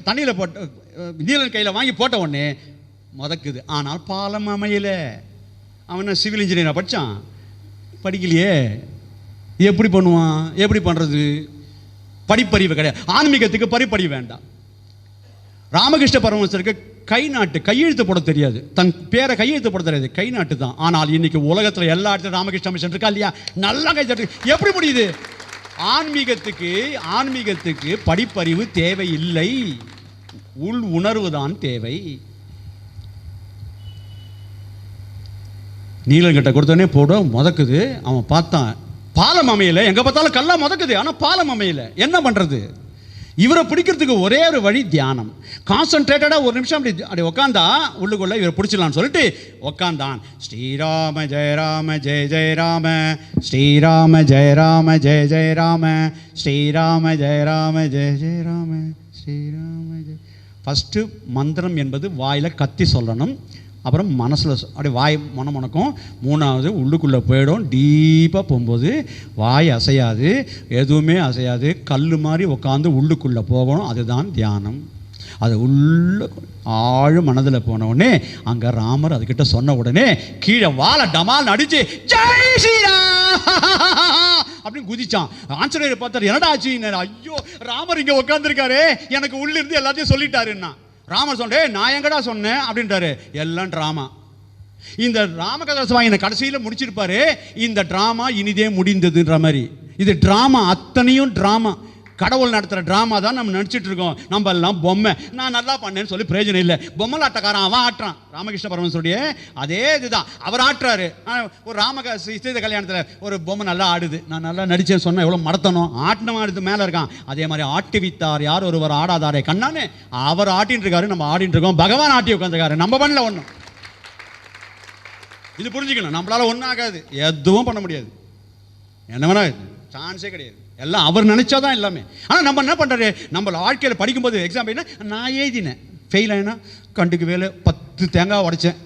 தண்ணியில் போட்டு நீலன் கையில் வாங்கி போட்ட உடனே முதக்குது. ஆனால் பாலம் அமையல. அவன் சிவில் இன்ஜினியராக படித்தான், படிக்கலையே. எப்படி பண்ணுவான்? எப்படி பண்ணுறது? படிப்பறிவு கிடையாது. ஆன்மீகத்துக்கு படிப்பறிவு வேண்டாம். ராமகிருஷ்ண பரமஹம்சருக்கு கையெழுத்து போட தெரியாது, தன் பேரை கையெழுத்து போட தெரியாது, கை நாட்டு தான். ஆனால் இன்னைக்கு உலகத்தில் எல்லா இடத்துலையும் ராமகிருஷ்ண மிஷன் இருக்கா இல்லையா? நல்லா கை தட்டு. எப்படி முடியுது? ஆன்மீகத்துக்கு படிப்பறிவு தேவையில்லை, உள் உணர்வு தான் தேவை. நீலங்கிட்ட கொடுத்தோடனே போட முதக்குது. அவன் பார்த்தான், பாலம் அமையல. எங்க பார்த்தாலும் கல்லா முதக்குது, ஆனால் பாலம் அமையல. என்ன பண்றது? இவரை பிடிக்கிறதுக்கு ஒரே ஒரு வழி தியானம். கான்சன்ட்ரேட்டடாக ஒரு நிமிஷம் அப்படி உட்காந்தா உள்ளுக்குள்ள இவரை பிடிச்சிடலான்னு சொல்லிட்டு உட்காந்தான். ஸ்ரீராம ஜெய ராம ஜெய ஜெய ராம, ஸ்ரீராம ஜெய ராம ஜெய ஜெய ராம, ஸ்ரீராம ஜெய ராம ஜெய ஜெய ராம, ஸ்ரீராம ஜெய. ஃபஸ்ட்டு மந்திரம் என்பது வாயில் கத்தி சொல்லணும். அப்புறம் மனசில் அப்படி வாய் மணக்கும். மூணாவது உள்ளுக்குள்ளே போயிடும். டீப்பாக போகும்போது வாய் அசையாது, எதுவுமே அசையாது, கல் மாதிரி உட்காந்து உள்ளுக்குள்ளே போகணும். அதுதான் தியானம். அது உள்ள ஆழ் மனதில் போன உடனே அங்கே ராமர் அதுக்கிட்ட சொன்ன உடனே கீழே வாழை டமால் அடிச்சு ஜெய் ஸ்ரீராம் அப்படின்னு குதிச்சான். ஆஞ்சநேயரை பார்த்தாரு, என்னடா ஆச்சு? ஐயோ ராமர் இங்கே உட்காந்துருக்காரு, எனக்கு உள்ளிருந்து எல்லாத்தையும் சொல்லிட்டாருன்னா. ராமர் சொன்னே, நான் எங்கடா சொன்னேன் அப்படின்ட்டாரு. எல்லாம் ட்ராமா. இந்த ராமகதாசவாயின கடைசியில் முடிச்சிருப்பாரு. இந்த ட்ராமா இனிதே முடிந்ததுன்ற மாதிரி. இது ட்ராமா, அத்தனையும் ட்ராமா. கடவுள் நடத்துகிற ட்ராமா தான் நம்ம நடிச்சிட்டு இருக்கோம். நம்ம எல்லாம் பொம்மை, நான் நல்லா பண்ணேன்னு சொல்லி பிரயோஜனம் இல்லை. பொம்மை ஆட்டக்காரன் அவன் ஆட்டுறான். ராமகிருஷ்ண பரமஹம்சருடைய அதே இதுதான், அவர் ஆட்டுறாரு. ஒரு சீதை கல்யாணத்தில் ஒரு பொம்மை நல்லா ஆடுது, நான் நல்லா நடிச்சேன்னு சொன்னால் எவ்வளோ மடத்தணும், ஆட்டின ஆடுது மேலே இருக்கான். அதே மாதிரி ஆட்டுவித்தார் யார் ஒருவர் ஆடாதாரே கண்ணான்னு அவர் ஆட்டின்னு இருக்காரு, நம்ம ஆடிட்டு இருக்கோம். பகவான் ஆட்டி உட்காந்துருக்காரு, நம்ம பண்ணல ஒன்றும். இது புரிஞ்சுக்கணும். நம்மளால ஒன்றும் ஆகாது, எதுவும் பண்ண முடியாது, என்ன வேணா சான்ஸே கிடையாது. எல்லாம் அவர் நினைச்சாதான் எல்லாமே. ஆனால் நம்ம என்ன பண்ணுறாரு, நம்ம வாழ்க்கையில் படிக்கும்போது எக்ஸாம் என்ன, நான் எழுதினேன் ஃபெயில் ஆயினா கண்டுக்கு வேலை 10 தேங்காய் உடைச்சேன்.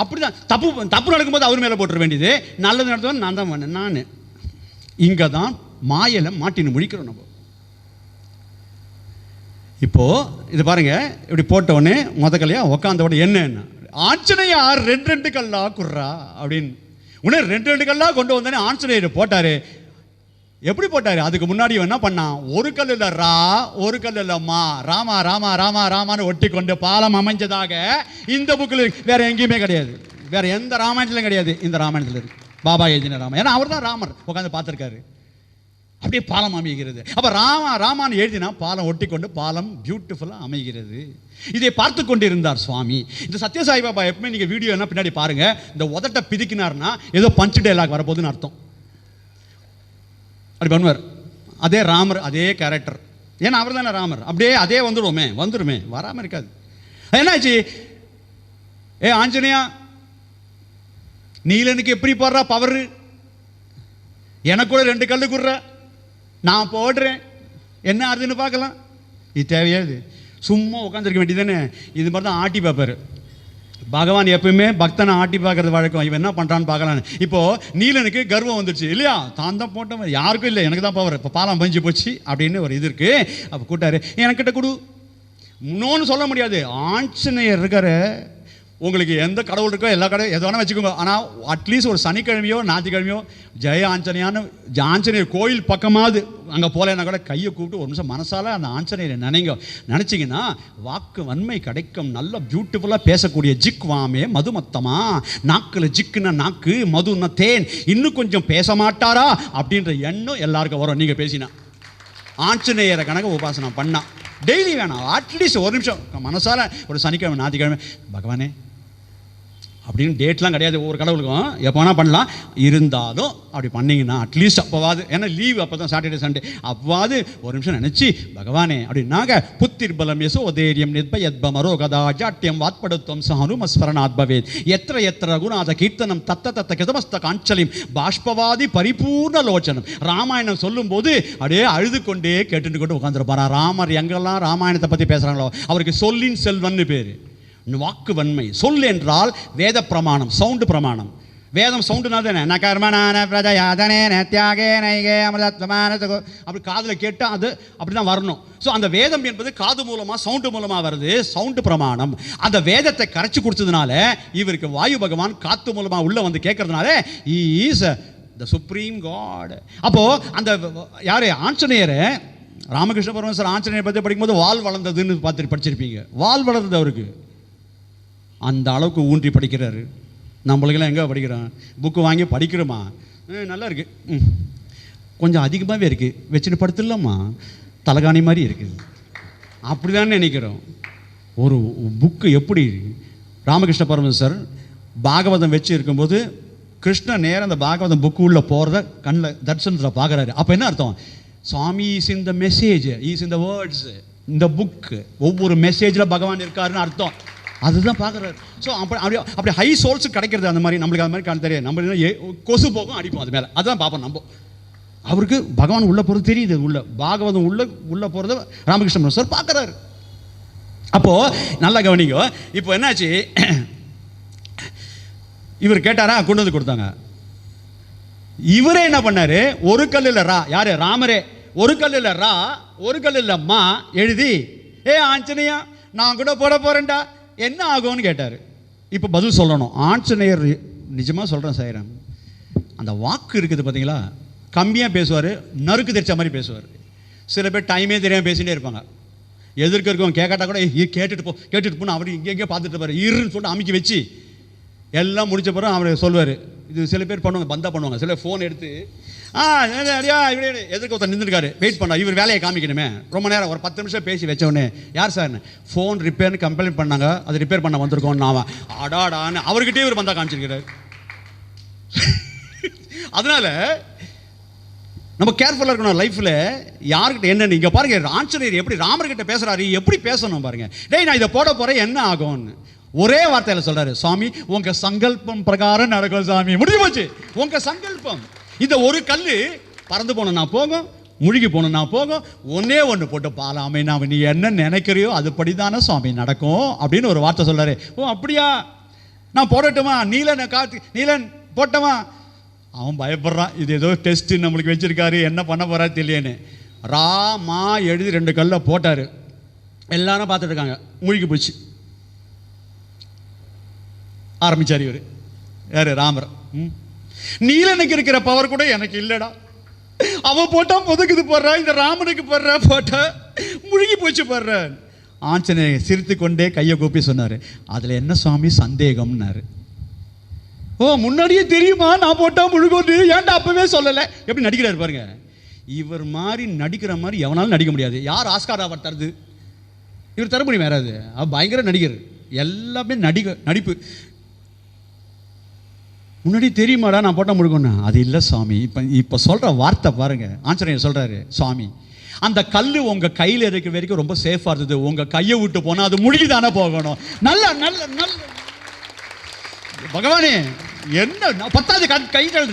அப்படிதான் தப்பு நடக்கும்போது அவர் மேலே போட்டுற வேண்டியது, நல்லது நடத்துவோம் நான் தான் பண்ணேன். நான் இங்கே தான் மாயலை மாட்டின்னு முழிக்கிறோம் நம்ம. இப்போ இது பாருங்க, இப்படி போட்ட உடனே கல்லையா உட்காந்த உடனே என்ன ஆஞ்சநேயர் 2 கல்லா குர்ரா அப்படின்னு உடனே 2 கல்லா கொண்டு வந்தோடனே ஆஞ்சநேயர் போட்டாரு. எப்படி போட்டாரு? அதுக்கு முன்னாடி என்ன பண்ணான், ஒரு கல் இல்ல ரா, ஒரு கல் இல்ல மா, ராமா ராமா ராமா ராமான்னு ஒட்டி கொண்டு பாலம் அமைஞ்சதாக இந்த புக்கில் இருக்கு. வேற எங்கேயுமே கிடையாது, வேற எந்த ராமாயணத்திலும் கிடையாது, இந்த ராமாயணத்தில் இருக்கு. பாபா எழுதின ராமாயணம். ஏன்னா அவர் தான் ராமர் உட்காந்து பார்த்துருக்காரு. அப்படியே பாலம் அமைகிறது. அப்ப ராமான்னு எழுதினா பாலம் ஒட்டி கொண்டு பாலம் பியூட்டிஃபுல்லாக அமைகிறது. இதை பார்த்து கொண்டிருந்தார் சுவாமி. இந்த சத்யசாய் பாபா எப்பவுமே நீங்க வீடியோ என்ன பின்னாடி பாருங்க, இந்த உதட்ட பிதிக்கினார்னா ஏதோ பஞ்ச் டயலாக் வரப்போகுதுன்னு அர்த்தம். அப்படி பண்ணுவார். அதே ராமர், அதே கேரக்டர். ஏன்னா அவர் தானே ராமர். அப்படியே அதே வந்துடுமே வராமல் இருக்காது. என்னாச்சு, ஆஞ்சநேயா நீலனுக்கு எப்படி போடுறா பவர், எனக்கு கூட 2 கல்லு குடுற, நான் போடுறேன், என்ன ஆறுதுன்னு பார்க்கலாம். இது தேவையாது, சும்மா உட்காந்துருக்க வேண்டியதானே. இது மாதிரி தான் ஆட்டி பார்ப்பார் பகவான். எப்பயுமே பக்தனை ஆட்டி பார்க்கறது வழக்கம். இவன் என்ன பண்ணுறான்னு பார்க்கலான்னு. இப்போது நீலனுக்கு கர்வம் வந்துடுச்சு இல்லையா, தான் தான் போட்ட யாருக்கும் இல்லை, எனக்கு தான் பவர், இப்போ பாலம் பஞ்சு போச்சு அப்படின்னு ஒரு இது இருக்குது. அப்போ கூட்டாரு, எனக்கிட்ட கொடு. இன்னொன்று சொல்ல முடியாது, ஆஞ்சநேயர் இருக்காரு. உங்களுக்கு எந்த கடவுள் இருக்கோ எல்லா கடவுள் எது வேணால் வச்சுக்கோங்க. ஆனால் அட்லீஸ்ட் ஒரு சனிக்கிழமையோ ஞாயிற்றுக்கிழமையோ ஜெய ஆஞ்சநேயான்னு ஆஞ்சநேயர் கோயில் பக்கமாவது அங்கே போகலன்னா கூட கையை கூப்பிட்டு ஒரு நிமிஷம் மனசால அந்த ஆஞ்சநேயரை நினச்சிங்கன்னா வாக்கு வன்மை கிடைக்கும். நல்ல பியூட்டிஃபுல்லாக பேசக்கூடிய ஜிக் வாமே மதுமத்தமா, நாக்கில் ஜிக்குன்னா நாக்கு, மதுன்னா தேன், இன்னும் கொஞ்சம் பேச மாட்டாரா அப்படின்ற எண்ணம் எல்லாருக்கும் வரும். நீங்கள் பேசினா ஆஞ்சநேயரை கணக்கு உபாசனம் பண்ணா டெய்லி வேணாம், அட்லீஸ்ட் ஒரு நிமிஷம் மனசால ஒரு சனிக்கிழமை ஞாயிற்றுக்கிழமை பகவானே அப்படின்னு டேட்லாம் கிடையாது ஒவ்வொரு கடவுளுக்கும், எப்போ வேணால் பண்ணலாம். இருந்தாலும் அப்படி பண்ணிங்கன்னா அட்லீஸ்ட் அப்போவாது, ஏன்னா லீவ் அப்போ தான் சாட்டர்டே சண்டே, அப்போவாது ஒரு நிமிஷம் நினச்சி பகவானே அப்படின்னாங்க. புத்திர் பலம் யசோ தைரியம் நிர்பயத்பமரோ கதா ஜாட்டியம் வாத்படுத்துவம் சஹனுமஸ்மரணாத் பவேத் எத்திர எத்திர ரகுநாத கீர்த்தனம் தத்த தத்த கிதமஸ்த காஞ்சலிம் பாஷ்பவாதி பரிபூர்ண லோச்சனம். ராமாயணம் சொல்லும்போது அப்படியே அழுது கொண்டே கேட்டுட்டு கொண்டு உட்காந்துருப்பாரா. ராமர் எங்கெல்லாம் ராமாயணத்தை பற்றி பேசுகிறாங்களோ அவருக்கு சொல்லின் செல்வன்னு பேர். வாக்கு வன்மை. சொல் என்றால் வேத பிரமாணம், சவுண்டு பிரமாணம். வேதம் சவுண்டுனா தானே அப்படி காதில் கேட்டால் அது அப்படி தான் வரணும். ஸோ அந்த வேதம் என்பது காது மூலமாக சவுண்டு மூலமாக வருது, சவுண்டு பிரமாணம். அந்த வேதத்தை கரைச்சி கொடுத்ததுனால இவருக்கு வாயு பகவான் காத்து மூலமாக உள்ளே வந்து கேட்கறதுனால இஸ் த சுப்ரீம் காட். அப்போது அந்த யார் ஆஞ்சநேயரை, ராமகிருஷ்ண பரமஹம்சர் ஆஞ்சநேயரை பற்றி படிக்கும்போது வால் வளர்ந்ததுன்னு படிச்சிருப்பீங்க. வால் வளர்ந்தது அவருக்கு அந்த அளவுக்கு ஊன்றி படிக்கிறாரு. நம்மளுக்கெல்லாம் எங்கே படிக்கிறோம், புக்கு வாங்கி படிக்கிறோமா, நல்லா இருக்குது, கொஞ்சம் அதிகமாகவே இருக்குது, வச்சுட்டு படுத்துடலாமா, தலகாணி மாதிரி இருக்குது, அப்படி தான் நினைக்கிறோம். ஒரு புக்கு எப்படி ராமகிருஷ்ண பரமஹம்சர் பாகவதம் வச்சு இருக்கும்போது கிருஷ்ணன் நேரம் அந்த பாகவதம் புக்கு உள்ளே போகிறத கண்ணில் தர்சனத்தில் பார்க்குறாரு. அப்போ என்ன அர்த்தம், Swami is in the message, is in the words, இந்த புக்கு ஒவ்வொரு மெசேஜில் பகவான் இருக்காருன்னு அர்த்தம். அதுதான் பார்க்குறாரு. ஸோ அப்படி ஹை சோல்ஸு கிடைக்கிறது அந்த மாதிரி. நம்மளுக்கு அது மாதிரி கண் தெரியாது. நம்ம கொசு போகும் அடிப்போம் அது மேலே, அதுதான் பார்ப்போம் நம்ம. அவருக்கு பகவான் உள்ளே போகிறது தெரியுது, உள்ள பாகவதம் உள்ளே போகிறது ராமகிருஷ்ண சார் பார்க்குறாரு. அப்போது நல்லா கவனிங்க. இப்போ என்னாச்சு, இவர் கேட்டாரா, கொண்டு வந்து கொடுத்தாங்க. இவரே என்ன பண்ணாரு, ஒரு கல் இல்லை ரா, யாரு ராமரே, ஒரு கல் இல்லை ரா, ஒரு கல் இல்லை மா எழுதி, ஆஞ்சநேயா நான் கூட போட போறேன்டா என்ன ஆகும்னு கேட்டார். இப்போ பதில் சொல்லணும். ஆஞ்சநேயர் நிஜமாக சொல்கிறேன் சாயிரம், அந்த வாக்கு இருக்குது பார்த்தீங்களா, கம்மியாக பேசுவார், நறுக்கு தெரிச்ச மாதிரி பேசுவார். சில பேர் டைமே தெரியாமல் பேசிகிட்டே இருப்பாங்க. எதிர்க்க இருக்கவங்க கேட்காட்டா கூட கேட்டுட்டு போனால் அவர் இங்கே பார்த்துட்டு இருப்பார். இருன்னு சொல்லிட்டு அமைக்கி வச்சு எல்லாம் முடிச்ச பிறகு அவர் சொல்லுவார். இது சில பேர் பண்ணுவாங்க, பந்தா பண்ணுவாங்க. சில ஃபோன் எடுத்து அடியா எதுக்கு ஒருத்தர் நின்றுருக்காரு, வெயிட் பண்ணா, இவர் வேலையை காமிக்கணுமே. ரொம்ப நேரம் ஒரு 10 நிமிஷம் பேசி வச்சவொடனே, யார் சார் ஃபோன் ரிப்பேர்னு கம்ப்ளைண்ட் பண்ணாங்க, அது ரிப்பேர் பண்ண வந்திருக்கோம் நான் அடாடான்னு அவர்கிட்டே இவர் வந்தா காமிச்சிருக்கிறார். அதனால நம்ம கேர்ஃபுல்லாக இருக்கணும் லைஃப்பில். யார்கிட்ட என்ன நீங்கள் பாருங்க, ஆஞ்சநேயர் எப்படி ராமர்கிட்ட பேசுகிறாரு, எப்படி பேசணும் பாருங்க. டேய் நான் இதை போட போகிறேன் என்ன ஆகும்னு ஒரே வார்த்தையில் சொல்கிறாரு, சுவாமி உங்கள் சங்கல்பம் பிரகாரம் நடக்கும் சாமி. முடிஞ்சு போச்சு உங்கள் சங்கல்பம். இந்த ஒரு கல் பறந்து போனா போகும், முழுகி போனா போகும், ஒன்னே ஒன்று போட்டு பாலாமை நான் நீ என்ன நினைக்கிறியோ அதுபடி தானே சுவாமி நடக்கும் அப்படின்னு ஒரு வார்த்தை சொல்கிறாரு. ஓ அப்படியா, நான் போடட்டுமா, நீலன் போட்டமா. அவன் பயப்படுறான், இது ஏதோ டெஸ்ட் நம்மளுக்கு வச்சிருக்காரு, என்ன பண்ண போறா தெரியலேன்னு. ராமா எழுதி 2 கல்லை போட்டார். எல்லாரும் பார்த்துட்டு இருக்காங்க, முழுகி போச்சு. ஆரம்பிச்சார் இவர், யாரு ராமர். நீலனுக்கு இருக்கிற பவர் கூட எனக்கு இல்லடா, அவன் போட்டா முதுகுது போடுற, இந்த ராமனுக்கு போடுற போட்டா முழுகி போச்சு போடுற. ஆஞ்சநேயர் சிரித்து கொண்டே கையை கூப்பி சொன்னார், அதில் என்ன சுவாமி சந்தேகம்னாரு. ஓ முன்னாடியே தெரியுமா நான் போட்டா முழுகொண்டு, ஏன்டா அப்பவே சொல்லலை. எப்படி நடிக்கிறாரு பாருங்க. இவர் மாதிரி நடிக்கிற மாதிரி எவனாலும் நடிக்க முடியாது. யார் ஆஸ்கார் அவார்ட் தருது? இவர் தர முடியும் யாராவது? அவர் பயங்கர நடிகர், எல்லாமே நடிப்பு. முன்னாடி தெரியுமாடா நான் போட்டால் முழுகணும், அது இல்லை சுவாமி. இப்போ சொல்கிற வார்த்தை பாருங்க. ஆஞ்சநேயர் சொல்கிறாரு, சுவாமி அந்த கல் உங்கள் கையில் இருக்கிற வரைக்கும் ரொம்ப சேஃபாக இருந்தது, உங்கள் கையை விட்டு போனால் அது முழுகி தானே போகணும். நல்ல நல்ல நல்ல பகவானே, என்ன 10வது கைகள்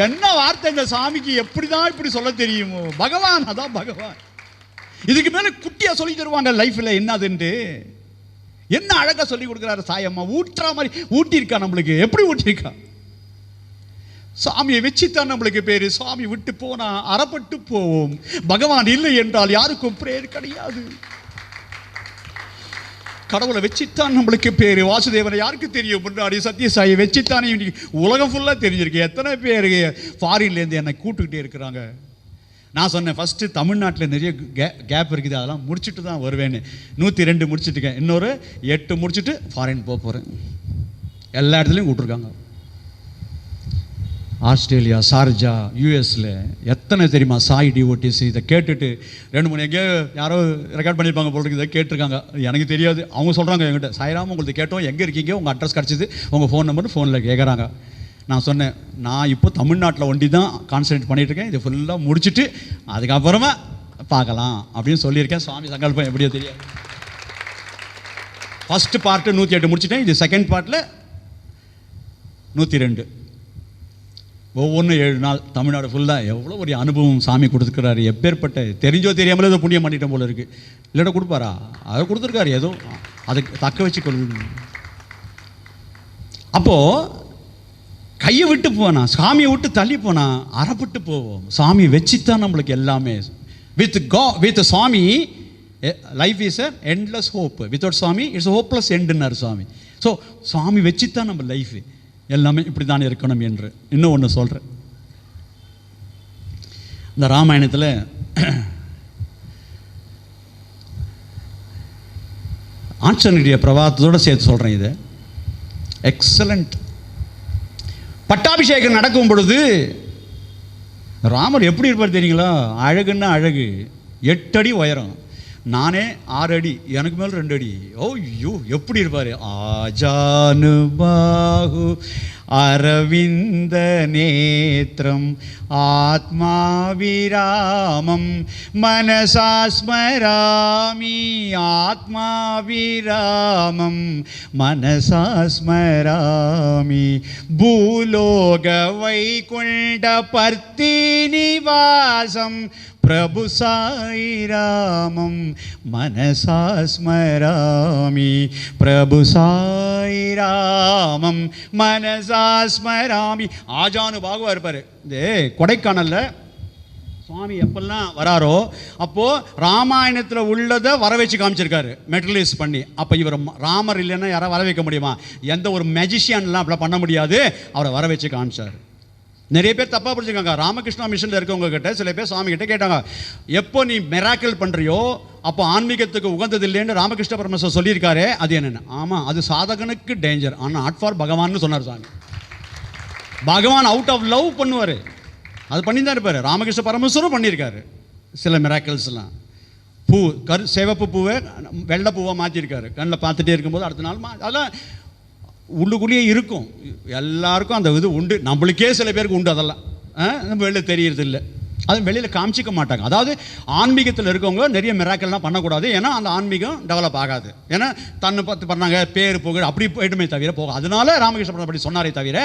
என்ன வார்த்தை இந்த சாமிக்கு, எப்படிதான் இப்படி சொல்ல தெரியுமோ? பகவான், அதான் பகவான். இதுக்கு மேலே குட்டியாக சொல்லி தருவாங்க லைஃப்பில் என்னதுன்ட்டு. என்ன அழகா சொல்லி கொடுக்குறாரு சாயம்மா. ஊட்டுற மாதிரி ஊட்டியிருக்கா நம்மளுக்கு. எப்படி ஊட்டியிருக்கா? சாமியை வச்சுத்தான் நம்மளுக்கு பேரு. சாமி விட்டு போனா அறப்பட்டு போவோம். பகவான் இல்லை என்றால் யாருக்கும் பிரேயர் கிடையாது. கடவுளை வச்சுத்தான் நம்மளுக்கு பேரு. வாசுதேவனை யாருக்கு தெரியும்? முன்னாடி சத்யசாயை வச்சுத்தானே உலகம் ஃபுல்லாக தெரிஞ்சிருக்கு. எத்தனை பேர் ஃபாரின்லேருந்து என்னை கூட்டுக்கிட்டே இருக்கிறாங்க. நான் சொன்னேன் ஃபஸ்ட்டு தமிழ்நாட்டில் நிறைய கேப் இருக்குது, அதெல்லாம் முடிச்சுட்டு தான் வருவேன்னு. 102 முடிச்சுட்டுருக்கேன், இன்னொரு 8 முடிச்சுட்டு ஃபாரின் போக போகிறேன். எல்லா இடத்துலையும் கூப்பிட்ருக்காங்க. ஆஸ்திரேலியா, ஷார்ஜா, யூஎஸில் எத்தனை தெரியுமா சாய் டிஓடிஸ். இதை கேட்டுட்டு 2-3 எங்கேயோ யாரோ ரெக்கார்ட் பண்ணியிருப்பாங்க போல, இதை கேட்டிருக்காங்க. எனக்கு தெரியாது. அவங்க சொல்கிறாங்க என்கிட்ட, சாய்ராம் உங்களுக்கு கேட்டோம், எங்கே இருக்கீங்க, உங்கள் அட்ரஸ் கிடச்சிது, உங்கள் ஃபோன் நம்பர் ஃபோனில் கேட்குறாங்க. நான் சொன்னேன், நான் இப்போ தமிழ்நாட்டில் ஒண்டி தான் கான்சன்ட்ரேட் பண்ணிகிட்ருக்கேன். இது ஃபுல்லாக முடிச்சுட்டு அதுக்கப்புறமா பார்க்கலாம் அப்படின்னு சொல்லியிருக்கேன். சுவாமி சங்கல்பம் எப்படியோ தெரியாது. ஃபஸ்ட்டு பார்ட்டு 108 முடிச்சுட்டேன். இது செகண்ட் பார்ட்டில் 102. ஒவ்வொன்றும் 7 நாள் தமிழ்நாடு ஃபுல்லாக. எவ்வளோ ஒரு அனுபவம் சாமி கொடுத்துருக்கிறாரு. எப்பேற்பட்ட தெரிஞ்சோ தெரியாமலே ஏதோ புண்ணியம் பண்ணிட்டேன் போல இருக்குது. இல்லைடா கொடுப்பாரா? அதை கொடுத்துருக்காரு, ஏதோ அதுக்கு தக்க வச்சு கொள்ளு. அப்போது கையை விட்டு போனா, சாமியை விட்டு தள்ளி போனா அறப்பட்டு போவோம். சாமி வச்சுத்தான் நம்மளுக்கு எல்லாமே. வித் சாமி life is a endless hope. Without சாமி இட்ஸ் ஹோப்லெஸ் எண்டுன்னார் சாமி. ஸோ சாமி வச்சுத்தான் நம்ம லைஃப் எல்லாமே இப்படி தானே இருக்கணும் என்று. இன்னும் ஒன்று சொல்கிறேன். இந்த ராமாயணத்தில் ஆஞ்சநேய பிரபாதத்தோடு சேர்த்து சொல்கிறேன். இது எக்ஸலண்ட். பட்டாபிஷேகம் நடக்கும் பொழுது ராமர் எப்படி இருப்பார் தெரியுங்களா? அழகுன்னா அழகு. 8 அடி உயரம், நானே 6 அடி, எனக்கு மேலே 2 அடி. ஓ யோ எப்படி இருப்பார்? ஆஜானு பாஹு அரவிந்த நேத்ரம் ஆத்மாவிராமம் மனசாஸ்மராமி. ஆத்மாவிராமம் மனசாஸ்மராமி. பூலோக வைகுண்ட பர்த்தி நிவாசம் பிரபு சாயிராமம் மனசாஸ்மராமி. பிரபு சாயிராமம் மனசாஸ்மராமி. ஆஜானு பாகுவா இருப்பார். இந்த கொடைக்கானல்ல சுவாமி எப்பெல்லாம் வராரோ அப்போது ராமாயணத்தில் உள்ளதை வர வச்சு காமிச்சிருக்காரு, மெட்டீரியலைஸ் பண்ணி. அப்போ இவர் ராமர் இல்லைன்னா யாராவது வர வைக்க முடியுமா? எந்த ஒரு மெஜிஷியன்லாம் அப்படிலாம் பண்ண முடியாது. அவரை வர வச்சு காமிச்சார். நிறைய பேர் தப்பாக புரிஞ்சுக்காங்க. ராமகிருஷ்ணா மிஷனில் இருக்கவங்க கிட்ட சில பேர் சுவாமி கிட்ட கேட்டாங்க, எப்போ நீ மிராக்கிள் பண்ணுறியோ அப்போ ஆன்மீகத்துக்கு உகந்தது இல்லைன்னு ராமகிருஷ்ண பரமஹம்சர் சொல்லியிருக்காரு. அது என்னென்ன? ஆமாம், அது சாதகனுக்கு டேஞ்சர், ஆனால் நாட் ஃபார் பகவான்னு சொன்னார் சாமி. பகவான் அவுட் ஆஃப் லவ் பண்ணுவார். அது பண்ணி தான் இருப்பார். ராமகிருஷ்ண பரமேஸ்வரும் பண்ணியிருக்காரு சில மிராக்கிள்ஸ்லாம். பூ சிவப்பு பூவை வெள்ளை பூவாக மாற்றிருக்காரு. கண்ணில் பார்த்துட்டே இருக்கும்போது அடுத்த நாள் அதெல்லாம் உள்ளுக்குள்ளேயே இருக்கும். எல்லாருக்கும் அந்த இது உண்டு. நம்மளுக்கே சில பேருக்கு உண்டு. அதெல்லாம் நம்ம வெளியில் தெரியறது இல்லை. அது வெளியில் காமிச்சிக்க மாட்டாங்க. அதாவது ஆன்மீகத்தில் இருக்கவங்க நிறைய மிராக்கல்லாம் பண்ணக்கூடாது. ஏன்னா அந்த ஆன்மீகம் டெவலப் ஆகாது. ஏன்னா தன்னை பார்த்து பண்ணாங்க பேர் புகழ் அப்படி போயிட்டுமே தவிர போக. அதனால ராமகிருஷ்ணன் அப்படி சொன்னாரே தவிர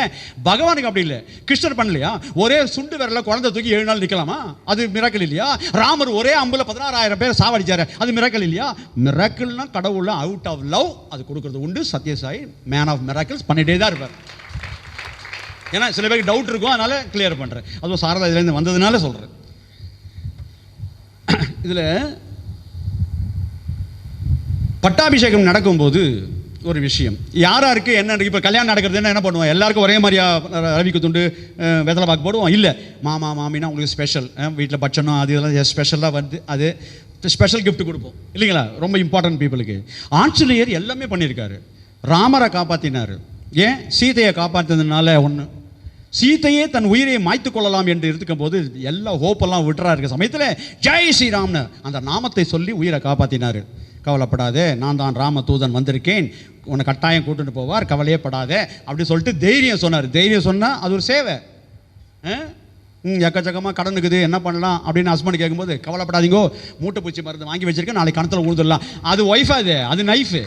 பகவானுக்கு அப்படி இல்லை. கிருஷ்ணர் பண்ணலையா? ஒரே சுண்டு விரல குழந்தை தூக்கி 7 நாள் நிற்கலாமா? அது மிராக்கல் இல்லையா? ராமர் ஒரே அம்புல 16,000 பேர் சாவடிச்சாரு. அது மிராக்கல் இல்லையா? மிராக்கல்னா கடவுள் அவுட் ஆஃப் லவ் அது கொடுக்கறது உண்டு. சத்யசாய் மேன் ஆஃப் மிராக்கிள்ஸ் பண்ணிட்டே தான் இருப்பார். ஏன்னா சில பேருக்கு டவுட் இருக்கும், அதனால கிளியர் பண்ணுறேன். அதுவும் சாரதா இதுலேருந்து வந்ததுனால சொல்கிறேன். இதில் பட்டாபிஷேகம் நடக்கும்போது ஒரு விஷயம் யாராருக்கு என்ன இருக்குது. இப்போ கல்யாணம் நடக்கிறதுன்னா என்ன பண்ணுவோம்? எல்லாருக்கும் ஒரே மாதிரியா ரவிக்கு துண்டு வெத்தலை பாக்கு போடுவோம்? இல்லை, மாமா மாமின்னா உங்களுக்கு ஸ்பெஷல் வீட்டில் பட்சணும் அது இதெல்லாம் ஸ்பெஷலாக வந்து அது ஸ்பெஷல் கிஃப்ட் கொடுப்போம் இல்லைங்களா? ரொம்ப இம்பார்ட்டன்ட் பீப்புளுக்கு. ஆஞ்சநேயர் எல்லாமே பண்ணியிருக்காரு. ராமரை காப்பாற்றினார். ஏன்? சீதையை காப்பாற்றினதுனால ஒன்று. சீதையே தன் உயிரை மாய்த்து கொள்ளலாம் என்று இருக்கும் போது எல்லா ஹோப்பெல்லாம் விட்டுறா இருக்க சமயத்தில் ஜெய் ஸ்ரீராம்னு அந்த நாமத்தை சொல்லி உயிரை காப்பாற்றினார். கவலைப்படாதே, நான் தான் ராம தூதன் வந்திருக்கேன், உன்னை கட்டாயம் கூட்டுட்டு போவார், கவலையே படாதே அப்படி சொல்லிட்டு தைரியம் சொன்னார். தைரியம் சொன்னால் அது ஒரு சேவை. எக்கச்சக்கமாக கடன் இருக்குது என்ன பண்ணலாம் அப்படின்னு ஹஸ்பண்ட் கேட்கும்போது கவலைப்படாதீங்கோ, மூட்டை பூச்சி மருந்து வாங்கி வச்சிருக்கேன், நாளைக்கு கணத்தில் உழுந்துடலாம். அது ஒய்ஃபா? அது நைஃபு.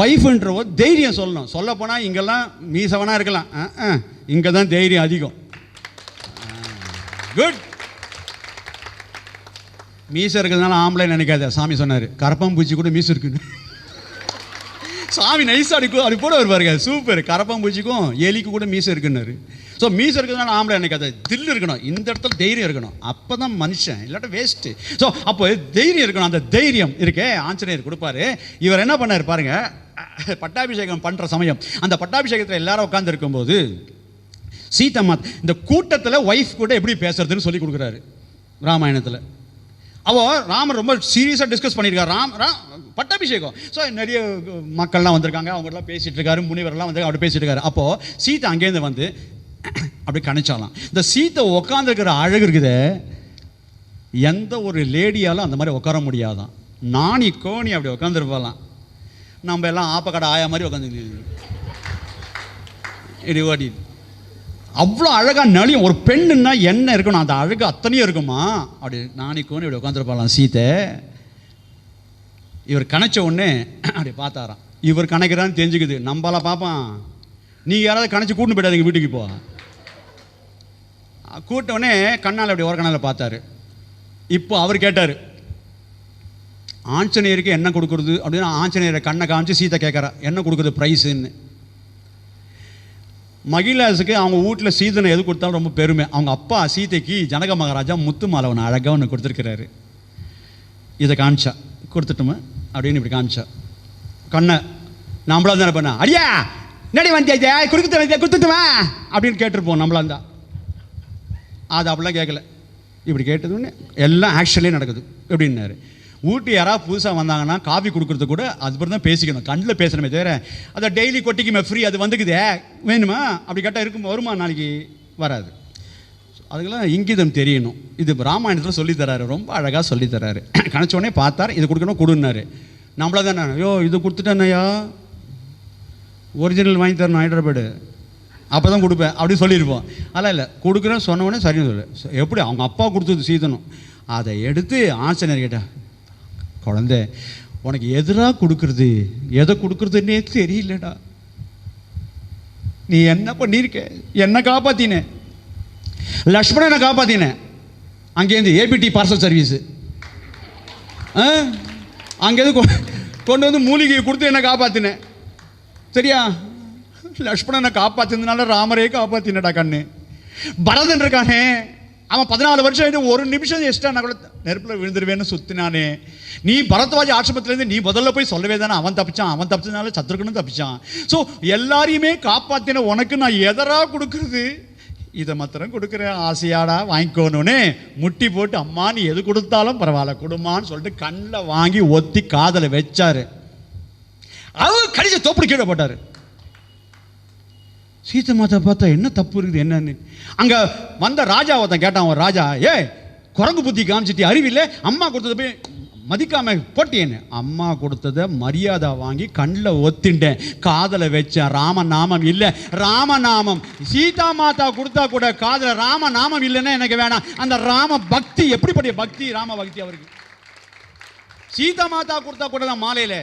ஒய்ஃபுன்ற தைரியம் சொல்லணும். சொல்ல போனால் இங்கெல்லாம் மீசவனாக இருக்கலாம், இங்கே தான் தைரியம் அதிகம். குட். மீசை இருக்கிறதுனால ஆம்பளை நினைக்காத. சாமி சொன்னார் கரப்பாம்பூச்சி கூட மீசை இருக்குன்னு. சாமி நைஸாக அடிக்கும் அது கூட வருவாருங்க. சூப்பர். கரப்பாம்பூச்சிக்கும் எலிக்கு கூட மீசை இருக்குன்னாரு. ஸோ மீசை இருக்கிறதுனால ஆம்பளை நினைக்காத. தில் இருக்கணும், இந்த இடத்துல தைரியம் இருக்கணும், அப்போ தான் மனுஷன், இல்லாட்ட வேஸ்ட்டு. ஸோ அப்போ தைரியம் இருக்கணும். அந்த தைரியம் இருக்கே ஆஞ்சநேயர் கொடுப்பாரு. இவர் என்ன பண்ணார் பாருங்க, பட்டாபிஷேகம் பண்ணுற சமயம் அந்த பட்டாபிஷேகத்தில் எல்லாரும் உட்கார்ந்து இருக்கும்போது சீதம்மா இந்த கூட்டத்தில் ஒய்ஃப் கூட எப்படி பேசுறதுன்னு சொல்லி கொடுக்குறாரு ராமாயணத்தில். ராமர் ரொம்ப சீரியஸாக டிஸ்கஸ் பண்ணியிருக்காரு பட்டாபிஷேகம். ஸோ நிறைய மக்கள்லாம் வந்திருக்காங்க, அவங்களாம் பேசிகிட்டு இருக்காரு, முனிவரெல்லாம் வந்து அப்படி பேசிட்டு இருக்காரு. அப்போது சீதை அங்கேருந்து வந்து அப்படி கணிச்சாலாம். இந்த சீத்தை உட்காந்துருக்கிற அழகு இருக்குது, எந்த ஒரு லேடியாலும் அந்த மாதிரி உட்கார முடியாதான். நாணி கோணி அப்படி உட்காந்துருப்பாலாம். நம்ம எல்லாம் ஆப்பக்கடை ஆயா மாதிரி உட்காந்து இடி ஓடி அவ்வளோ அழகாக நலியும். ஒரு பெண்ணுன்னா என்ன இருக்கணும், அந்த அழகு அத்தனையும் இருக்குமா. அப்படி நாணிக்கோன்னு இப்படி உட்காந்துருப்பாலாம் சீத்தை. இவர் கணச்ச உடனே அப்படி பார்த்தாராம். இவர் கணக்கிறான்னு தெரிஞ்சுக்குது. நம்மளாம் பார்ப்பான், நீங்கள் யாராவது கணச்சி கூட்டு போயிடாதீங்க வீட்டுக்கு போ. கூட்டவுடனே கண்ணால் அப்படி ஒரு கண்ணால் பார்த்தாரு. இப்போ அவர் கேட்டார் ஆஞ்சநேயருக்கு என்ன கொடுக்குறது அப்படின்னு. ஆஞ்சநேயரை கண்ணை காமிச்சு சீத்தை கேட்குறா என்ன கொடுக்குறது ப்ரைஸுன்னு. மகிழாசுக்கு அவங்க வீட்டில் சீதனை எது கொடுத்தாலும் ரொம்ப பெருமை. அவங்க அப்பா சீதைக்கு ஜனக மகாராஜா முத்து மாலை ஒன்று அழகாக ஒன்று கொடுத்துருக்கிறாரு. இதை காமிச்சா கொடுத்துட்டோமா அப்படின்னு இப்படி காமிச்சா. கண்ணை நம்மளா தானே பண்ண அடியா நடி வந்தியா கொடுத்துட்டுவா அப்படின்னு கேட்டிருப்போம் நம்மளா இருந்தா. அது அப்படிலாம் கேட்கல. இப்படி கேட்டதுன்னு எல்லாம் ஆக்சுவலே நடக்குது எப்படின்னாரு. ஊட்டி யாராவது புதுசாக வந்தாங்கன்னா காஃபி கொடுக்குறது கூட அதுபடி தான் பேசிக்கணும், கண்ணில் பேசணுமே தவிர அதை டெய்லி கொட்டிக்குமே ஃப்ரீ அது வந்துக்குதே வேணுமா அப்படி கேட்டால் இருக்கும் வருமா நாளைக்கு வராது. அதுக்கெல்லாம் இங்கிதம் தெரியணும். இது ராமாயணத்தில் சொல்லித்தராரு, ரொம்ப அழகாக சொல்லித்தராரு. கணச்சோடனே பார்த்தார் இது கொடுக்கணும் கொடுன்னாரு. நம்மள தானே ஐயோ இது கொடுத்துட்டேன்னையா ஒரிஜினல் வாங்கி தரணும் ஹைதராபாடு அப்போ தான் கொடுப்பேன் அப்படின்னு சொல்லியிருப்போம். அதெல்லாம் இல்லை கொடுக்குறேன்னு சொன்னோடனே சரின்னு சொல்லு. எப்படி அவங்க அப்பா கொடுத்தது சீதனம் அதை எடுத்து ஆஞ்சநேயர் கேட்டா குழந்தை உனக்கு எதிராக கொடுக்குறது எதை கொடுக்குறதுன்னே தெரியலடா. நீ என்ன பண்ணியிருக்க, என்ன காப்பாத்தின, லக்ஷ்மணனை காப்பாத்தின. அங்கேருந்து ஏபிடி பார்சல் சர்வீஸு அங்கேருந்து கொண்டு வந்து மூலிகையை கொடுத்து என்ன காப்பாத்தின. சரியா? லக்ஷ்மணனை காப்பாத்தினதுனால ராமரே காப்பாத்தினடா கண்ணு. பரதன் இருக்கானே அவன் 14 வருஷம் ஒரு நிமிஷம் எக்ஸ்ட்ரா நான் கூட நெருப்பில் விழுந்துருவேன்னு சுத்தினானே. நீ பரத்வாஜ் ஆசிரமத்திலேருந்து நீ முதல்ல போய் சொல்லவே தானே அவன் தப்பிச்சான். அவன் தப்பிச்சதுனால சத்ருகனும் தப்பிச்சான். ஸோ எல்லாரையுமே காப்பாற்றின உனக்கு நான் எதராக கொடுக்குறது, இதை மாத்திரம் கொடுக்குறேன் ஆசையாடா வாங்கிக்கோணுன்னு முட்டி போட்டு அம்மா நீ எது கொடுத்தாலும் பரவாயில்ல கொடுமான்னு சொல்லிட்டு கண்ணில் வாங்கி ஒத்தி காதலை வச்சாரு. அவர் கடிச்ச தோப்படி கீழே போட்டார். சீதை மாதா பார்த்தா என்ன தப்பு இருக்குது என்னன்னு. அங்கே வந்த ராஜா ஒருத்தன் கேட்டான், ஒரு ராஜா, குரங்கு புத்தி காமிச்சிட்டு அறிவில்லை, அம்மா கொடுத்தது போய் மதிக்காம போட்டியேன்னு. அம்மா கொடுத்ததை மரியாதை வாங்கி கண்ணில் ஒத்திண்டேன், காதலை வச்சேன். ராமநாமம் இல்லை, ராமநாமம். சீதா மாதா கொடுத்தா கூட காதல ராமநாமம் இல்லைன்னா எனக்கு வேணாம். அந்த ராம பக்தி, எப்படிப்பட்ட பக்தி, ராம பக்தி அவருக்கு. சீதா மாதா கொடுத்தா கூட தான் மாலையில்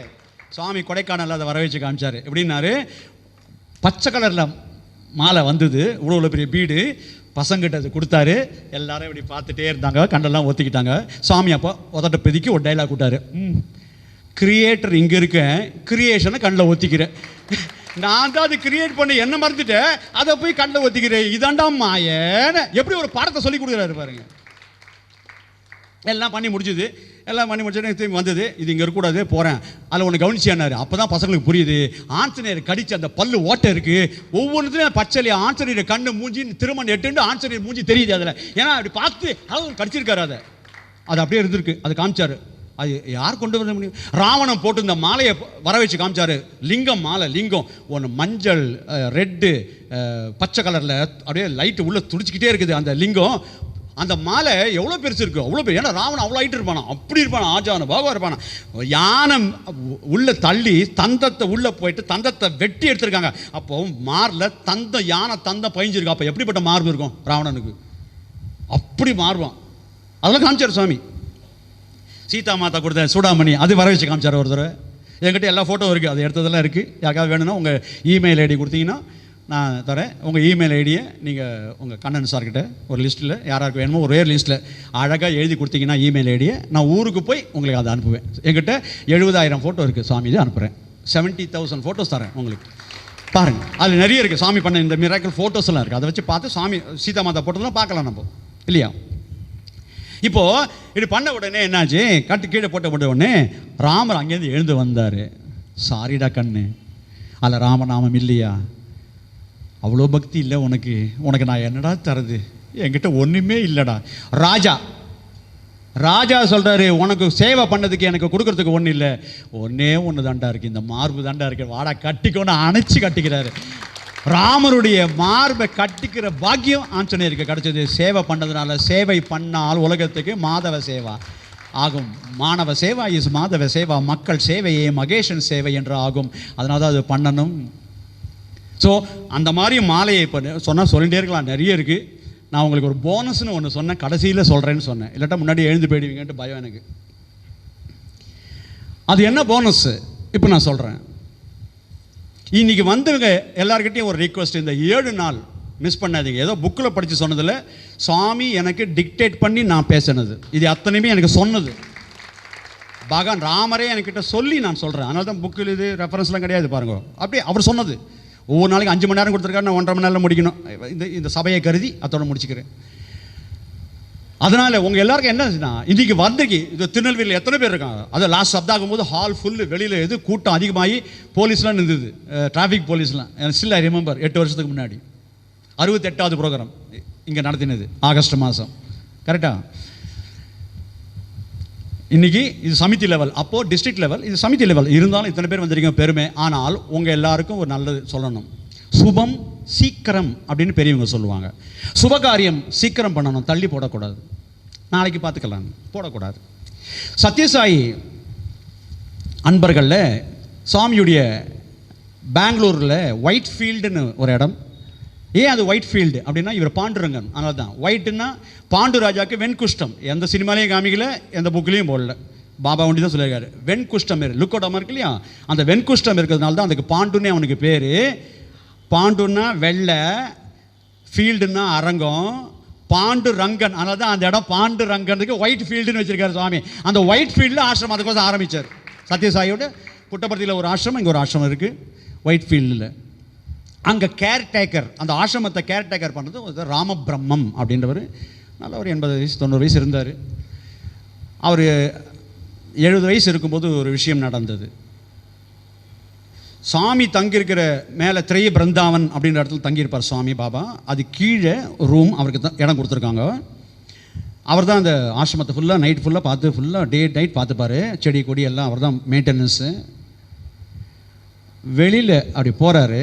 சுவாமி கொடைக்கானல் அதை வர வச்சு காமிச்சாரு. எப்படின்னாரு, பச்சை கலரில் மாலை வந்தது, இவ்வளோ பெரிய பீடு, பசங்கிட்ட அது கொடுத்தாரு. எல்லாரும் இப்படி பார்த்துட்டே இருந்தாங்க, கண்டெல்லாம் ஒத்திக்கிட்டாங்க. சுவாமி அப்போ உதட்ட பெதுக்கி ஒரு டைலாக் விட்டாரு, கிரியேட்டர் இங்கே இருக்கேன், கிரியேஷனை கண்ணில் ஒத்திக்கிறேன். நான் தான் அது கிரியேட் பண்ணி என்ன மறந்துட்டேன், அதை போய் கண்ணில் ஒத்திக்கிறேன், இதாண்டா மாயன்னு எப்படி ஒரு பாடத்தை சொல்லி கொடுக்குறாரு பாருங்க. எல்லாம் பண்ணி முடிச்சுது. எல்லாம் பண்ணி முடிச்சோடனே திரும்பி வந்தது, இது இங்கே இருக்கக்கூடாது, போகிறேன். அதில் ஒன்று கவனிச்சியானாரு. அப்போ தான் பசங்களுக்கு புரியுது, ஆஞ்சநேயர் கடிச்சு அந்த பல்லு ஓட்டை இருக்குது, ஒவ்வொன்றுத்தையும் பச்சைலி ஆஞ்சநேயர் கண்ணு மூஞ்சி திருமணம் எட்டுண்டு ஆஞ்சநேயர் மூஞ்சி தெரியுது அதில். ஏன்னா அப்படி பார்த்து அவர் கடிச்சிருக்காரு. அது அப்படியே இருந்திருக்கு, அது காமிச்சாரு. அது யார் கொண்டு வர முடியும்? ராவணன் போட்டு இந்த மாலையை வர வச்சு காமிச்சாரு. லிங்கம் மாலை, லிங்கம் ஒன்று மஞ்சள், ரெட்டு, பச்சை கலரில் அப்படியே லைட்டு உள்ளே துடிச்சிக்கிட்டே இருக்குது அந்த லிங்கம். அந்த மாலை எவ்வளோ பெருசு இருக்கு, அவ்வளோ பெரிய. ஏன்னா ராவணன் அவ்வளோ ஆகிட்டு இருப்பானா, அப்படி இருப்பானா, ஆஜான பாபா இருப்பானா. யானை உள்ள தள்ளி தந்தத்தை உள்ளே போயிட்டு தந்தத்தை வெட்டி எடுத்திருக்காங்க. அப்போ மாரில் தந்தம், யானை தந்தம் பயிஞ்சிருக்கு. அப்போ எப்படிப்பட்ட மார்பு இருக்கும் ராவணனுக்கு, அப்படி மாறுவான். அதெல்லாம் காமிச்சார் சுவாமி. சீதா மாதா கொடுத்த சூடாமணி அது வர வச்சு காமிச்சார் ஒரு தடவை. என்கிட்ட எல்லா ஃபோட்டோ இருக்குது, அது எடுத்ததெல்லாம் இருக்குது. யாருக்காவது வேணும்னா உங்கள் இமெயில் ஐடி கொடுத்தீங்கன்னா நான் தரேன். உங்கள் இமெயில் ஐடியை நீங்கள் உங்கள் கண்ணன் சார்கிட்ட ஒரு லிஸ்ட்டில் யாராருக்கு வேணுமோ ஒரே லிஸ்ட்டில் அழகாக எழுதி கொடுத்தீங்கன்னா இமெயில் ஐடியை நான் ஊருக்கு போய் உங்களுக்கு அதை அனுப்புவேன். என்கிட்ட 70,000 ஃபோட்டோ இருக்குது, சாமி இது அனுப்புகிறேன். 70,000 ஃபோட்டோஸ் தரேன் உங்களுக்கு. பாருங்கள், அதில் நிறைய இருக்குது சாமி பண்ண இந்த மிராக்கிள் ஃபோட்டோஸ் எல்லாம் இருக்குது. அதை வச்சு பார்த்து சாமி சீதா மாதா போட்டோம்னா பார்க்கலாம் நம்ம, இல்லையா? இப்போது இது பண்ண உடனே என்னாச்சு, கட்டு கீழே போட்ட உடனே ராமர் அங்கேருந்து எழுந்து வந்தார். சாரிடா கண்ணு, அதில் ராமநாமம் இல்லையா, அவ்வளோ பக்தி இல்லை உனக்கு, உனக்கு நான் என்னடா தரது, என்கிட்ட ஒன்றுமே இல்லைடா. ராஜா சொல்கிறாரு, உனக்கு சேவை பண்ணதுக்கு எனக்கு கொடுக்கறதுக்கு ஒன்றும் இல்லை, ஒன்றே ஒன்று தாண்டா இருக்குது, இந்த மார்பு தாண்டா இருக்குது, வாடா கட்டிக்கோன்னு அணைச்சி கட்டிக்கிறாரு. ராமருடைய மார்பை கட்டிக்கிற பாக்கியம் ஆஞ்சநேயருக்கு கிடைச்சது. சேவை பண்ணதுனால, சேவை பண்ணால் உலகத்துக்கு மாதவ சேவா ஆகும். மாணவ சேவா இஸ் மாதவ சேவா, மக்கள் சேவையே மகேஷன் சேவை என்று ஆகும். அதனால தான் அது பண்ணணும். ஸோ அந்த மாதிரி மாலையை இப்போ சொன்னால் சொல்லிகிட்டே இருக்கலாம், நிறைய இருக்குது. நான் உங்களுக்கு ஒரு போனஸ்னு ஒன்று சொன்னேன், கடைசியில் சொல்கிறேன்னு சொன்னேன், இல்லாட்டா முன்னாடி எழுந்து போயிடுவீங்கன்ட்டு பயம் எனக்கு. அது என்ன போனஸ் இப்போ நான் சொல்கிறேன். இன்றைக்கி வந்தவங்க எல்லாருக்கிட்டையும் ஒரு ரிக்வெஸ்ட், இந்த 7 நாள் மிஸ் பண்ணாதீங்க. ஏதோ புக்கில் படித்து சொன்னதில் சுவாமி எனக்கு டிக்டேட் பண்ணி நான் பேசினது, இது அத்தனையுமே எனக்கு சொன்னது பகவான் ராமரே என்கிட்ட சொல்லி நான் சொல்கிறேன். அதனால தான் புக்கில் இது ரெஃபரன்ஸ்லாம் கிடையாது பாருங்க. அப்படியே அவர் சொன்னது. ஒவ்வொரு நாளைக்கு 5 மணி நேரம் கொடுத்துருக்காரு, நான் 1.5 மணி நேரம் முடிக்கணும். இந்த சபையை கருதி அதோட முடிச்சுக்கிறேன். அதனால் உங்கள் எல்லாருக்கும் என்னன்னா, இன்றைக்கி வந்தக்கு இது திருநெல்வேலியில் எத்தனை பேர் இருக்காங்க, அது லாஸ்ட் சப்தாகும் போது ஹால் ஃபுல்லு, வெளியில் எது கூட்டம் அதிகமாகி போலீஸ்லாம் இருந்தது, டிராஃபிக் போலீஸ்லாம். ஸ்டில் ஐ ரிமெம்பர் 8 வருஷத்துக்கு முன்னாடி 68வது ப்ரோக்ராம் இங்கே நடத்தினது ஆகஸ்ட் மாதம், கரெக்டாக. இன்றைக்கி இது சமிதி லெவல், அப்போது டிஸ்ட்ரிக்ட் லெவல், இது சமிதி லெவல். இருந்தாலும் இத்தனை பேர் வந்திருக்கீங்க பெருமை. ஆனால் உங்கள் எல்லாருக்கும் ஒரு நல்லது சொல்லணும். சுபம் சீக்கிரம் அப்படின்னு பெரியவங்க சொல்லுவாங்க. சுபகாரியம் சீக்கிரம் பண்ணணும், தள்ளி போடக்கூடாது, நாளைக்கு பார்த்துக்கலாம் போடக்கூடாது. சத்யசாயி அன்பர்களில் சுவாமியுடைய பெங்களூரில் ஒயிட் ஃபீல்டுன்னு ஒரு இடம். ஏன் அது ஒயிட் ஃபீல்டு அப்படின்னா, இவர் பாண்டுரங்கன், அதனால தான் ஒயிட்டுன்னா. பாண்டுராஜாவுக்கு வெண்குஷ்டம், எந்த சினிமாலையும் காமிக்கல, எந்த புக்லேயும் போடல, பாபா ஒண்டி தான் சொல்லியிருக்காரு. வெண்குஷ்டம் லுக்கோடமா இருக்கு இல்லையா, அந்த வெண்குஷ்டம் இருக்கிறதுனால தான் அதுக்கு பாண்டுன்னே அவனுக்கு பேர். பாண்டுன்னா வெள்ளை, ஃபீல்டுன்னா அரங்கம், பாண்டு ரங்கன், அதனால தான் அந்த இடம் பாண்டு ரங்கனுக்கு ஒயிட் ஃபீல்டுன்னு வச்சிருக்காரு சுவாமி. அந்த ஒயிட் ஃபீல்டில் ஆசிரமம் அதுக்கோசம் ஆரம்பித்தார். சத்யசாயோட புட்டபர்த்தியில் ஒரு ஆசிரமம், இங்கே ஒரு ஆசிரமம் இருக்குது ஒயிட் ஃபீல்டில். அங்கே கேர்டேக்கர், அந்த ஆசிரமத்தை கேர்டேக்கர் பண்ணுறது ராமபிரம்மம் அப்படின்றவர். நல்லா ஒரு 80 வயசு 90 வயசு இருந்தார். அவர் 70 வயசு இருக்கும்போது ஒரு விஷயம் நடந்தது. சாமி தங்கியிருக்கிற மேலே திரைய பிருந்தாவன் அப்படின்ற இடத்துல தங்கியிருப்பார் சுவாமி பாபா. அது கீழே ரூம் அவருக்கு தான் இடம் கொடுத்துருக்காங்க. அவர் தான் அந்த ஆசிரமத்தை ஃபுல்லாக நைட் ஃபுல்லாக பார்த்து, ஃபுல்லாக டே நைட் பார்த்துப்பார், செடி கொடி எல்லாம் அவர் தான் மெயின்டெனன்ஸு. வெளியில் அப்படி போகிறாரு,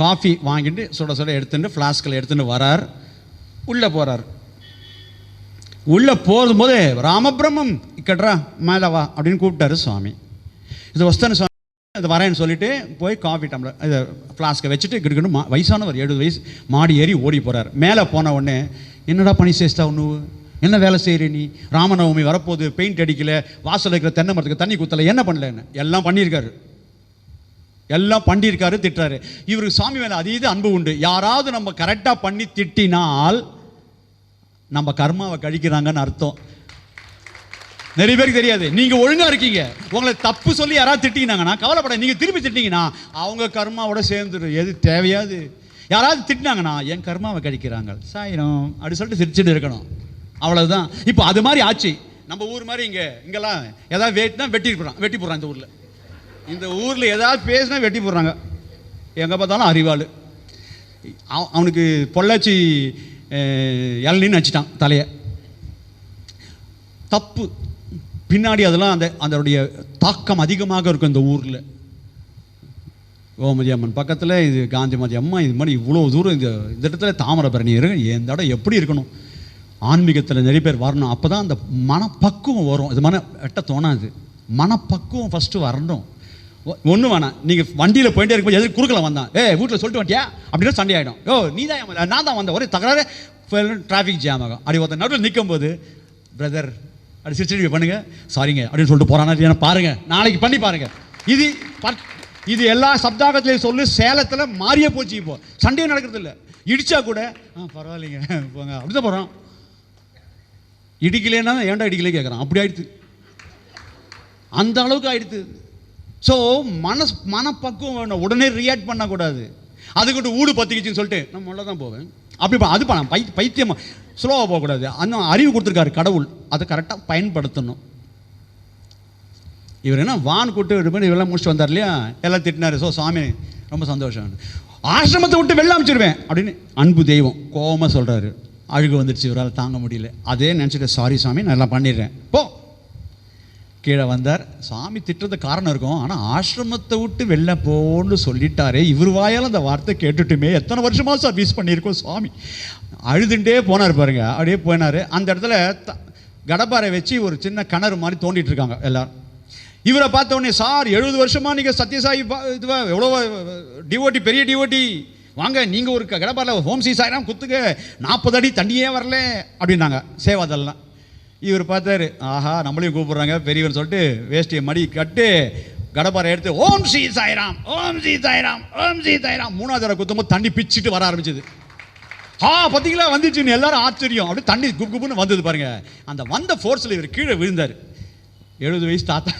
காஃபி வாங்கிட்டு சுட சுட எடுத்துட்டு ஃப்ளாஸ்கில் எடுத்துகிட்டு வரார். உள்ளே போகிறார். உள்ளே போகும்போது ராமபிரம்மம் இக்கட்ரா மேலே வா அப்படின்னு கூப்பிட்டாரு சுவாமி. இது வஸ்தான சுவாமி இது வரேன்னு சொல்லிட்டு போய் காஃபி டம்ளர் இதை ஃப்ளாஸ்கை வச்சுட்டு கிடுக்கணும். வயசானவர் 70 வயசு மாடி ஏறி ஓடி போகிறார். மேலே போன உடனே என்னடா பணி சேஸ்தா ஒன்று, என்ன வேலை செய்கிற நீ, ராமநவமி வரப்போகுது, பெயிண்ட் அடிக்கலை, வாசல் இருக்கிற தென்னை மரத்துக்கு தண்ணி குத்தலை, என்ன பண்ணல, என்ன எல்லாம் பண்ணியிருக்காரு, எல்லாம் பண்ணியிருக்காரு. திட்டுறாரு. இவருக்கு சாமி மேலே அதீத அன்பு உண்டு. யாராவது நம்ம கரெக்டாக பண்ணி திட்டினால் நம்ம கர்மாவை கழிக்கிறாங்கன்னு அர்த்தம். நிறைய பேருக்கு தெரியாது. நீங்கள் ஒழுங்காக இருக்கீங்க, உங்களை தப்பு சொல்லி யாராவது திட்டிங்கனாங்கன்னா கவலைப்பட, நீங்கள் திருப்பி திட்டிங்கன்னா அவங்க கர்மாவோட சேர்ந்துடும். எது தேவையாது. யாராவது திட்டினாங்கன்னா என் கர்மாவை கழிக்கிறாங்க சாயிரம் அப்படி சொல்லிட்டு சிரிச்சுட்டு இருக்கணும். அவ்வளோதான். இப்போ அது மாதிரி ஆச்சு. நம்ம ஊர் மாதிரி இங்கெல்லாம் ஏதாவது வெட்டினா வெட்டி போடுறான். இந்த ஊரில் ஏதாவது பேசினா வெட்டி போடுறாங்க. எங்கே பார்த்தாலும் அறிவாள். அவனுக்கு பொள்ளாச்சி இளநின்னு வச்சுட்டான் தலையை. தப்பு. பின்னாடி அதெல்லாம் அதனுடைய தாக்கம் அதிகமாக இருக்கும் இந்த ஊரில். கோமதி அம்மன் பக்கத்தில் இது காந்திமதி அம்மா, இது மாதிரி இவ்வளோ தூரம் இந்த இடத்துல தாமிரபரணி இருக்கு. இந்த இடம் எப்படி இருக்கணும், ஆன்மீகத்தில் நிறைய பேர் வரணும். அப்போ தான் அந்த மனப்பக்குவம் வரும். இது வெட்ட தோணாது. மனப்பக்குவம் ஃபஸ்ட்டு வரணும். ஒன்றும் வேணாம், நீங்கள் வண்டியில் போயிட்டே இருக்கும்போது எதுக்கு குறுக்கல வந்தான், வீட்டில் சொல்லிட்டு வண்டியா அப்படின்னா சண்டை ஆகிடும். நீ தான் நான் தான் வந்தேன், ஒரே தகராறு, டிராஃபிக் ஜாம் ஆகும். அப்படி ஒருத்தர் நடுவில் நிற்கும் போது பிரதர் அப்படி சிரிச்சு பண்ணுங்க, சாரிங்க அப்படின்னு சொல்லிட்டு போகிறானா பாருங்க, நாளைக்கு பண்ணி பாருங்க. இது எல்லா சப்தாகத்திலையும் சொல்லி சேலத்தில் மாறியே போச்சு. இப்போ சண்டையும் நடக்கிறது இல்லை. இடிச்சா கூட பரவாயில்லைங்க போங்க அப்படிதான் போகிறான். இடிக்கலைன்னா ஏன்டா இடிக்கலே கேட்குறான். அப்படி ஆயிடுது, அந்த அளவுக்கு ஆயிடுது. ஸோ மனப்பக்குவம் வேணும். உடனே ரியாக்ட் பண்ணக்கூடாது. அதுக்கிட்ட ஊடு பற்றிக்கிச்சின்னு சொல்லிட்டு நம்ம உள்ள தான் போவேன் அப்படி அது பண்ண பைத்தியம் ஸ்லோவாக போகக்கூடாது. அந்த அறிவு கொடுத்துருக்காரு கடவுள், அதை கரெக்டாக பயன்படுத்தணும். இவர் என்ன வான் கூட்டு இவெல்லாம் முடிச்சுட்டு வந்தார் இல்லையா, எல்லாம் திட்டினார். ஸோ சாமி ரொம்ப சந்தோஷம், ஆசிரமத்தை விட்டு வெளில அமைச்சிருவேன் அப்படின்னு அன்பு தெய்வம் கோபமாக சொல்கிறாரு. அழுகு வந்துடுச்சு, இவரால் தாங்க முடியல. அதே நினச்சிட்டு சாரி சாமி நான் எல்லாம் பண்ணிடுறேன் போ. கீழே வந்தார். சாமி திட்டுறது காரணம் இருக்கும், ஆனால் ஆசிரமத்தை விட்டு வெளில போன்னு சொல்லிட்டாரே, இவர் வாயால் அந்த வார்த்தை கேட்டுட்டுமே எத்தனை வருஷமாக சர்வீஸ் பண்ணியிருக்கோம் சாமி. அழுதுண்டே போனார் பாருங்க. அப்படியே போனார். அந்த இடத்துல கடப்பாரை வச்சு ஒரு சின்ன கிணறு மாதிரி தோண்டிட்டு இருக்காங்க எல்லாரும். இவரை பார்த்த உடனே, சார் 70 வருஷமா நீங்கள் சத்யசாயி இதுவா எவ்வளோ டிவோட்டி, பெரிய டிவோட்டி, வாங்க நீங்கள் ஒரு கடப்பாரில் ஹோம் சி சாயிரம் குத்துங்க, 40 அடி தண்ணியே வரல அப்படின்னாங்க சேவாதெல்லாம். இவர் பார்த்தாரு, ஆஹா நம்மளையும் கூப்பிட்றாங்க பெரியவர்னு சொல்லிட்டு வேஷ்டியை மடி கட்டு கடப்பாரை எடுத்து ஓம் ஸ்ரீ சாய்ராம், ஓம் ஸ்ரீ சாய்ராம், ஓம் ஸ்ரீ சாய்ராம் 3வது தடவை குத்தும்போது தண்ணி பிச்சுட்டு வர ஆரம்பிச்சது. பத்திங்களா வந்துச்சுன்னு எல்லாரும் ஆச்சரியம். அப்படி தண்ணி குப்புன்னு வந்தது பாருங்க. அந்த வந்த ஃபோர்ஸில் இவர் கீழே விழுந்தார். 70 வயசு தாத்தா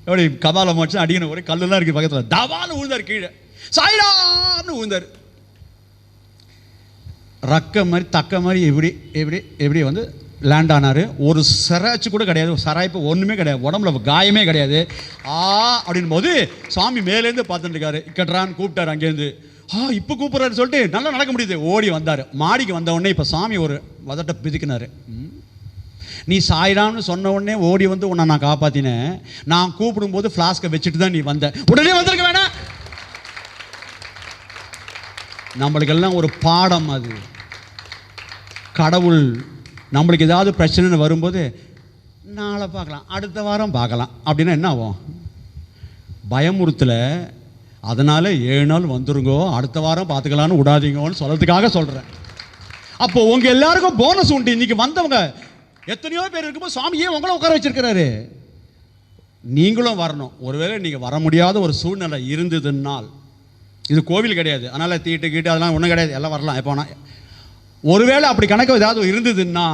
எப்படி கபாலம் வச்சு அடிக்கணும், ஒரே கல்லுலாம் இருக்குது பக்கத்தில், டவான்னு விழுந்தார் கீழே, சாய்ரான்னு விழுந்தார். ரக்க மாதிரி தக்க மாதிரி எப்படி எப்படி எப்படி வந்து லேண்ட் ஆனார். ஒரு சராய்ச்சி கூட கிடையாது, சராய்ப்பு ஒன்றுமே கிடையாது, உடம்புல காயமே கிடையாது. அப்படின் போது சாமி மேலேருந்து பார்த்துட்டு இருக்காரு. இக்கட்றான்னு கூப்பிட்டாரு அங்கேருந்து. இப்போ கூப்பிட்றாரு சொல்லிட்டு நல்லா நடக்க முடியுது. ஓடி வந்தார். மாடிக்கு வந்த உடனே இப்போ சாமி ஒரு வதட்ட பிதுக்கினார். நீ சாயிராம்னு சொன்ன உடனே ஓடி வந்து உன்னை நான் காப்பாற்றினேன். நான் கூப்பிடும்போது ஃப்ளாஸ்கை வச்சுட்டு தான் நீ வந்த, உடனே வந்திருக்க வேணாம். நம்மளுக்கெல்லாம் ஒரு பாடம் அது. கடவுள் நம்மளுக்கு ஏதாவது பிரச்சனைன்னு வரும்போது நாளை பார்க்கலாம், அடுத்த வாரம் பார்க்கலாம் அப்படின்னா என்ன ஆகும்? பயமுறுத்தலை. அதனால் 7 நாள் வந்துருங்கோ, அடுத்த வாரம் பார்த்துக்கலான்னு விடாதீங்கன்னு சொல்கிறதுக்காக சொல்கிறேன். அப்போ உங்கள் எல்லாருக்கும் போனஸ் உண்டு. இன்றைக்கி வந்தவங்க எத்தனையோ பேர் இருக்கும்போது சுவாமி ஏன் உங்களை உட்கார வச்சிருக்கிறாரு? நீங்களும் வரணும். ஒருவேளை நீங்கள் வர முடியாத ஒரு சூழ்நிலை இருந்ததுன்னால், இது கோவில் கிடையாது, அதனால் தீட்டு கீட்டு அதெல்லாம் ஒன்றும் கிடையாது, எல்லாம் வரலாம் எப்போனா. ஒருவேளை அப்படி கணக்கு ஏதாவது இருந்ததுன்னா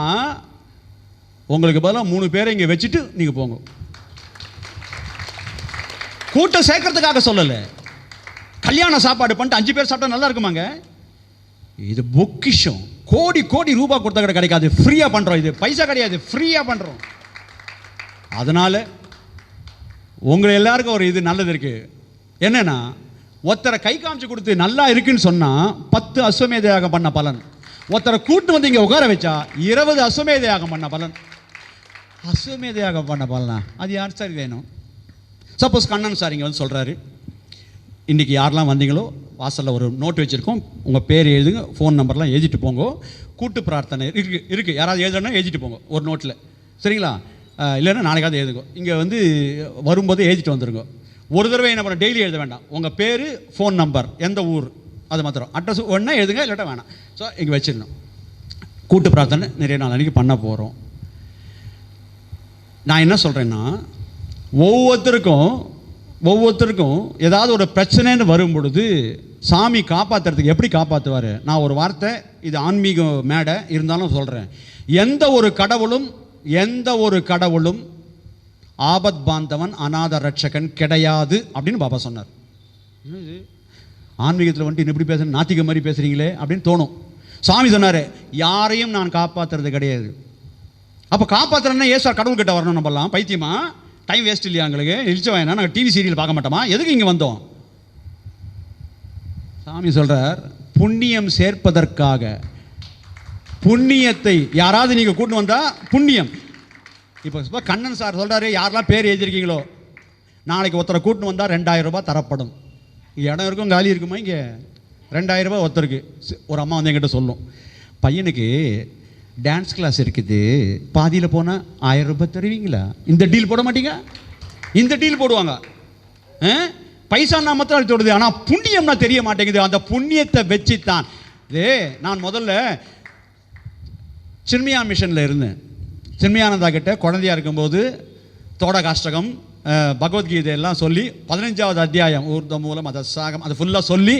உங்களுக்கு பதிலாக 3 பேரை இங்கே வச்சுட்டு நீங்கள் போங்க. கூட்டம் சேர்க்கறதுக்காக சொல்லலை. கல்யாண சாப்பாடு பண்ணிட்டு 5 பேர் சாப்பிட்டா நல்லா இருக்குமாங்க? இது பொக்கிஷம். கோடி கோடி ரூபாய் கொடுத்தா கூட கிடைக்காது. ஃப்ரீயாக பண்ணுறோம். இது பைசா கிடையாது, ஃப்ரீயாக பண்ணுறோம். அதனால் உங்களை எல்லாருக்கும் ஒரு இது நல்லது இருக்குது. என்னென்னா, ஒருத்தரை கை காமிச்சு கொடுத்து நல்லா இருக்குன்னு சொன்னால் 10 அஸ்வமேத யாகம் பண்ண பலன். ஒருத்தரை கூட்டு வந்து இங்கே உட்கார வச்சா 20 அஸ்வமேத யாகம் பண்ண பலன். அஸ்வமேத யாகம் பண்ண பலனா அது யார் சார் வேணும்? சப்போஸ் கண்ணன் சார் இங்கே வந்து சொல்கிறாரு, இன்றைக்கி யாரெல்லாம் வந்தீங்களோ வாசலில் ஒரு நோட் வச்சுருக்கோம், உங்கள் பேர் எழுதுங்க, ஃபோன் நம்பர்லாம் எழுதிட்டு போங்க. கூட்டு பிரார்த்தனை இருக்குது, யாராவது எழுதணும்னா எழுதிட்டு போங்க ஒரு நோட்டில், சரிங்களா? இல்லைன்னா நாளைக்காவது எழுதுங்க. இங்கே வந்து வரும்போது எழுதிட்டு வந்துடுங்க. ஒரு தடவை என்ன பண்ண, டெய்லி எழுத வேண்டாம். உங்கள் பேர், ஃபோன் நம்பர், எந்த ஊர், அது மாத்திரம் அட்ரஸ் ஒன்றா எழுதுங்க, இல்லாட்டா வேணாம். ஸோ இங்கே வச்சிடணும். கூட்டு பிரார்த்தனை நிறைய நாள் அன்றைக்கி பண்ண போகிறோம். நான் என்ன சொல்கிறேன்னா, ஒவ்வொருத்தருக்கும் ஏதாவது ஒரு பிரச்சனைன்னு வரும் பொழுது சாமி காப்பாற்றுறதுக்கு எப்படி காப்பாற்றுவார்? நான் ஒரு வார்த்தை, இது ஆன்மீக மேடை இருந்தாலும் சொல்கிறேன். எந்த ஒரு கடவுளும் ஆபத் பாந்தவன் அநாத ரட்சகன் கிடையாது அப்படின்னு பாபா சொன்னார். ஆன்மீகத்தில் வந்துட்டு இப்படி பேசுகிறேன், நாத்திக மாதிரி பேசுகிறீங்களே அப்படின்னு தோணும். சாமி சொன்னார், யாரையும் நான் காப்பாற்றுறது கிடையாது. அப்போ காப்பாற்றுறேன்னா சார் கடவுள் கிட்ட வரணும். நம்மலாம் பைத்தியமா? டைம் வேஸ்ட் இல்லையா எங்களுக்கு? இழிச்ச வேணா, நாங்கள் டிவி சீரியல் பார்க்க மாட்டோமா? எதுக்கு இங்கே வந்தோம்? சாமி சொல்கிறார், புண்ணியம் சேர்ப்பதற்காக. புண்ணியத்தை யாராவது நீங்கள் கூட்டு வந்தால் புண்ணியம். இப்போ கண்ணன் சார் சொல்கிறாரு, யாரெல்லாம் பேர் எழுதியிருக்கீங்களோ நாளைக்கு ஒருத்தரை கூட்டு வந்தால் 2000 ரூபாய் தரப்படும். இடம் இருக்கும், காலி இருக்குமா? இங்கே 2000 ரூபாய் ஒருத்தருக்கு. ஒரு அம்மா வந்து என்கிட்ட சொல்லும், பையனுக்கு டான்ஸ் கிளாஸ் இருக்குது, பாதியில் போனால் 1000 ரூபாய் தருவீங்களா? இந்த டீல் போட மாட்டீங்க? இந்த டீல் போடுவாங்க. பைசா நான் மாத்திரம் தொடுது, ஆனால் புண்ணியம்னா தெரிய மாட்டேங்குது. அந்த புண்ணியத்தை வச்சுத்தான் நான் முதல்ல சின்மயா மிஷனில் இருந்தேன். சின்மயானந்தா கிட்ட குழந்தையாக இருக்கும்போது தோட காஷ்டகம், பகவத்கீதை எல்லாம் சொல்லி 15வது அத்தியாயம் ஊர்த மூலம் அதை சாகம் அதை ஃபுல்லாக சொல்லி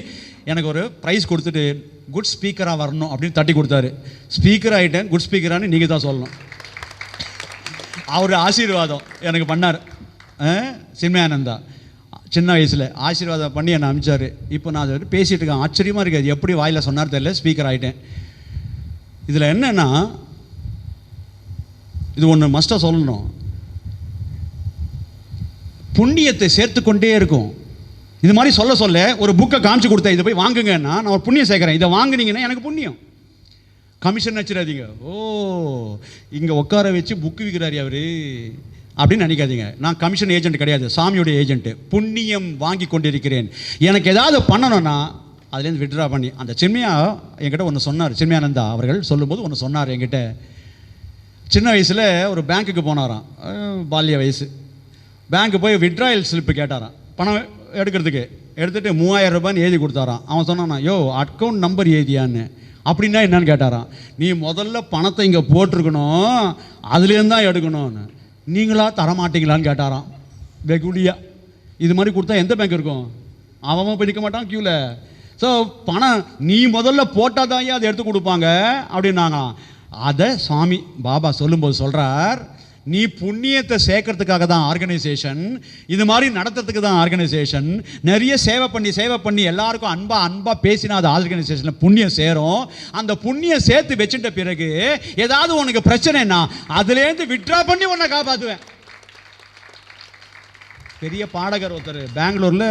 எனக்கு ஒரு ப்ரைஸ் கொடுத்துட்டு குட் ஸ்பீக்கராக வரணும் அப்படின்னு தட்டி கொடுத்தாரு. ஸ்பீக்கர் ஆகிட்டேன், குட் ஸ்பீக்கரானு நீங்கள் தான் சொல்லணும். அவர் ஆசீர்வாதம் எனக்கு பண்ணார். சின்மயானந்தா சின்ன வயசில் ஆசீர்வாதம் பண்ணி என்னை அனுப்பிச்சார். இப்போ நான் அதை பேசிகிட்டு இருக்கேன், ஆச்சரியமாக இருக்குது, எப்படி வாயில் சொன்னார் தெரியல, ஸ்பீக்கர் ஆகிட்டேன். இதில் என்னென்னா, இது ஒன்று மஸ்ட்டாக சொல்லணும், புண்ணியத்தை சேர்த்து கொண்டே இருக்கும். இது மாதிரி சொல்ல ஒரு புக்கை காமிச்சு கொடுத்தேன், இதை போய் வாங்குங்கன்னா நான் ஒரு புண்ணியம் சேர்க்குறேன், இதை வாங்குனீங்கன்னா எனக்கு புண்ணியம். கமிஷன் வச்சிடாதீங்க, ஓ இங்கே உட்கார வச்சு புக்கு விற்கிறாரு அவர் அப்படின்னு நினைக்காதீங்க. நான் கமிஷன் ஏஜென்ட் கிடையாது, சாமியோடைய ஏஜென்ட்டு. புண்ணியம் வாங்கி கொண்டிருக்கிறேன். எனக்கு ஏதாவது பண்ணணும்னா அதுலேருந்து விட்ரா பண்ணி. அந்த சின்மயா என்கிட்ட ஒன்று சொன்னார், சின்மயானந்தா அவர்கள் சொல்லும்போது ஒன்று சொன்னார் என்கிட்ட. சின்ன வயசில் ஒரு பேங்க்குக்கு போனாராம், பால்ய வயசு. பேங்க்கு போய் விட்ராயல் ஸ்லிப்பு கேட்டாராம், பணம் எடுக்கிறதுக்கு. எடுத்துகிட்டு 3000 ரூபான்னு எழுதி கொடுத்தாராம். அவன் சொன்னானா, யோ அக்கௌண்ட் நம்பர் எழுதியான்னு. அப்படின்னா என்னன்னு கேட்டாராம். நீ முதல்ல பணத்தை இங்கே போட்டிருக்கணும், அதுலேருந்து தான் எடுக்கணும்னு. நீங்களா தரமாட்டீங்களான்னு கேட்டாராம் வெகுலியா. இது மாதிரி கொடுத்தா எந்த பேங்க் இருக்கும்? அவன் போய் நிற்க மாட்டான் க்யூவில். ஸோ பணம் நீ முதல்ல போட்டால் தான் அதை எடுத்து கொடுப்பாங்க அப்படின்னாங்களாம். அதை சாமி பாபா சொல்லும்போது சொல்கிறார், நீ புண்ணியத்தை சேர்க்கறதுக்காக தான் ஆர்கனைசேஷன், இது மாதிரி நடத்துறதுக்கு தான் ஆர்கனைசேஷன். நிறைய சேவை பண்ணி எல்லாருக்கும் அன்பா பேசினா அது ஆர்கனைசேஷனில் புண்ணியம் சேரும். அந்த புண்ணியம் சேர்த்து வச்சுட்ட பிறகு ஏதாவது உனக்கு பிரச்சனைனா அதுலேருந்து விட்ரா பண்ணி உன்னை காப்பாற்றுவேன். பெரிய பாடகர் ஒருத்தர் பெங்களூரில்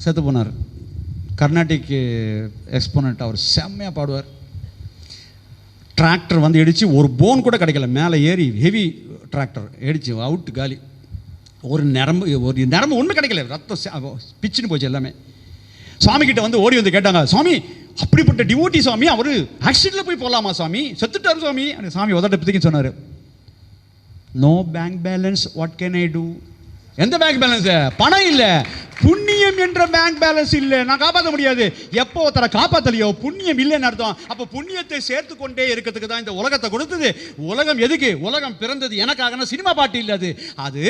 செத்து போனார், கர்நாடிக் எக்ஸ்போனட். அவர் செம்மையாக பாடுவார். டிராக்டர் வந்து இடித்து ஒரு போன் கூட கிடைக்கல, மேலே ஏறி ஹெவி டிராக்டர் இடிச்சு அவுட் காலி. ஒரு நரம்பு ஒன்றும் கிடைக்கல, ரத்தம் பிச்சுன்னு போச்சு எல்லாமே. சாமி கிட்ட வந்து ஓடி வந்து கேட்டாங்க, சாமி அப்படிப்பட்ட டிவோட்டி சாமி, அவர் ஆக்சிடென்ட்ல போய் போகலாமா சாமி, செத்துட்டார் சாமி. சாமி உதட்ட பற்றிக்கு சொன்னார், no bank balance, what can I do? எந்த பேங்க் பேலன்ஸ்? பணம் இல்லை, புண்ணியம் என்ற பேங்க் பேலன்ஸ் இல்லை, நான் காப்பாற்ற முடியாது. எப்போ ஒருத்தரை காப்பாற்றலையோ புண்ணியம் இல்லைன்னு அர்த்தம். அப்போ புண்ணியத்தை சேர்த்து கொண்டே இருக்கிறதுக்கு தான் இந்த உலகத்தை கொடுத்தது. உலகம் எதுக்கு? உலகம் பிறந்தது எனக்காக, சினிமா பாட்டு இல்லை, அது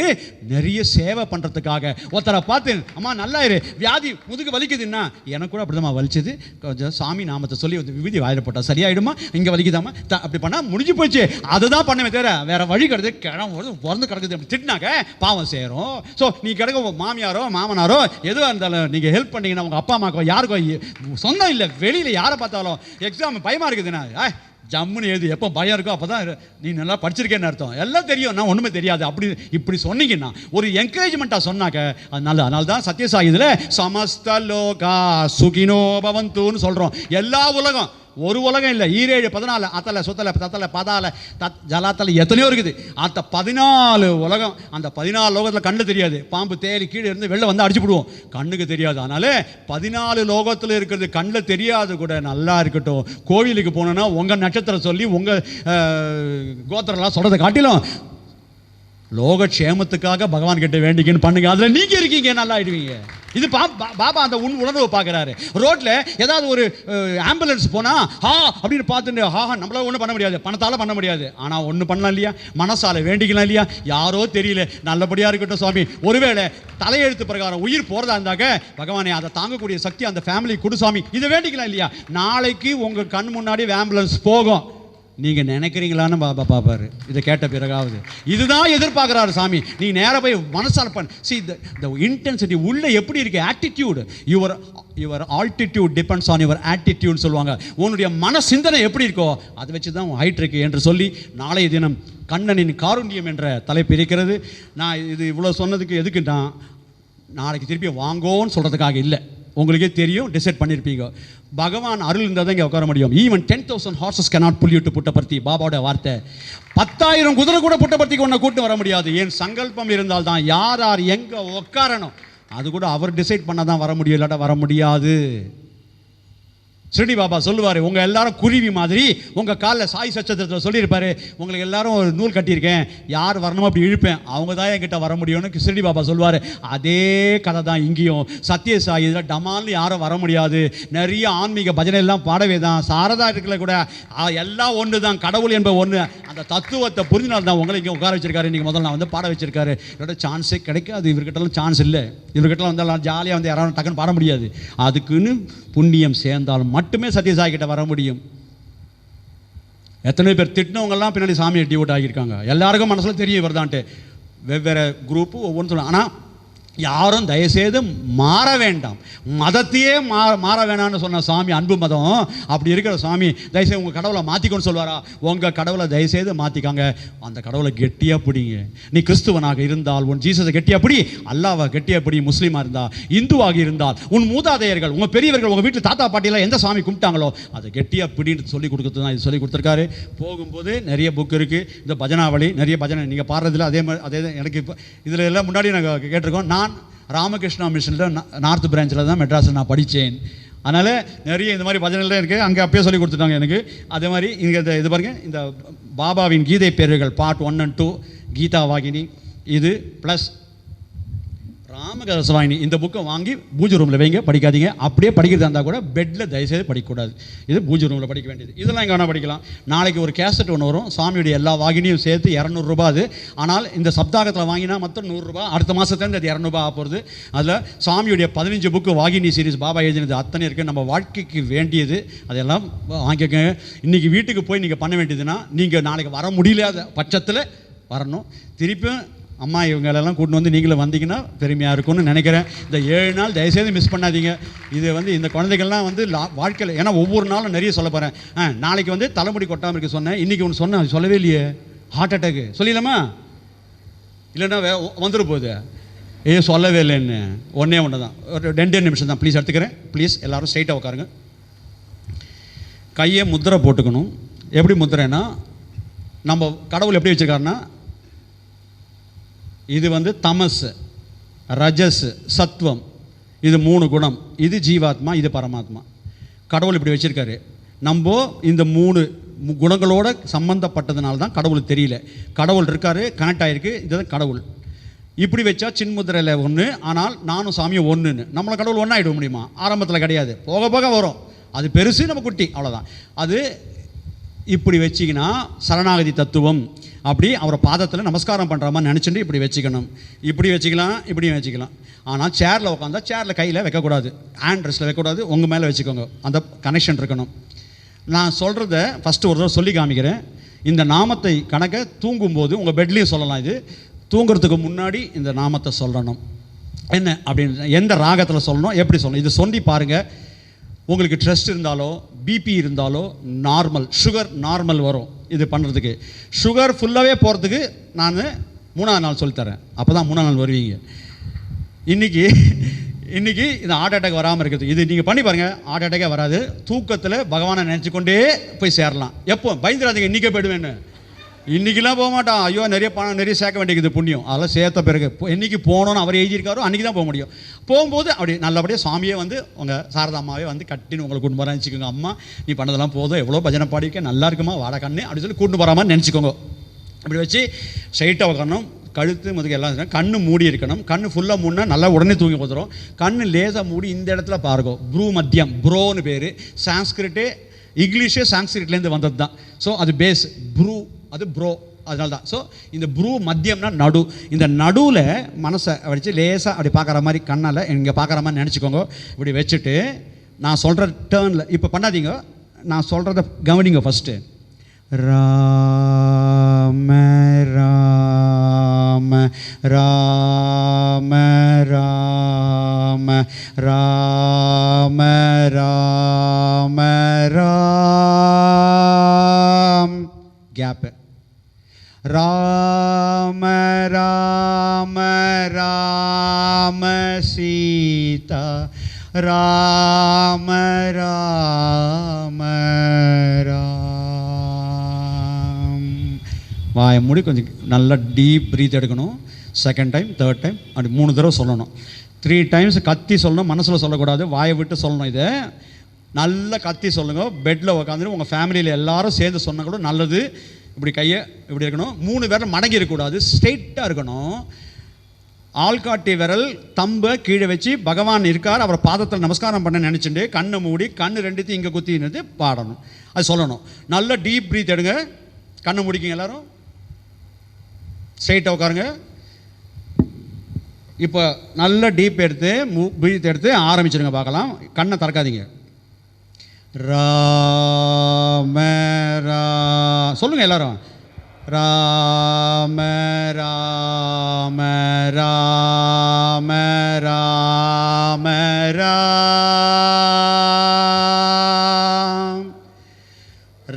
நிறைய சேவை பண்ணுறதுக்காக. ஒருத்தரை பார்த்து, அம்மா நல்லா இரு, வியாதி முதுகு வலிக்குதுன்னா, எனக்கு கூட அப்படிதான் வலிச்சது, கொஞ்சம் சாமி நாமத்தை சொல்லி விபூதி வாயில போட்டா சரியாயிடுமா, இங்கே வலிக்குதாமா, அப்படி பண்ணால் முடிஞ்சு போச்சு. அதுதான் பண்ணவே தவிர வேற வழி கிடையாது. கிழமை பிறந்து கிடக்குது அப்படி திட்டினாக்க பாவம் சேரும். ஸோ நீ கிடக்க மாமியாரோ மாமனாரோ எதுவாக இருந்தாலும் நீங்கள் ஹெல்ப் பண்ணீங்கன்னா உங்கள் அப்பா அம்மாக்கோ யாருக்கோ சொந்தம் இல்லை, வெளியில் யாரை பார்த்தாலும் எக்ஸாம் பயமாக இருக்குதுண்ணா, ஜம்முன்னு எழுது, எப்போ பயம் இருக்கோ அப்போ தான் நீ நல்லா படிச்சிருக்கேன்னு அர்த்தம். எல்லாம் தெரியும், நான் ஒன்றுமே தெரியாது அப்படி இப்படி சொன்னீங்கன்னா ஒரு என்கரேஜ்மெண்ட்டாக சொன்னாக்க அதனால தான் சத்யசாயிதில் சமஸ்த லோகா சுகினோ பவந்துன்னு சொல்கிறோம். எல்லா உலகம் ஒரு உலகம் இல்லை, ஈரேழு 14 அத்தலை சுத்தலை தத்தலை பதாலை ஜலாத்தலை எத்தனையோ இருக்குது. அந்த 14 உலகம், அந்த 14 லோகத்தில் கண்ணு தெரியாது. பாம்பு தேடி கீழே இருந்து வெளில வந்து அடிச்சு விடுவோம், கண்ணுக்கு தெரியாது. அதனால 14 லோகத்தில் இருக்கிறது கண்ணில் தெரியாது கூட நல்லா இருக்கட்டும். கோவிலுக்கு போனோன்னா உங்கள் நட்சத்திரம் சொல்லி உங்கள் கோத்திரம்லாம் சொல்கிறத காட்டிலும் லோகக்ஷேமத்துக்காக பகவான் கிட்ட வேண்டிக்கன்னு பண்ணுங்க. அதில் நீங்கள் இருக்கீங்க, நல்லா ஆயிடுவீங்க. இது பாபா அந்த உணர்வு பார்க்குறாரு. ரோட்டில் ஏதாவது ஒரு ஆம்புலன்ஸ் போனால் அப்படின்னு பார்த்துட்டு நம்மளால ஒன்றும் பண்ண முடியாது, பணத்தால் பண்ண முடியாது. ஆனால் ஒன்று பண்ணலாம் இல்லையா, மனசால வேண்டிக்கலாம் இல்லையா, யாரோ தெரியல நல்லபடியாக இருக்கட்டும் சுவாமி. ஒருவேளை தலையெழுத்து பிரகாரம் உயிர் போகிறதா இருந்தாக்க பகவானே அதை தாங்கக்கூடிய சக்தி அந்த ஃபேமிலி கொடு சாமி, இதை வேண்டிக்கலாம் இல்லையா. நாளைக்கு உங்கள் கண் முன்னாடி ஆம்புலன்ஸ் போகும், நீங்கள் நினைக்கிறீங்களான்னு பாபா பார்ப்பாரு. இதை கேட்ட பிறகாவது இதுதான் எதிர்பார்க்குறாரு சாமி. நீ நேராக போய் மனசால் பண்ண. சி த இன்டென்சிட்டி உள்ள எப்படி இருக்கு, attitude. Your altitude depends on your attitude சொல்லுவாங்க. உன்னுடைய மன சிந்தனை எப்படி இருக்கோ அதை வச்சு தான் ஹைட் இருக்கு என்று சொல்லி நாளைய தினம் கண்ணனின் காருண்யம் என்ற தலைப்பு இருக்கிறது. நான் இது இவ்வளோ சொன்னதுக்கு எதுக்குன்னா, நாளைக்கு திருப்பி வாங்கோன்னு சொல்கிறதுக்காக இல்லை. உங்களுக்கே தெரியும், டிசைட் பண்ணியிருப்பீங்க. பகவான் அருள் இருந்தால் தான் இங்கே உட்கார முடியும். Even 10,000 horses cannot pull you to Puttaparthi. பாபாவோட வார்த்தை. 10,000 குதிரை கூட புட்டபர்த்திக்கு ஒன்றை கூட்டு வர முடியாது. ஏன் சங்கல்பம் இருந்தால் தான் யார் யார் எங்கே உட்காரணும் அது கூட அவர் டிசைட் பண்ண தான் வர முடியும், இல்லாட்டா வர முடியாது. ஸ்ரீடி பாபா சொல்லுவார், உங்கள் எல்லாரும் குருவி மாதிரி உங்கள் காலில் சாய் சச்சத்திரத்தில் சொல்லியிருப்பாரு, உங்களுக்கு எல்லாரும் ஒரு நூல் கட்டியிருக்கேன், யார் வரணுமோ அப்படி இழுப்பேன், அவங்க தான் என்கிட்ட வர முடியும்னு ஸ்ரீடி பாபா சொல்லுவார். அதே கதை தான் இங்கேயும். சத்ய சாய் இதில் டமால்னு யாரும் வர முடியாது. நிறைய ஆன்மீக பஜனை எல்லாம் பாடவே தான். சாரதா இருக்கல கூட எல்லாம் ஒன்று தான், கடவுள் என்ப ஒன்று. அந்த தத்துவத்தை புரிஞ்சினால் தான் உங்களை இங்கே உட்கார வச்சிருக்காரு. இன்றைக்கி முதல்ல நான் வந்து பாட வச்சிருக்காரு. இதோட சான்ஸே கிடைக்காது. இவர்கிட்டலாம் சான்ஸ் இல்லை. இவர்கிட்டலாம் வந்தாலும் ஜாலியாக வந்து யாராவது டக்குன்னு பாட முடியாது. அதுக்குன்னு புண்ணியம் சேர்ந்தாலும் மட்டுமே சத்யசாய் கிட்ட வர முடியும். எத்தனை பேர் திட்டினவங்கெல்லாம் பின்னாடி சாமியை டிவோட் ஆகியிருக்காங்க. எல்லாருக்கும் மனசில் தெரியும் இவர் வெவ்வேறு குரூப்பு ஒவ்வொன்றும். ஆனால் யாரும் தயவுசெய்து மாற வேண்டாம். மதத்தையே மாற வேணாம்னு சொன்ன சாமி அன்பு மதம். அப்படி இருக்கிற சாமி தயவுசெய்து உங்கள் கடவுளை மாற்றிக்கொண்டு சொல்வாரா? உங்கள் கடவுளை தயவுசெய்து மாற்றிக்காங்க. அந்த கடவுளை கெட்டியாக பிடிங்க. நீ கிறிஸ்துவனாக இருந்தால் உன் ஜீசஸை கெட்டியாக பிடி, அல்லாவை கெட்டியாக பிடி. முஸ்லீமாக இருந்தால், இந்துவாக இருந்தால், உன் மூதாதையர்கள் உங்கள் பெரியவர்கள் உங்கள் வீட்டில் தாத்தா பாட்டியில் எந்த சாமி கும்பிட்டாங்களோ அதை கெட்டியாக பிடின்னு சொல்லி கொடுக்குறது தான் இது சொல்லி கொடுத்துருக்காரு. போகும்போது நிறைய புக் இருக்குது. இந்த பஜனாவளி நிறைய பஜனை நீங்கள் பாடுறதில்ல. அதே மாதிரி அதே எனக்கு இப்போ இதில் எல்லாம் முன்னாடி நாங்கள் கேட்டிருக்கோம். நான் ராமகிருஷ்ணா மிஷனில் நார்த் பிரான்ச்சில் தான் மெட்ராஸில் நான் படித்தேன். அதனால் நிறைய இந்த மாதிரி பஜனைலாம் இருக்குது. அங்கே அப்பயே சொல்லி கொடுத்துட்டாங்க எனக்கு. அதே மாதிரி இங்கே இது பாருங்கள், இந்த பாபாவின் கீதை பேர்கள் பார்ட் 1 and 2 கீதா வாகினி இது ப்ளஸ் ராமகரசவாயினி. இந்த புக்கை வாங்கி பூஜை ரூமில் வைங்க, படிக்காதீங்க. அப்படியே படிக்கிறதா இருந்தால் கூட பெட்டில் தயவுசெய்து படிக்கக்கூடாது. இது பூஜை ரூமில் படிக்க வேண்டியது. இதெல்லாம் எங்கே வேணால் படிக்கலாம். நாளைக்கு ஒரு கேசட் ஒன்று வரும், சாமியுடைய எல்லா வாகினியும் சேர்த்து 200 ரூபா. அது ஆனால் இந்த சப்தாகத்தில் வாங்கினா மொத்தம் 100 ரூபா. அடுத்த மாதத்துலேருந்து அது 200 ரூபா போகிறது. அதில் சாமியுடைய 15 புக்கு வாகினி சீரீஸ் பாபா எழுதினது அத்தனை இருக்குது. நம்ம வாழ்க்கைக்கு வேண்டியது அதெல்லாம் வாங்கிக்கங்க. இன்றைக்கி வீட்டுக்கு போய் நீங்கள் பண்ண வேண்டியதுன்னா, நீங்கள் நாளைக்கு வர முடியலாத பட்சத்தில் வரணும். திருப்பியும் அம்மா இவங்களெல்லாம் கூட்டின்னு வந்து நீங்களும் வந்தீங்கன்னா பெருமையாக இருக்கும்னு நினைக்கிறேன். இந்த 7 நாள் தயவுசெய்து மிஸ் பண்ணாதீங்க. இது வந்து இந்த குழந்தைகள்லாம் வந்து வாழ்க்கையில், ஏன்னா ஒவ்வொரு நாளும் நிறைய சொல்ல போகிறேன். நாளைக்கு வந்து தலைமுடி கொட்டாமல் இருக்க சொன்னேன். இன்றைக்கி ஒன்று சொன்னேன், சொல்லவே இல்லையே. ஹார்ட் அட்டாக்கு சொல்லிடலாமா? இல்லைன்னா வந்துட போகுது. சொல்லவே இல்லைன்னு ஒன்று தான். ஒரு 2 நிமிஷம் தான் ப்ளீஸ் எடுத்துக்கிறேன். ப்ளீஸ் எல்லோரும் ஸ்ட்ரைட்டாக உட்காருங்க. கையை முத்திரை போட்டுக்கணும். எப்படி முத்திரைன்னா, நம்ம கடவுள் எப்படி வச்சுருக்காருன்னா, இது வந்து தமஸ், ரஜஸ், சத்வம், இது 3 குணம். இது ஜீவாத்மா, இது பரமாத்மா. கடவுள் இப்படி வச்சுருக்காரு. நம்ம இந்த 3 குணங்களோட சம்மந்தப்பட்டதுனால தான் கடவுளுக்கு தெரியல. கடவுள் இருக்காரு, கனெக்ட் ஆகிருக்கு, இதுதான் கடவுள். இப்படி வச்சா சின்முத்திரையில் 1, ஆனால் நானும் சாமியும் 1ன்னு நம்மளை கடவுள் ஒன்றாயிட முடியுமா? ஆரம்பத்தில் கிடையாது, போக போக வரும். அது பெருசு, நம்ம குட்டி, அவ்வளோதான். அது இப்படி வச்சிங்கன்னா சரணாகதி தத்துவம். அப்படி அவரை பாதத்தில் நமஸ்காரம் பண்ணுற மாதிரி நினச்சிட்டு இப்படி வச்சுக்கணும். இப்படி வச்சுக்கலாம், இப்படியும் வச்சுக்கலாம். ஆனால் சேரில் உட்காந்தா சேரில் கையில் வைக்கக்கூடாது, ஹேண்ட் ரெஸ்ட்டில் வைக்கக்கூடாது, உங்கள் மேலே வச்சுக்கோங்க. அந்த கனெக்ஷன் இருக்கணும். நான் சொல்கிறத ஃபஸ்ட்டு ஒரு தடவை சொல்லி காமிக்கிறேன். இந்த நாமத்தை கணக்கை தூங்கும்போது உங்கள் பெட்லேயும் சொல்லலாம். இது தூங்குறதுக்கு முன்னாடி இந்த நாமத்தை சொல்லணும். என்ன அப்படின்னு, எந்த ராகத்தில் சொல்லணும், எப்படி சொல்லணும், இது சொல்லி பாருங்கள். உங்களுக்கு ஸ்ட்ரெஸ் இருந்தாலோ பிபி இருந்தாலோ நார்மல், சுகர் நார்மல் வரும் இது பண்ணுறதுக்கு. சுகர் ஃபுல்லாகவே போகிறதுக்கு நான் 3ஆவது நாள் சொல்லித்தரேன். அப்போ தான் 3ஆவது நாள் வருவீங்க. இன்றைக்கி இன்றைக்கி இந்த ஹார்ட் அட்டாக் வராமல் இருக்குது. இது நீங்கள் பண்ணி பாருங்கள், ஹார்ட் அட்டாக்கே வராது. தூக்கத்தில் பகவானை நினச்சி கொண்டே போய் சேரலாம். எப்போ பயந்துடாதீங்க, இன்றைக்கே போய்டுவேன்னு. இன்றைக்கெலாம் போக மாட்டான். ஐயோ நிறைய பணம் நிறைய சேர்க்க வேண்டியது புண்ணியம், அதெல்லாம் சேர்த்த பிறகு என்றைக்கு போகணுன்னு அவர் எழுதியிருக்காரோ அன்றைக்கி தான் போக முடியும். போகும்போது அப்படி நல்லபடியாக சாமியே வந்து உங்கள் சாரதாம்மாவே வந்து கட்டின்னு உங்களை கூட்டு போகிறான்னு நினச்சிக்கோங்க. அம்மா நீ பண்ணதெல்லாம் போதும், எவ்வளோ பஜனை பாடிக்க நல்லா இருக்குமா, வாடா கண்ணு அப்படின்னு சொல்லி கூட்டு போகிற மாதிரி நினச்சிக்கோங்க. இப்படி வச்சு ஸ்ட்ரைட்டாக உட்காரணும், கழுத்து முதுகு எல்லாம் கண்ணு மூடி இருக்கணும். கண்ணு ஃபுல்லாக மூடினா நல்லா உடனே தூங்கி போதுடும். கண்ணு லேசாக மூடி இந்த இடத்துல பாருங்க, ப்ரூ மத்தியம், ப்ரோன்னு பேர். சான்ஸ்கிரிட்டு இங்கிலீஷே சான்ஸ்கிரிட்லேருந்து வந்தது தான். ஸோ அது பேஸ், ப்ரூ அது ப்ரோ, அதனால தான். ஸோ இந்த ப்ரூ மத்தியம்னா நடு. இந்த நடுவில் மனசை வச்சு லேசாக அப்படி பார்க்குற மாதிரி கண்ணால் இங்கே பார்க்குற மாதிரி நினச்சிக்கோங்க. இப்படி வச்சுட்டு நான் சொல்கிற டேர்னில் இப்போ பண்ணாதீங்க, நான் சொல்கிறத கவனிங்க. First Rama Rama Rama Rama Rama Rama Ram gap. ராம ராம ராம சீதா ராம ராம ராம். வாயை மூடி கொஞ்சம் நல்லா டீப் ப்ரீத் எடுக்கணும். செகண்ட் டைம், தேர்ட் டைம், அப்படி 3 தடவை சொல்லணும். 3 டைம்ஸ் கத்தி சொல்லணும், மனசில் சொல்லக்கூடாது, வாயை விட்டு சொல்லணும். இதை நல்லா கத்தி சொல்லுங்கள். பெட்டில் உட்காந்துட்டு உங்கள் ஃபேமிலியில் எல்லாரும் சேர்ந்து சொன்னால் கூட நல்லது. இப்படி கையை இப்படி இருக்கணும். 3 விரல் மடங்கி இருக்கக்கூடாது, ஸ்ட்ரெயிட்டாக இருக்கணும். ஆள்காட்டி விரல் தம்பை கீழே வச்சு பகவான் இருக்கார், அவர் பாதத்தில் நமஸ்காரம் பண்ண நினச்சிட்டு கண்ணை மூடி கண்ணு 2த்தையும் இங்கே குத்தினது பாடணும். அது சொல்லணும். நல்ல டீப் ப்ரீத் எடுங்க. கண்ணை முடிக்கிங்க எல்லாரும், ஸ்ட்ரெயிட்டாக உட்காருங்க. இப்போ நல்ல டீப் எடுத்து ப்ரீத் எடுத்து ஆரம்பிச்சிடுங்க. பார்க்கலாம், கண்ணை திறக்காதீங்க. ராம ரா சொல்லுங்கள் எல்லாரும். ராம ராம ராம ராம ராம்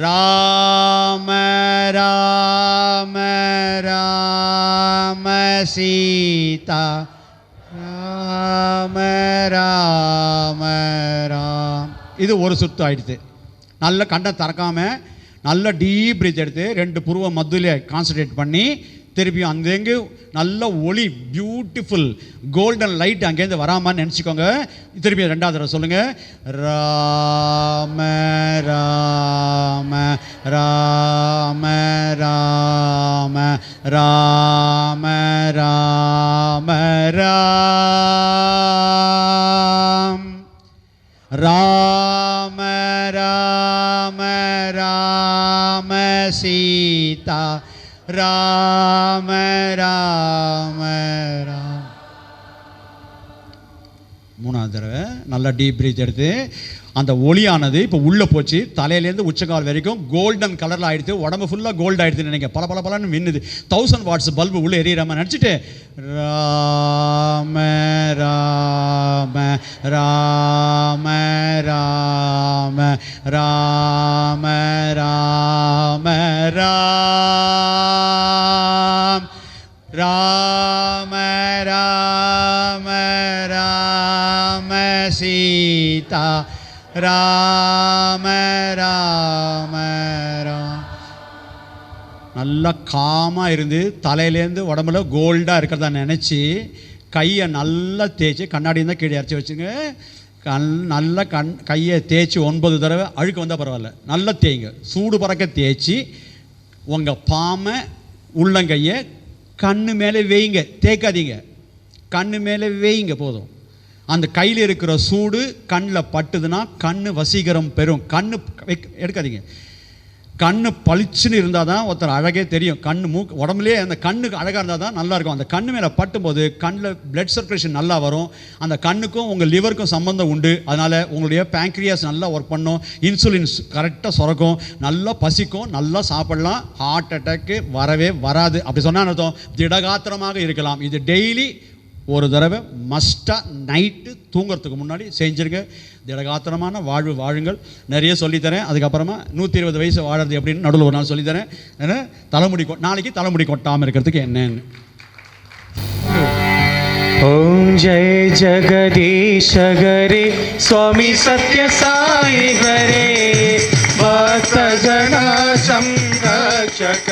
ராம ராம ராம சீதா ராம ராம ராம். இது ஒரு சுத்து ஆயிடுது. நல்ல கண்ணை திறக்காமல் நல்ல டீப் பிரீத் எடுத்து 2 புருவ மத்தியில் கான்சன்ட்ரேட் பண்ணி திருப்பியும் அங்கேருந்து நல்ல ஒளி பியூட்டிஃபுல் கோல்டன் லைட் அங்கேருந்து வராமல் நினச்சிக்கோங்க. திருப்பி 2வது தடவை சொல்லுங்கள். ராம ராம ராம ராம ராம ராம ராம் ராம ராம ராம சீதா ராம ராம ராம். 3வது தடவை நல்லா டீப் பிரீத் எடுத்து அந்த ஒளியானது இப்போ உள்ளே போச்சு, தலையிலேருந்து உச்சக்கால் வரைக்கும் கோல்டன் கலரில் ஆகிடுது, உடம்பு ஃபுல்லாக கோல்டு ஆகிடுதுன்னு நினைக்க பல பல பலன்னு மின்னுது. 1000 வாட்ஸ் பல்பு உள்ளே எரியிறாம நினச்சிட்டு ராம ராம ராம ராம ராம ராம ராம் ராம ராம ராம சீதா ராம ராம ராம். நல்லா காமாக இருந்து தலையிலேருந்து உடம்புல கோல்டாக இருக்கிறதா நினச்சி கையை நல்லா தேய்ச்சி, கண்ணாடி இருந்தால் கீழே இறச்சி வச்சுங்க. நல்லா கையை தேய்ச்சி 9 தடவை, அழுக்கு வந்தால் பரவாயில்ல, நல்லா தேய்ங்க, சூடு பறக்க தேய்ச்சி உங்கள் பாமை உள்ளங்கையை கண்ணு மேலே வேய்ங்க, தேய்க்காதீங்க, கண்ணு மேலே வேய்ங்க போதும். அந்த கையில் இருக்கிற சூடு கண்ணில் பட்டுதுன்னா கண்ணு வசீகரம் பெறும். கண்ணு எடுக்காதீங்க. கண்ணு பளிச்சுன்னு இருந்தால் தான் ஒருத்தர் அழகே தெரியும். கண்ணு மூக்கு உடம்புலேயே அந்த கண்ணுக்கு அழகாக இருந்தால் தான் நல்லாயிருக்கும். அந்த கண்ணு மேலே பட்டும்போது கண்ணில் பிளட் சர்க்குலேஷன் நல்லா வரும். அந்த கண்ணுக்கும் உங்கள் லிவருக்கும் சம்மந்தம் உண்டு. அதனால் உங்களுடைய பேங்க்ரியாஸ் நல்லா ஒர்க் பண்ணும், இன்சுலின் கரெக்டாக சுரக்கும், நல்லா பசிக்கும், நல்லா சாப்பிடலாம், ஹார்ட் அட்டாக்கு வரவே வராது. அப்படி சொன்னால் அர்த்தம் திடகாத்திரமாக இருக்கலாம். இது டெய்லி ஒரு தடவை மஸ்ட்டாக நைட்டு தூங்குறதுக்கு முன்னாடி செஞ்சுருங்க. திடகாத்திரமான வாழ்வு வாழுங்கள். நிறைய சொல்லித்தரேன். அதுக்கப்புறமா 120 வயசு வாழறது எப்படின்னு நடுவில் ஒரு நாள் சொல்லித்தரேன். ஏன்னா நாளைக்கு தலைமுடி கொட்டாமல் இருக்கிறதுக்கு என்னன்னு. ओम जय जगदीश हरे स्वामी सत्य साई हरे भक्त जना संरक्षक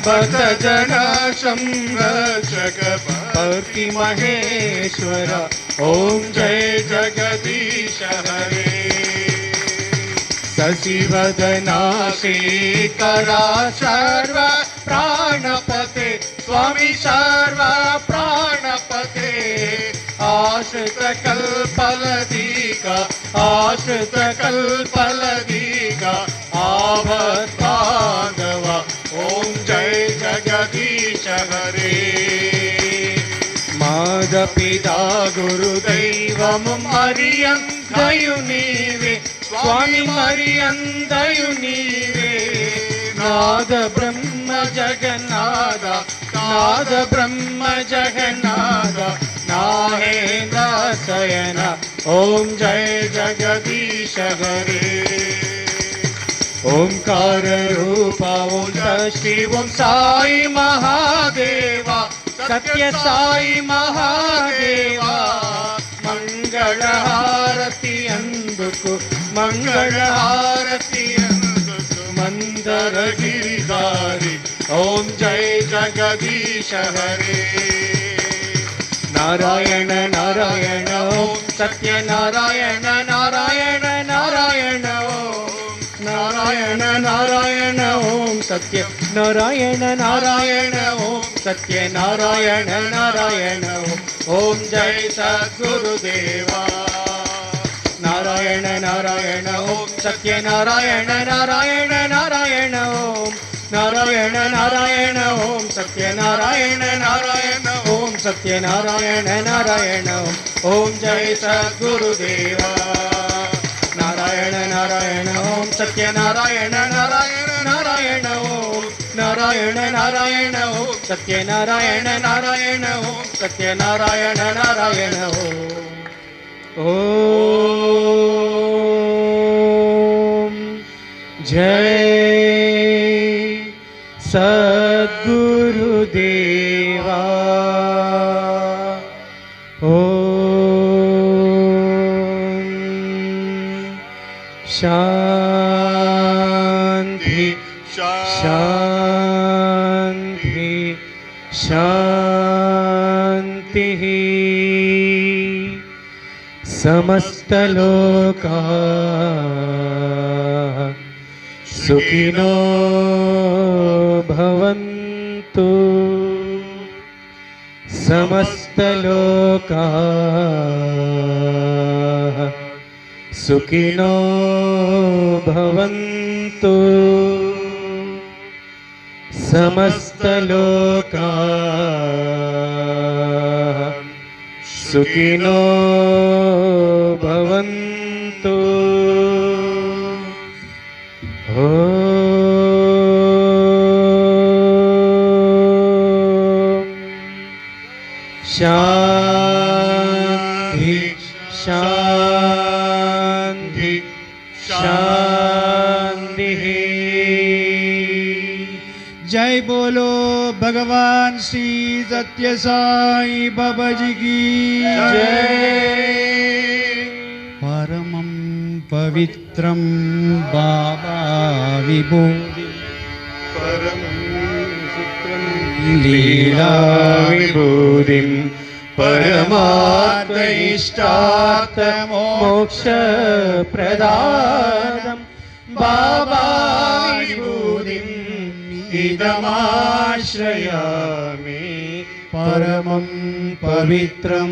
भक्त जना संरक्षक भक्ति महेश्वर ओम जय जगदीश हरे शशिवदना शेखरा सर्व प्राणपते स्वामी सर्व प्राणपते आश्रित कल्पलदीका आश्रित कल्पलदीका आवतांगवा ओम जय जगदीश हरे मादपिता गुरुदैवं मरियन्दयु नीवे स्वामी मरियन्दयु नीवे नाद ब्रह्म जगन्नाथ नाद ब्रह्म जगन्नाथ नाहेन्द्र शयन ओम जय जगदीश हरे ओंकार रूप ओम श्री ओम साई महादेवा सत्य साई महादेवा मंगल हारति अंदुकु मंगल हारति अंदुकु मंदर गिरिधारी ओम जय जगदीश हरे नारायण नारायण ओम सत्य नारायण नारायण नारायण ओम नारायण नारायण ओम सत्य नारायण नारायण ओम सत्य नारायण नारायण ओम जय सद्गुरुदेवा नारायण नारायण ओम सत्य नारायण नारायण नारायण ओम नारायण नारायण ओम सत्य नारायण नारायण ओम सत्य नारायण नारायण ओम जय सद्गुरुदेवा नारायण नारायण ओम सत्य नारायण नारायण नारायण ओम नारायण नारायण ओम सत्य नारायण नारायण ओम सत्य नारायण नारायण ओम जय सद्गुरुदेवा शांति शांति शांति समस्त लोका सुखिनो भवन्तु समस्त लोका सुखिनो भवन्तु समस्त लोका सुखिनो भवन्तु शांति शांति शांति जय बोलो भगवान श्री सत्य साई बाबा जी की जय परमं पवित्रं बाबा विभूति लीला विभूतिं परमार्थ इष्टार्थ मोक्ष प्रदानं बाबा विभूतिम् इदमाश्रयामि परमं पवित्रं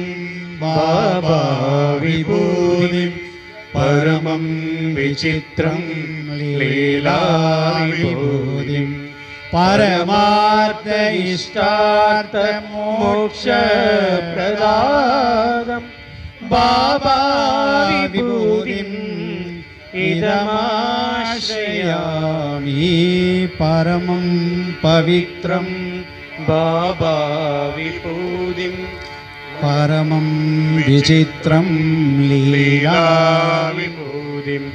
बाबा विभूतिं परमं विचित्रं लीला विभूतिं परमार्थ इष्टार्थ मोक्ष प्रदानं बाबा विभूतिम् इदमाश्रयामि परमं पवित्रं बाबा विभूतिं परमं विचित्रं लीला विभूतिम्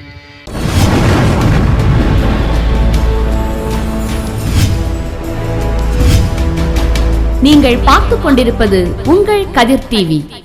நீங்கள் பார்த்துக் கொண்டிருப்பது உங்கள் கதிர் டிவி.